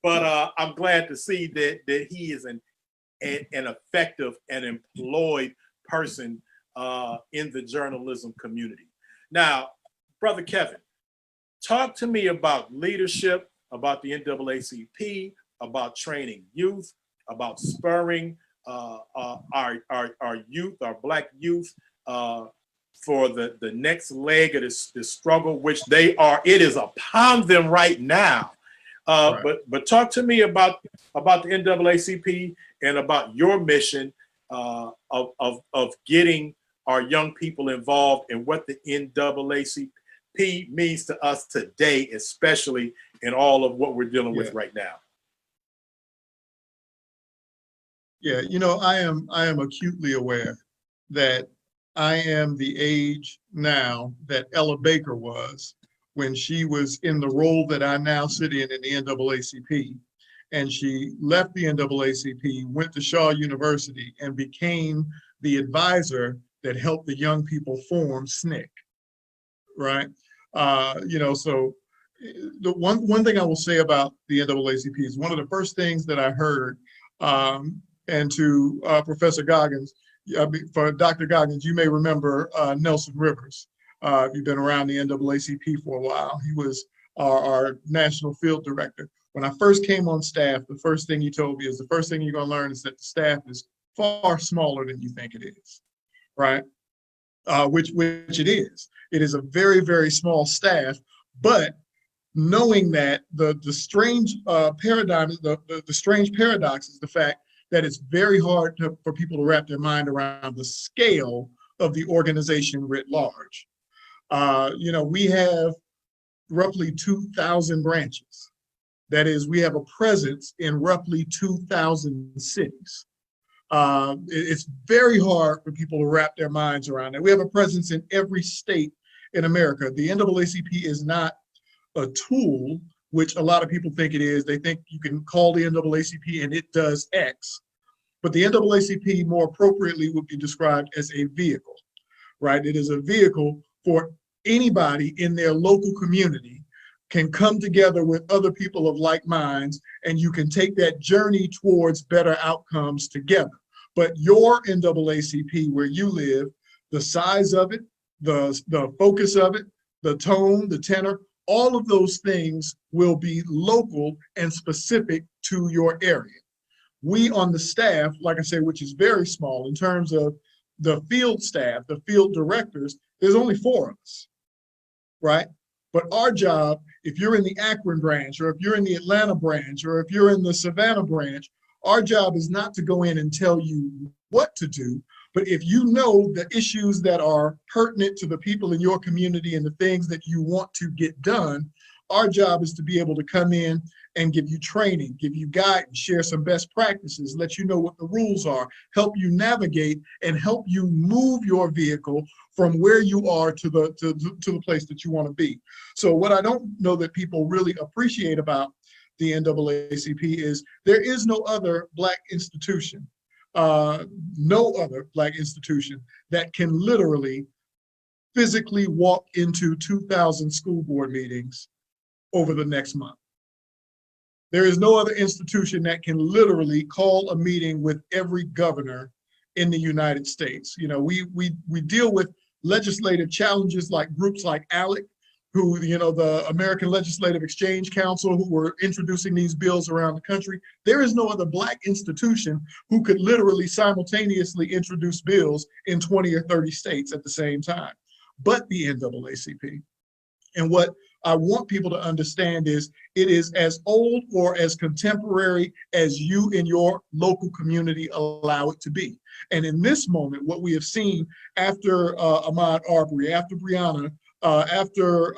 but I'm glad to see that he is an effective and employed person in the journalism community. Now, Brother Kevin, talk to me about leadership, about the NAACP, about training youth, about spurring our youth, our black youth, for the next leg of this struggle, which it is upon them right now. Right. But talk to me about the NAACP and about your mission of getting our young people involved and what the NAACP means to us today, especially in all of what we're dealing with right now. Yeah, I am acutely aware that I am the age now that Ella Baker was when she was in the role that I now sit in the NAACP. And she left the NAACP, went to Shaw University, and became the advisor that helped the young people form SNCC, right? So the one thing I will say about the NAACP is one of the first things that I heard, and to Professor Goggins, for Dr. Goggins, you may remember Nelson Rivers. If you've been around the NAACP for a while, he was our national field director. When I first came on staff, the first thing he told me is the first thing you're going to learn is that the staff is far smaller than you think it is, right? Which it is. It is a very, very small staff, but knowing that the strange paradigm, the strange paradox is the fact that it's very hard for people to wrap their mind around the scale of the organization writ large. We have roughly 2,000 branches. That is, we have a presence in roughly 2,000 cities. It's very hard for people to wrap their minds around that. We have a presence in every state in America. The NAACP is not a tool, which a lot of people think it is. They think you can call the NAACP and it does X. But the NAACP more appropriately would be described as a vehicle, right? It is a vehicle for anybody in their local community can come together with other people of like minds, and you can take that journey towards better outcomes together. But your NAACP, where you live, the size of it, the focus of it, the tone, the tenor, all of those things will be local and specific to your area. We on the staff, like I say, which is very small in terms of the field staff, the field directors, there's only 4 of us, right? But our job, if you're in the Akron branch, or if you're in the Atlanta branch, or if you're in the Savannah branch, our job is not to go in and tell you what to do, but if you know the issues that are pertinent to the people in your community and the things that you want to get done, our job is to be able to come in and give you training, give you guidance, share some best practices, let you know what the rules are, help you navigate, and help you move your vehicle from where you are to the place that you want to be. So what I don't know that people really appreciate about the NAACP is there is no other Black institution, that can literally physically walk into 2,000 school board meetings over the next month. There is no other institution that can literally call a meeting with every governor in the United States. We deal with legislative challenges like groups like ALEC, who, the American Legislative Exchange Council, who were introducing these bills around the country. There is no other Black institution who could literally simultaneously introduce bills in 20 or 30 states at the same time, but the NAACP. And what I want people to understand is it is as old or as contemporary as you in your local community allow it to be. And in this moment, what we have seen after Ahmaud Arbery, after Breonna, after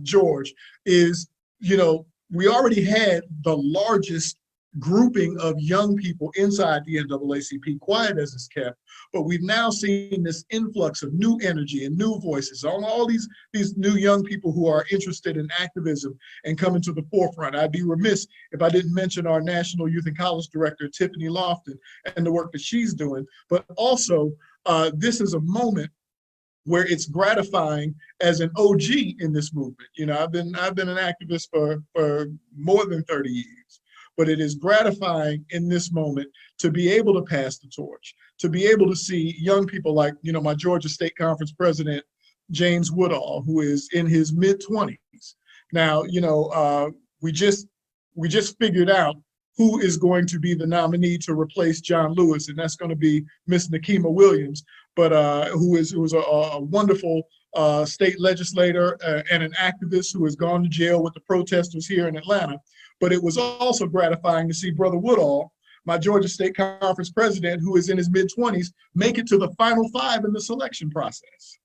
George, is we already had the largest grouping of young people inside the NAACP, quiet as it's kept, but we've now seen this influx of new energy and new voices on all these new young people who are interested in activism and coming to the forefront. I'd be remiss if I didn't mention our National Youth and College Director, Tiffany Lofton, and the work that she's doing, but also this is a moment where it's gratifying as an OG in this movement. I've been an activist for more than 30 years, but it is gratifying in this moment to be able to pass the torch, to be able to see young people like, my Georgia State Conference president, James Woodall, who is in his mid-20s. Now, we just figured out who is going to be the nominee to replace John Lewis, and that's going to be Miss Nikema Williams, but who was a wonderful state legislator and an activist who has gone to jail with the protesters here in Atlanta. But it was also gratifying to see Brother Woodall, my Georgia State Conference president, who is in his mid-20s, make it to the final 5 in the selection process.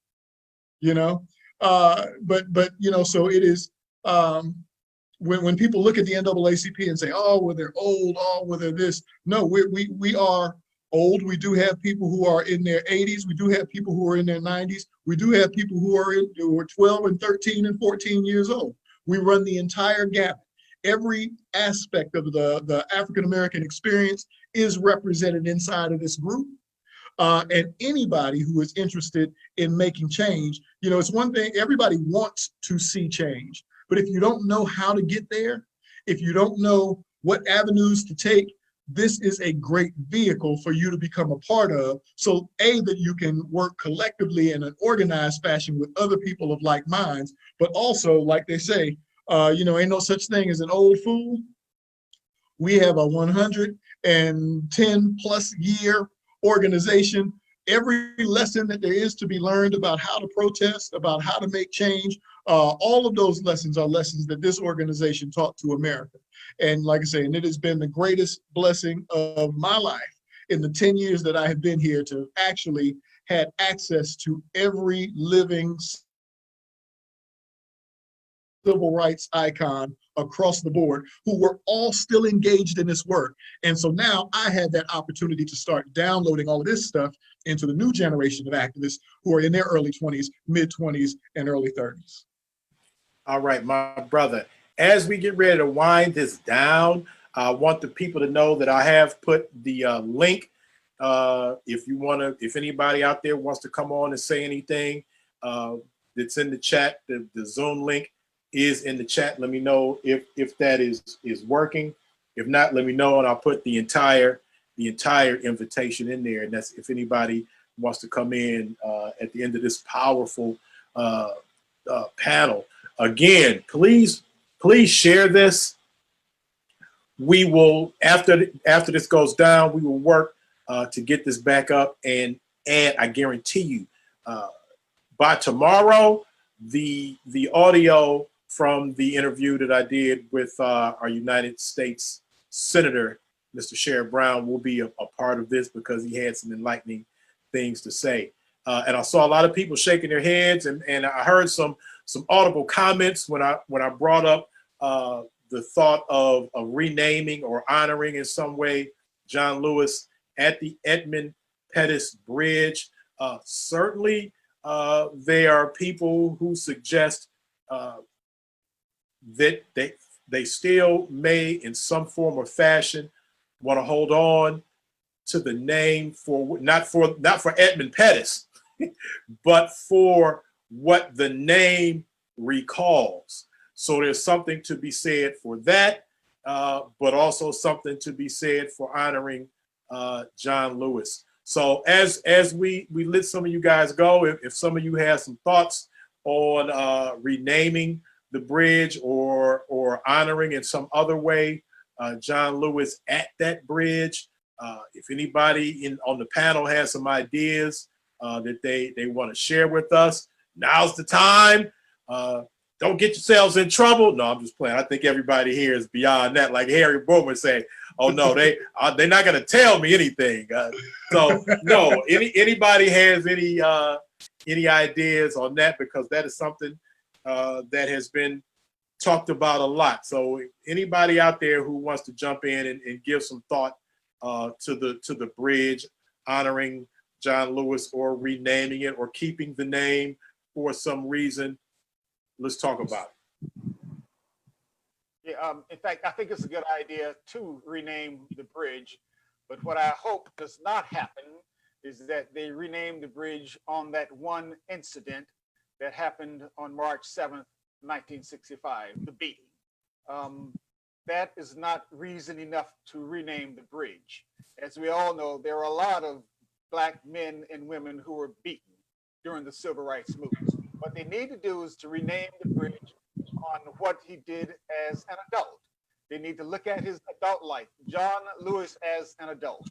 So it is. When people look at the NAACP and say, "Oh, well, they're old. Oh, well, they're this." No, we are old. We do have people who are in their 80s. We do have people who are in their 90s. We do have people who are 12 and 13 and 14 years old. We run the entire gamut. Every aspect of the African-American experience is represented inside of this group. And anybody who is interested in making change, it's one thing, everybody wants to see change. But if you don't know how to get there, if you don't know what avenues to take, this is a great vehicle for you to become a part of. So that you can work collectively in an organized fashion with other people of like minds, but also, like they say, ain't no such thing as an old fool. We have a 110 plus year organization. Every lesson that there is to be learned about how to protest, about how to make change, all of those lessons are lessons that this organization taught to America. And like I say, and it has been the greatest blessing of my life in the 10 years that I have been here to actually had access to every living civil rights icon across the board who were all still engaged in this work. And so now I had that opportunity to start downloading all of this stuff into the new generation of activists who are in their early 20s, mid-20s, and early 30s. All right, my brother. As we get ready to wind this down, I want the people to know that I have put the link. If anybody out there wants to come on and say anything, that's in the chat. The Zoom link is in the chat. Let me know if that is working. If not, let me know, and I'll put the entire invitation in there. And that's if anybody wants to come in at the end of this powerful panel. Again, please share this. We will, after this goes down, we will work to get this back up, and I guarantee you, by tomorrow, the audio from the interview that I did with our United States Senator, Mr. Sherrod Brown, will be a part of this because he had some enlightening things to say. And I saw a lot of people shaking their heads, and I heard some audible comments when I brought up the thought of renaming or honoring in some way John Lewis at the Edmund Pettus Bridge. Certainly, there are people who suggest that they still may, in some form or fashion, want to hold on to the name for not for Edmund Pettus, but for what the name recalls. So there's something to be said for that, but also something to be said for honoring John Lewis. So as we let some of you guys go, if some of you have some thoughts on renaming the bridge or honoring in some other way John Lewis at that bridge, if anybody on the panel has some ideas that they want to share with us, now's the time. Don't get yourselves in trouble. No, I'm just playing. I think everybody here is beyond that. Like Harry Bowman saying, "Oh no, they're not going to tell me anything." So no, anybody has any ideas on that, because that is something that has been talked about a lot. So anybody out there who wants to jump in and give some thought to the bridge, honoring John Lewis or renaming it or keeping the name for some reason, let's talk about it. Yeah, in fact, I think it's a good idea to rename the bridge, but what I hope does not happen is that they rename the bridge on that one incident that happened on March 7th, 1965, the beating. That is not reason enough to rename the bridge. As we all know, there are a lot of Black men and women who were beaten during the civil rights movement. What they need to do is to rename the bridge on what he did as an adult. They need to look at his adult life. John Lewis as an adult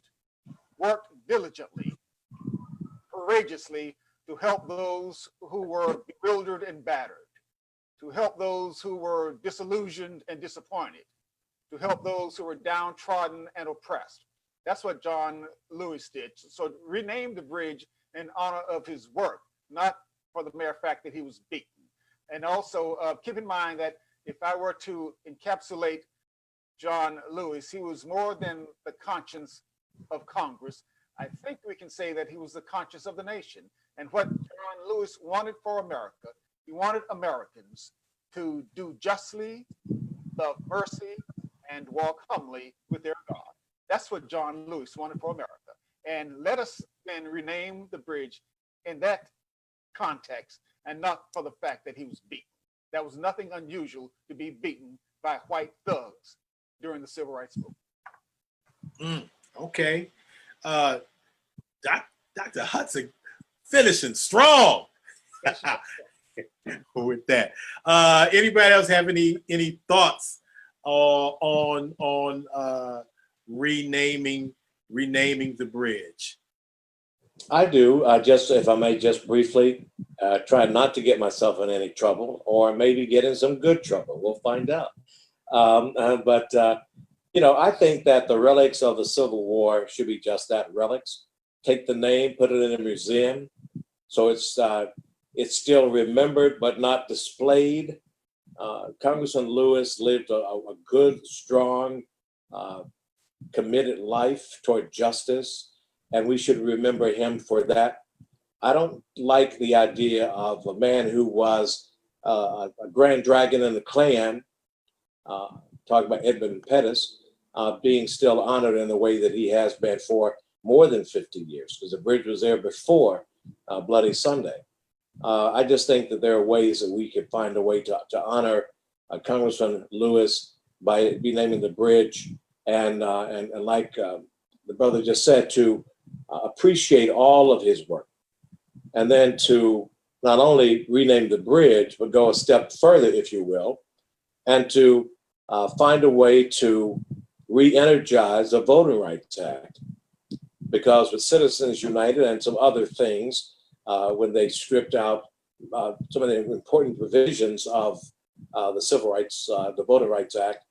worked diligently, courageously to help those who were bewildered and battered, to help those who were disillusioned and disappointed, to help those who were downtrodden and oppressed. That's what John Lewis did. So rename the bridge in honor of his work, not for the mere fact that he was beaten. And also keep in mind that if I were to encapsulate John Lewis, he was more than the conscience of Congress. I think we can say that he was the conscience of the nation. And what John Lewis wanted for America, he wanted Americans to do justly, love mercy, and walk humbly with their God. That's what John Lewis wanted for America. And let us then rename the bridge in that context and not for the fact that he was beaten. That was nothing unusual to be beaten by white thugs during the civil rights movement. Okay. Dr. Hudson finishing strong with that. Anybody else have any thoughts on renaming the bridge? I do. Just, if I may, just briefly try not to get myself in any trouble, or maybe get in some good trouble. We'll find out. But I think that the relics of the Civil War should be just that, relics. Take the name, put it in a museum, so it's still remembered but not displayed. Congressman Lewis lived a good, strong, committed life toward justice, and we should remember him for that. I don't like the idea of a man who was a grand dragon in the Klan, talking about Edmund Pettus, being still honored in the way that he has been for more than 50 years, because the bridge was there before Bloody Sunday. I just think that there are ways that we could find a way to honor Congressman Lewis by renaming the bridge, and like the brother just said, to appreciate all of his work, and then to not only rename the bridge, but go a step further, if you will, and to find a way to re-energize the Voting Rights Act. Because with Citizens United and some other things, when they stripped out some of the important provisions of the Civil Rights, the Voting Rights Act,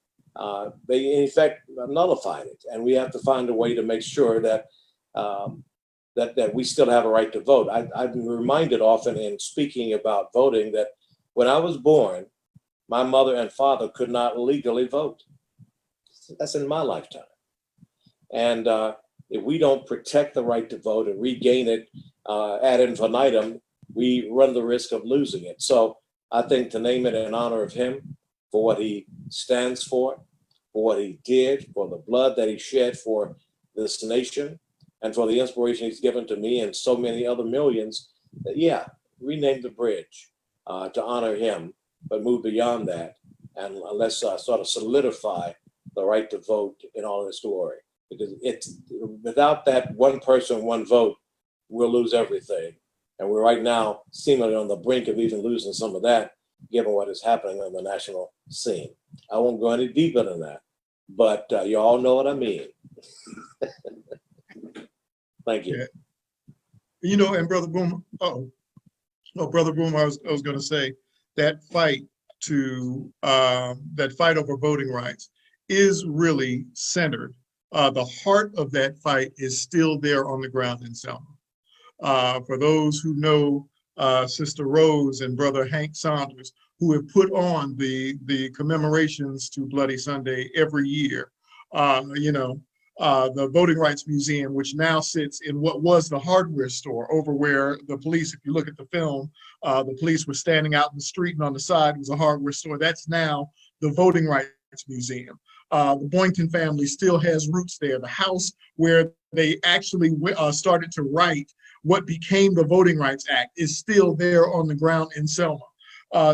they in effect nullified it. And we have to find a way to make sure that that we still have a right to vote. I've been reminded often in speaking about voting that when I was born, my mother and father could not legally vote. That's in my lifetime. And if we don't protect the right to vote and regain it ad infinitum, we run the risk of losing it. So I think to name it in honor of him, for what he stands for what he did, for the blood that he shed for this nation, and for the inspiration he's given to me and so many other millions, that, rename the bridge to honor him, but move beyond that. And let's sort of solidify the right to vote in all of its glory. Because it's without that one person, one vote, we'll lose everything. And we're right now seemingly on the brink of even losing some of that, given what is happening on the national scene. I won't go any deeper than that, but you all know what I mean. Thank you. Yeah. And Brother Boom, Brother Boom, I was going to say that fight over voting rights is really centered. The heart of that fight is still there on the ground in Selma. For those who know Sister Rose and Brother Hank Saunders, who have put on the commemorations to Bloody Sunday every year. The Voting Rights Museum, which now sits in what was the hardware store over where the police, if you look at the film, the police were standing out in the street, and on the side was a hardware store. That's now the Voting Rights Museum. The Boynton family still has roots there. The house where they actually started to write what became the Voting Rights Act is still there on the ground in Selma.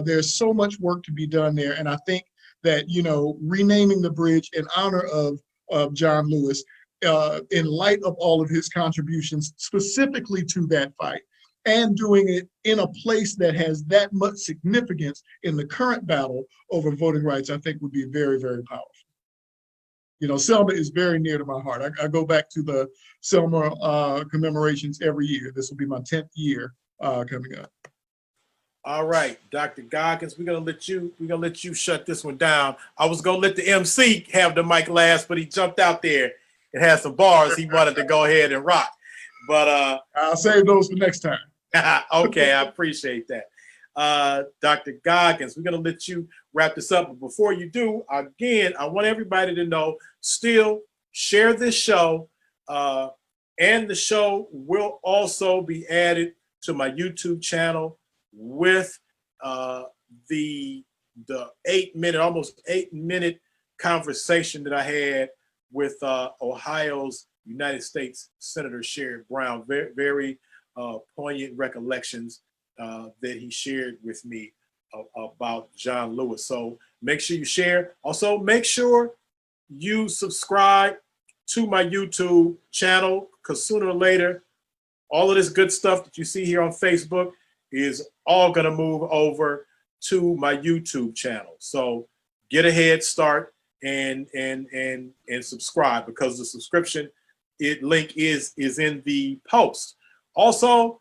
There's so much work to be done there. And I think that, renaming the bridge in honor of John Lewis, in light of all of his contributions specifically to that fight, and doing it in a place that has that much significance in the current battle over voting rights, I think would be very, very powerful. Selma is very near to my heart. I go back to the Selma commemorations every year. This will be my 10th year coming up. All right, Dr. Goggins, we're gonna let you shut this one down. I was gonna let the MC have the mic last, but he jumped out there and had some bars he wanted to go ahead and rock. But I'll save those for next time. Okay, I appreciate that. Dr. Goggins, we're gonna let you wrap this up. But before you do, again, I want everybody to know, still share this show, and the show will also be added to my YouTube channel with the 8-minute, almost 8-minute conversation that I had with Ohio's United States Senator Sherrod Brown. Very, very poignant recollections that he shared with me about John Lewis. So make sure you share. Also, make sure you subscribe to my YouTube channel, because sooner or later, all of this good stuff that you see here on Facebook is all going to move over to my YouTube channel. So get a head start and subscribe, because the subscription link is in the post. Also,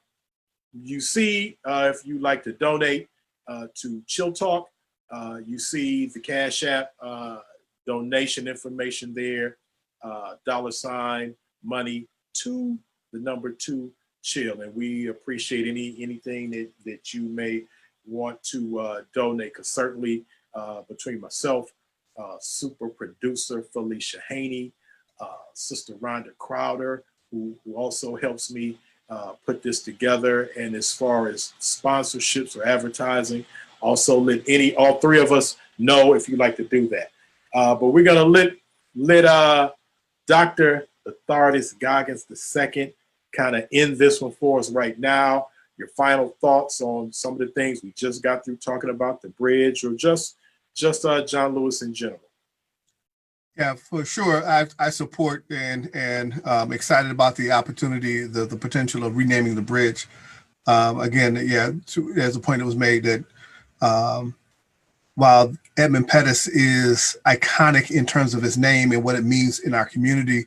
you see, if you like to donate to ChillTalk, you see the Cash App donation information there, $ money to the number 2 Chill, and we appreciate anything that you may want to donate, because certainly between myself, super producer Felicia Haney, Sister Rhonda Crowder, who also helps me put this together, and as far as sponsorships or advertising, also let all three of us know if you'd like to do that. But we're gonna let Dr. Lathardus Goggins II kind of end this one for us right now. Your final thoughts on some of the things we just got through talking about, the bridge, or just John Lewis in general. Yeah, for sure. I support and excited about the opportunity, the potential of renaming the bridge. Again, yeah, there's a point that was made that while Edmund Pettus is iconic in terms of his name and what it means in our community,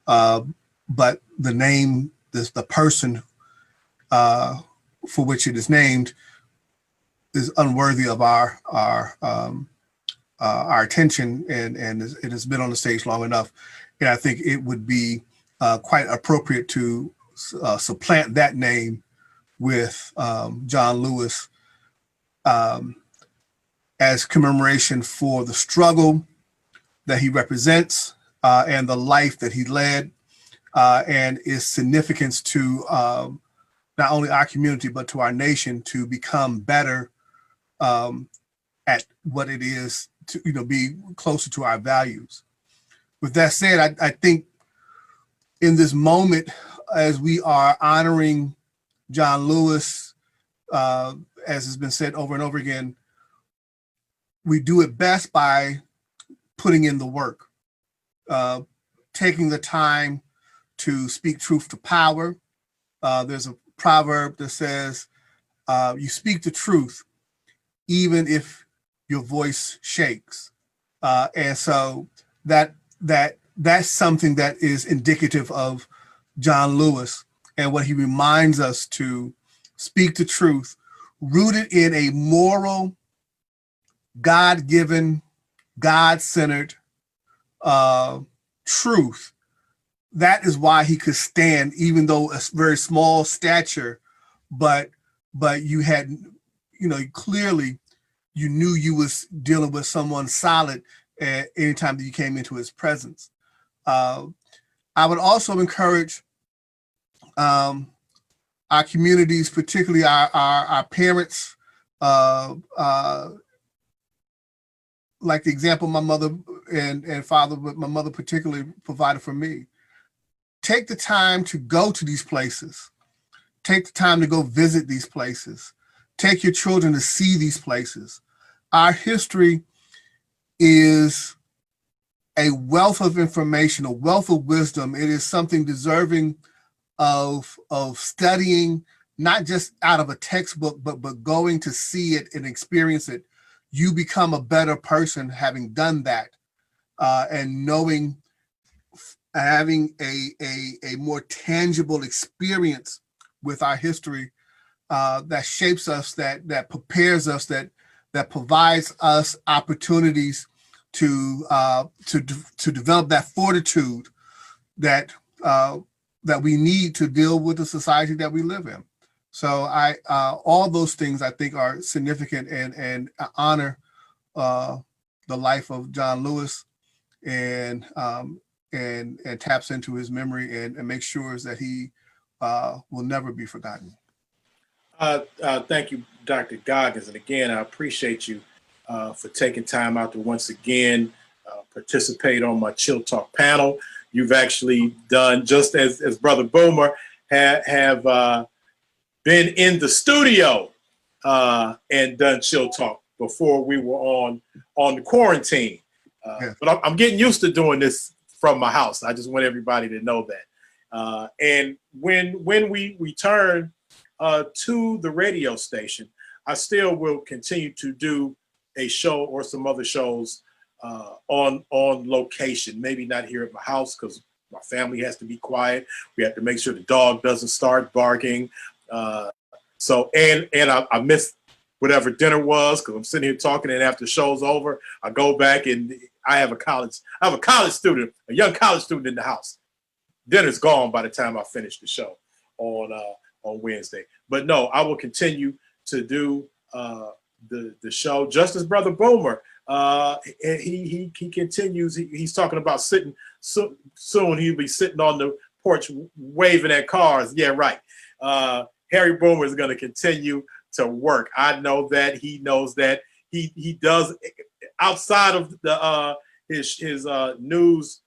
but the name, the person for which it is named is unworthy of our attention, and it has been on the stage long enough. And I think it would be quite appropriate to supplant that name with John Lewis as commemoration for the struggle that he represents and the life that he led, and its significance to not only our community, but to our nation, to become better at what it is to be closer to our values. With that said, I think in this moment, as we are honoring John Lewis, as has been said over and over again, we do it best by putting in the work, taking the time to speak truth to power. There's a proverb that says, you speak the truth even if your voice shakes. And so that's something that is indicative of John Lewis and what he reminds us to speak the truth, rooted in a moral, God-given, God-centered truth. That is why he could stand, even though a very small stature, but you had, clearly you knew you was dealing with someone solid anytime that you came into his presence. I would also encourage our communities, particularly our parents, like the example my mother and father, but my mother particularly provided for me. Take the time to go to these places. Take the time to go visit these places. Take your children to see these places. Our history is a wealth of information, a wealth of wisdom. It is something deserving of studying, not just out of a textbook, but going to see it and experience it. You become a better person having done that, and knowing, having a more tangible experience with our history that shapes us, that prepares us, that provides us opportunities to develop that fortitude that we need to deal with the society that we live in. So all those things I think are significant and honor the life of John Lewis, and taps into his memory and makes sure that he will never be forgotten. Thank you, Dr. Goggins. And again, I appreciate you for taking time out to once again participate on my Chill Talk panel. You've actually done, just as Brother Boomer have been in the studio and done Chill Talk before we were on the quarantine. Yes. But I'm getting used to doing this from my house. I just want everybody to know that. And when we return to the radio station, I still will continue to do a show or some other shows on location. Maybe not here at my house because my family has to be quiet. We have to make sure the dog doesn't start barking. So I miss whatever dinner was because I'm sitting here talking, and after the show's over, I go back and I have a college student, a young college student in the house. Dinner's gone by the time I finish the show on Wednesday. But no, I will continue to do the show just as Brother Boomer. He continues. He's talking about sitting soon. He'll be sitting on the porch waving at cars. Yeah, right. Harry Boomer is going to continue to work. I know that. He knows that. He does outside of the his news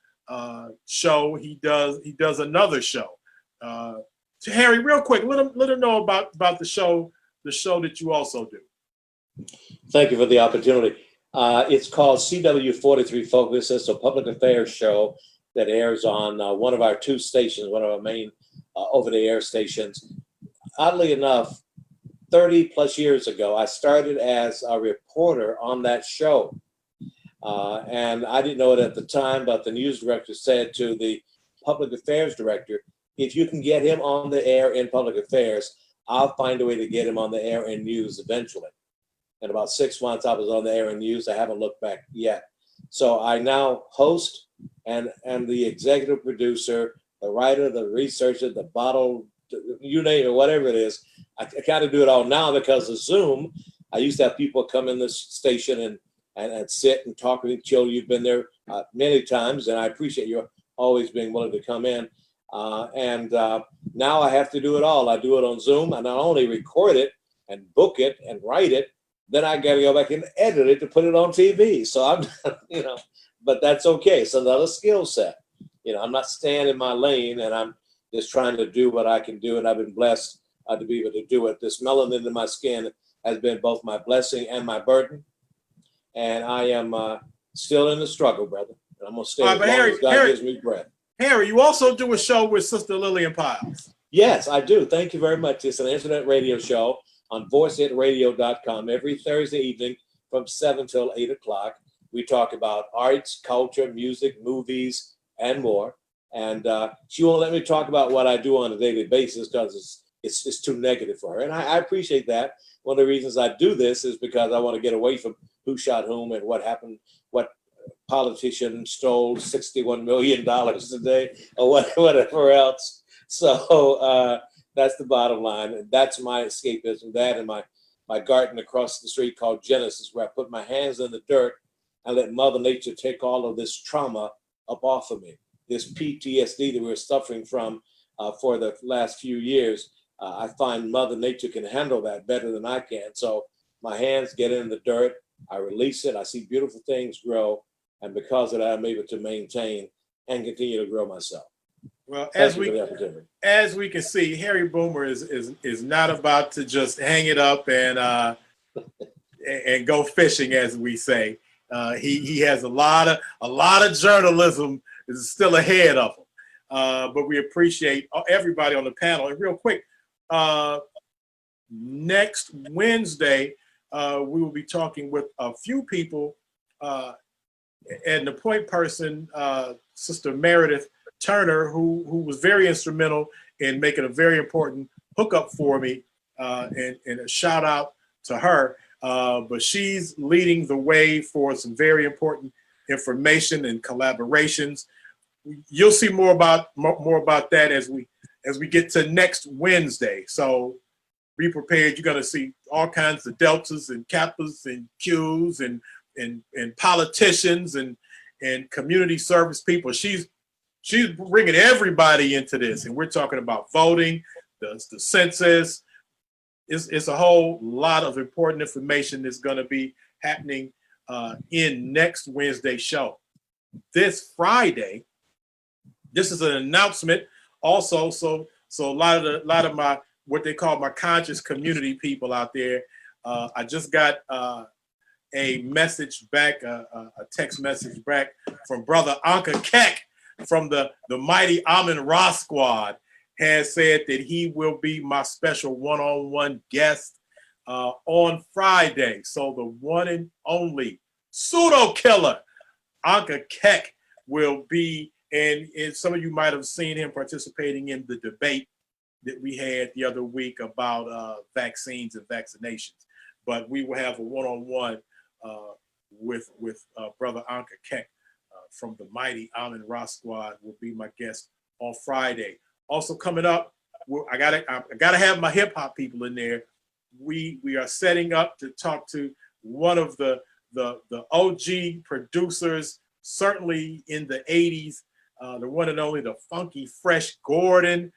show. He does another show. So Harry, real quick, let him know about the show that you also do. Thank you for the opportunity. It's called CW43 Focus. It's a public affairs show that airs on one of our two stations, one of our main over-the-air stations. Oddly enough, 30 plus years ago, I started as a reporter on that show. And I didn't know it at the time, but the news director said to the public affairs director, if you can get him on the air in public affairs, I'll find a way to get him on the air in news eventually. In about 6 months, I was on the air in news. I haven't looked back yet. So I now host and the executive producer, the writer, the researcher, the bottle, you name it, whatever it is. I kind of do it all now because of Zoom. I used to have people come in this station and sit and talk with you. You've been there many times, and I appreciate you always being willing to come in. Now I have to do it all. I do it on Zoom. I not only record it and book it and write it, then I got to go back and edit it to put it on TV. So I'm, but that's okay. It's another skill set. I'm not staying in my lane, and I'm just trying to do what I can do. And I've been blessed to be able to do it. This melanin in my skin has been both my blessing and my burden. And I am still in the struggle, brother. And I'm going to stay as long as God gives me breath. Harry, you also do a show with Sister Lillian Piles. Yes, I do. Thank you very much. It's an internet radio show on voicehitradio.com every Thursday evening from 7 till 8 o'clock. We talk about arts, culture, music, movies, and more. And she won't let me talk about what I do on a daily basis because it's too negative for her. And I appreciate that. One of the reasons I do this is because I want to get away from who shot whom and what happened, what politician stole $61 million today or whatever else. So that's the bottom line. And that's my escapism, that and my my garden across the street called Genesis, where I put my hands in the dirt and let Mother Nature take all of this trauma up off of me, this PTSD that we're suffering from for the last few years. I find Mother Nature can handle that better than I can. So my hands get in the dirt, I release it, I see beautiful things grow, and because of that, I'm able to maintain and continue to grow myself. Well, Thank you for the opportunity. as we can see, Harry Boomer is not about to just hang it up and go fishing, as we say. He has a lot of journalism is still ahead of him. But we appreciate everybody on the panel. And real quick, next Wednesday, we will be talking with a few people, and the point person, Sister Meredith Turner, who was very instrumental in making a very important hookup for me, and a shout out to her. But she's leading the way for some very important information and collaborations. You'll see more about that as we get to next Wednesday. So be prepared. You're going to see all kinds of deltas and kappas and Qs and politicians and community service people. She's bringing everybody into this, and we're talking about voting, the census. It's a whole lot of important information that's going to be happening in next Wednesday's show. This Friday, this is an announcement also. So a lot of my what they call my conscious community people out there. I just got a message back, a text message back from Brother Anka Keck from the mighty Amin Ra Squad. Has said that he will be my special one-on-one guest on Friday. So the one and only pseudo killer Anka Keck will be, and some of you might have seen him participating in the debate that we had the other week about vaccines and vaccinations. But we will have a one-on-one with Brother Anka Keck from the mighty Amin Ra Squad will be my guest on Friday. Also coming up, I gotta have my hip hop people in there. We are setting up to talk to one of the OG producers, certainly in the 80s, the one and only, the Funky Fresh Gordon,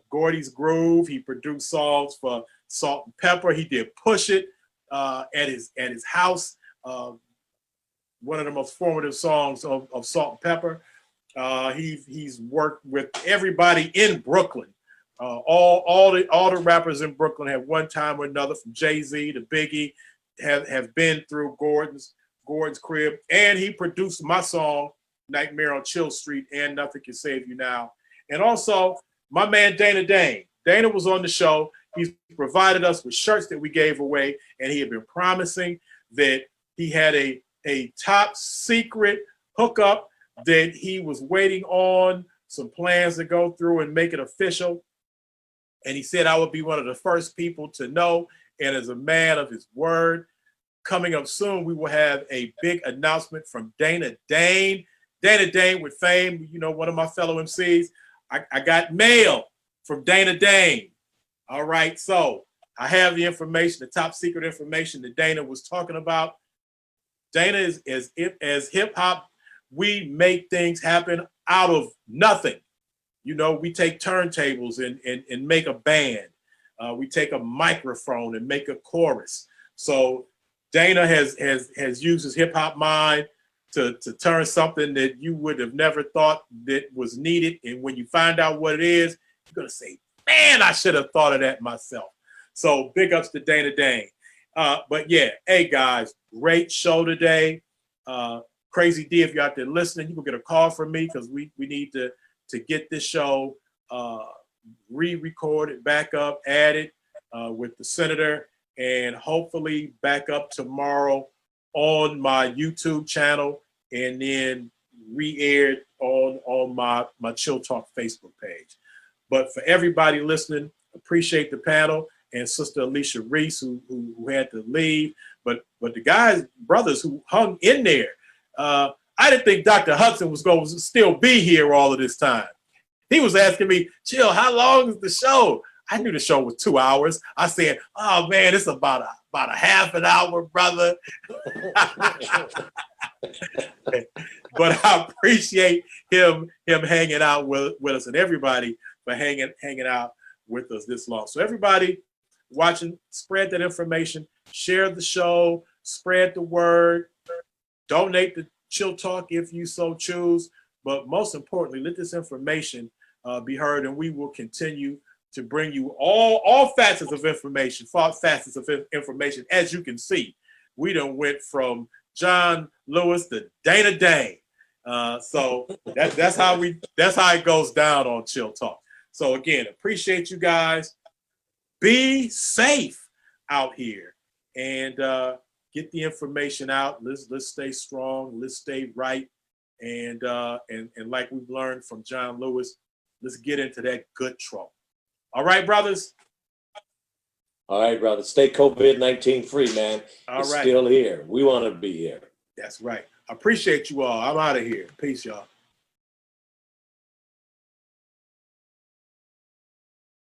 Gordy's Groove. He produced songs for Salt and Pepper. He did Push It at his house. One of the most formative songs of Salt and Pepper. He's worked with everybody in Brooklyn. All the rappers in Brooklyn have one time or another, from Jay-Z to Biggie, have been through Gordon's crib. And he produced my song, Nightmare on Chill Street, and Nothing Can Save You Now. And also my man Dana Dane. Dana was on the show. He's provided us with shirts that we gave away, and he had been promising that he had a top secret hookup that he was waiting on some plans to go through and make it official. And he said I would be one of the first people to know. And as a man of his word, coming up soon, we will have a big announcement from Dana Dane. Dana Dane with Fame, one of my fellow MCs. I got mail from Dana Dane. All right, so I have the information, the top secret information that Dana was talking about. Dana is as hip hop. We make things happen out of nothing. We take turntables and make a band. We take a microphone and make a chorus. So Dana has used his hip hop mind to turn something that you would have never thought that was needed. And when you find out what it is, you're going to say, man, I should have thought of that myself. So big ups to Dana Dane. But yeah, hey guys, great show today. Crazy D, if you're out there listening, you can get a call from me because we need to get this show re-recorded, back up, added with the senator, and hopefully back up tomorrow on my YouTube channel and then re-aired on my ChillTalk Facebook page. But for everybody listening, appreciate the panel and Sister Alicia Reece who had to leave, but the brothers who hung in there. I didn't think Dr. Hudson was going to still be here all of this time. He was asking me, Chill, how long is the show? I knew the show was 2 hours. I said, oh man, it's about a half an hour, brother. But I appreciate him hanging out with us, and everybody for hanging out with us this long. So everybody watching, spread that information, share the show, spread the word, donate to Chill Talk if you so choose. But most importantly, let this information be heard, and we will continue to bring you all facets of information, As you can see, we done went from John Lewis to Dana Dane. So that's how it goes down on Chill Talk. So again, appreciate you guys. Be safe out here and get the information out. Let's stay strong. Let's stay right. And like we've learned from John Lewis, let's get into that good trouble. All right, brothers. All right, brother. Stay COVID-19 free, man. All it's right. still here. We want to be here. That's right. I appreciate you all. I'm out of here. Peace, y'all.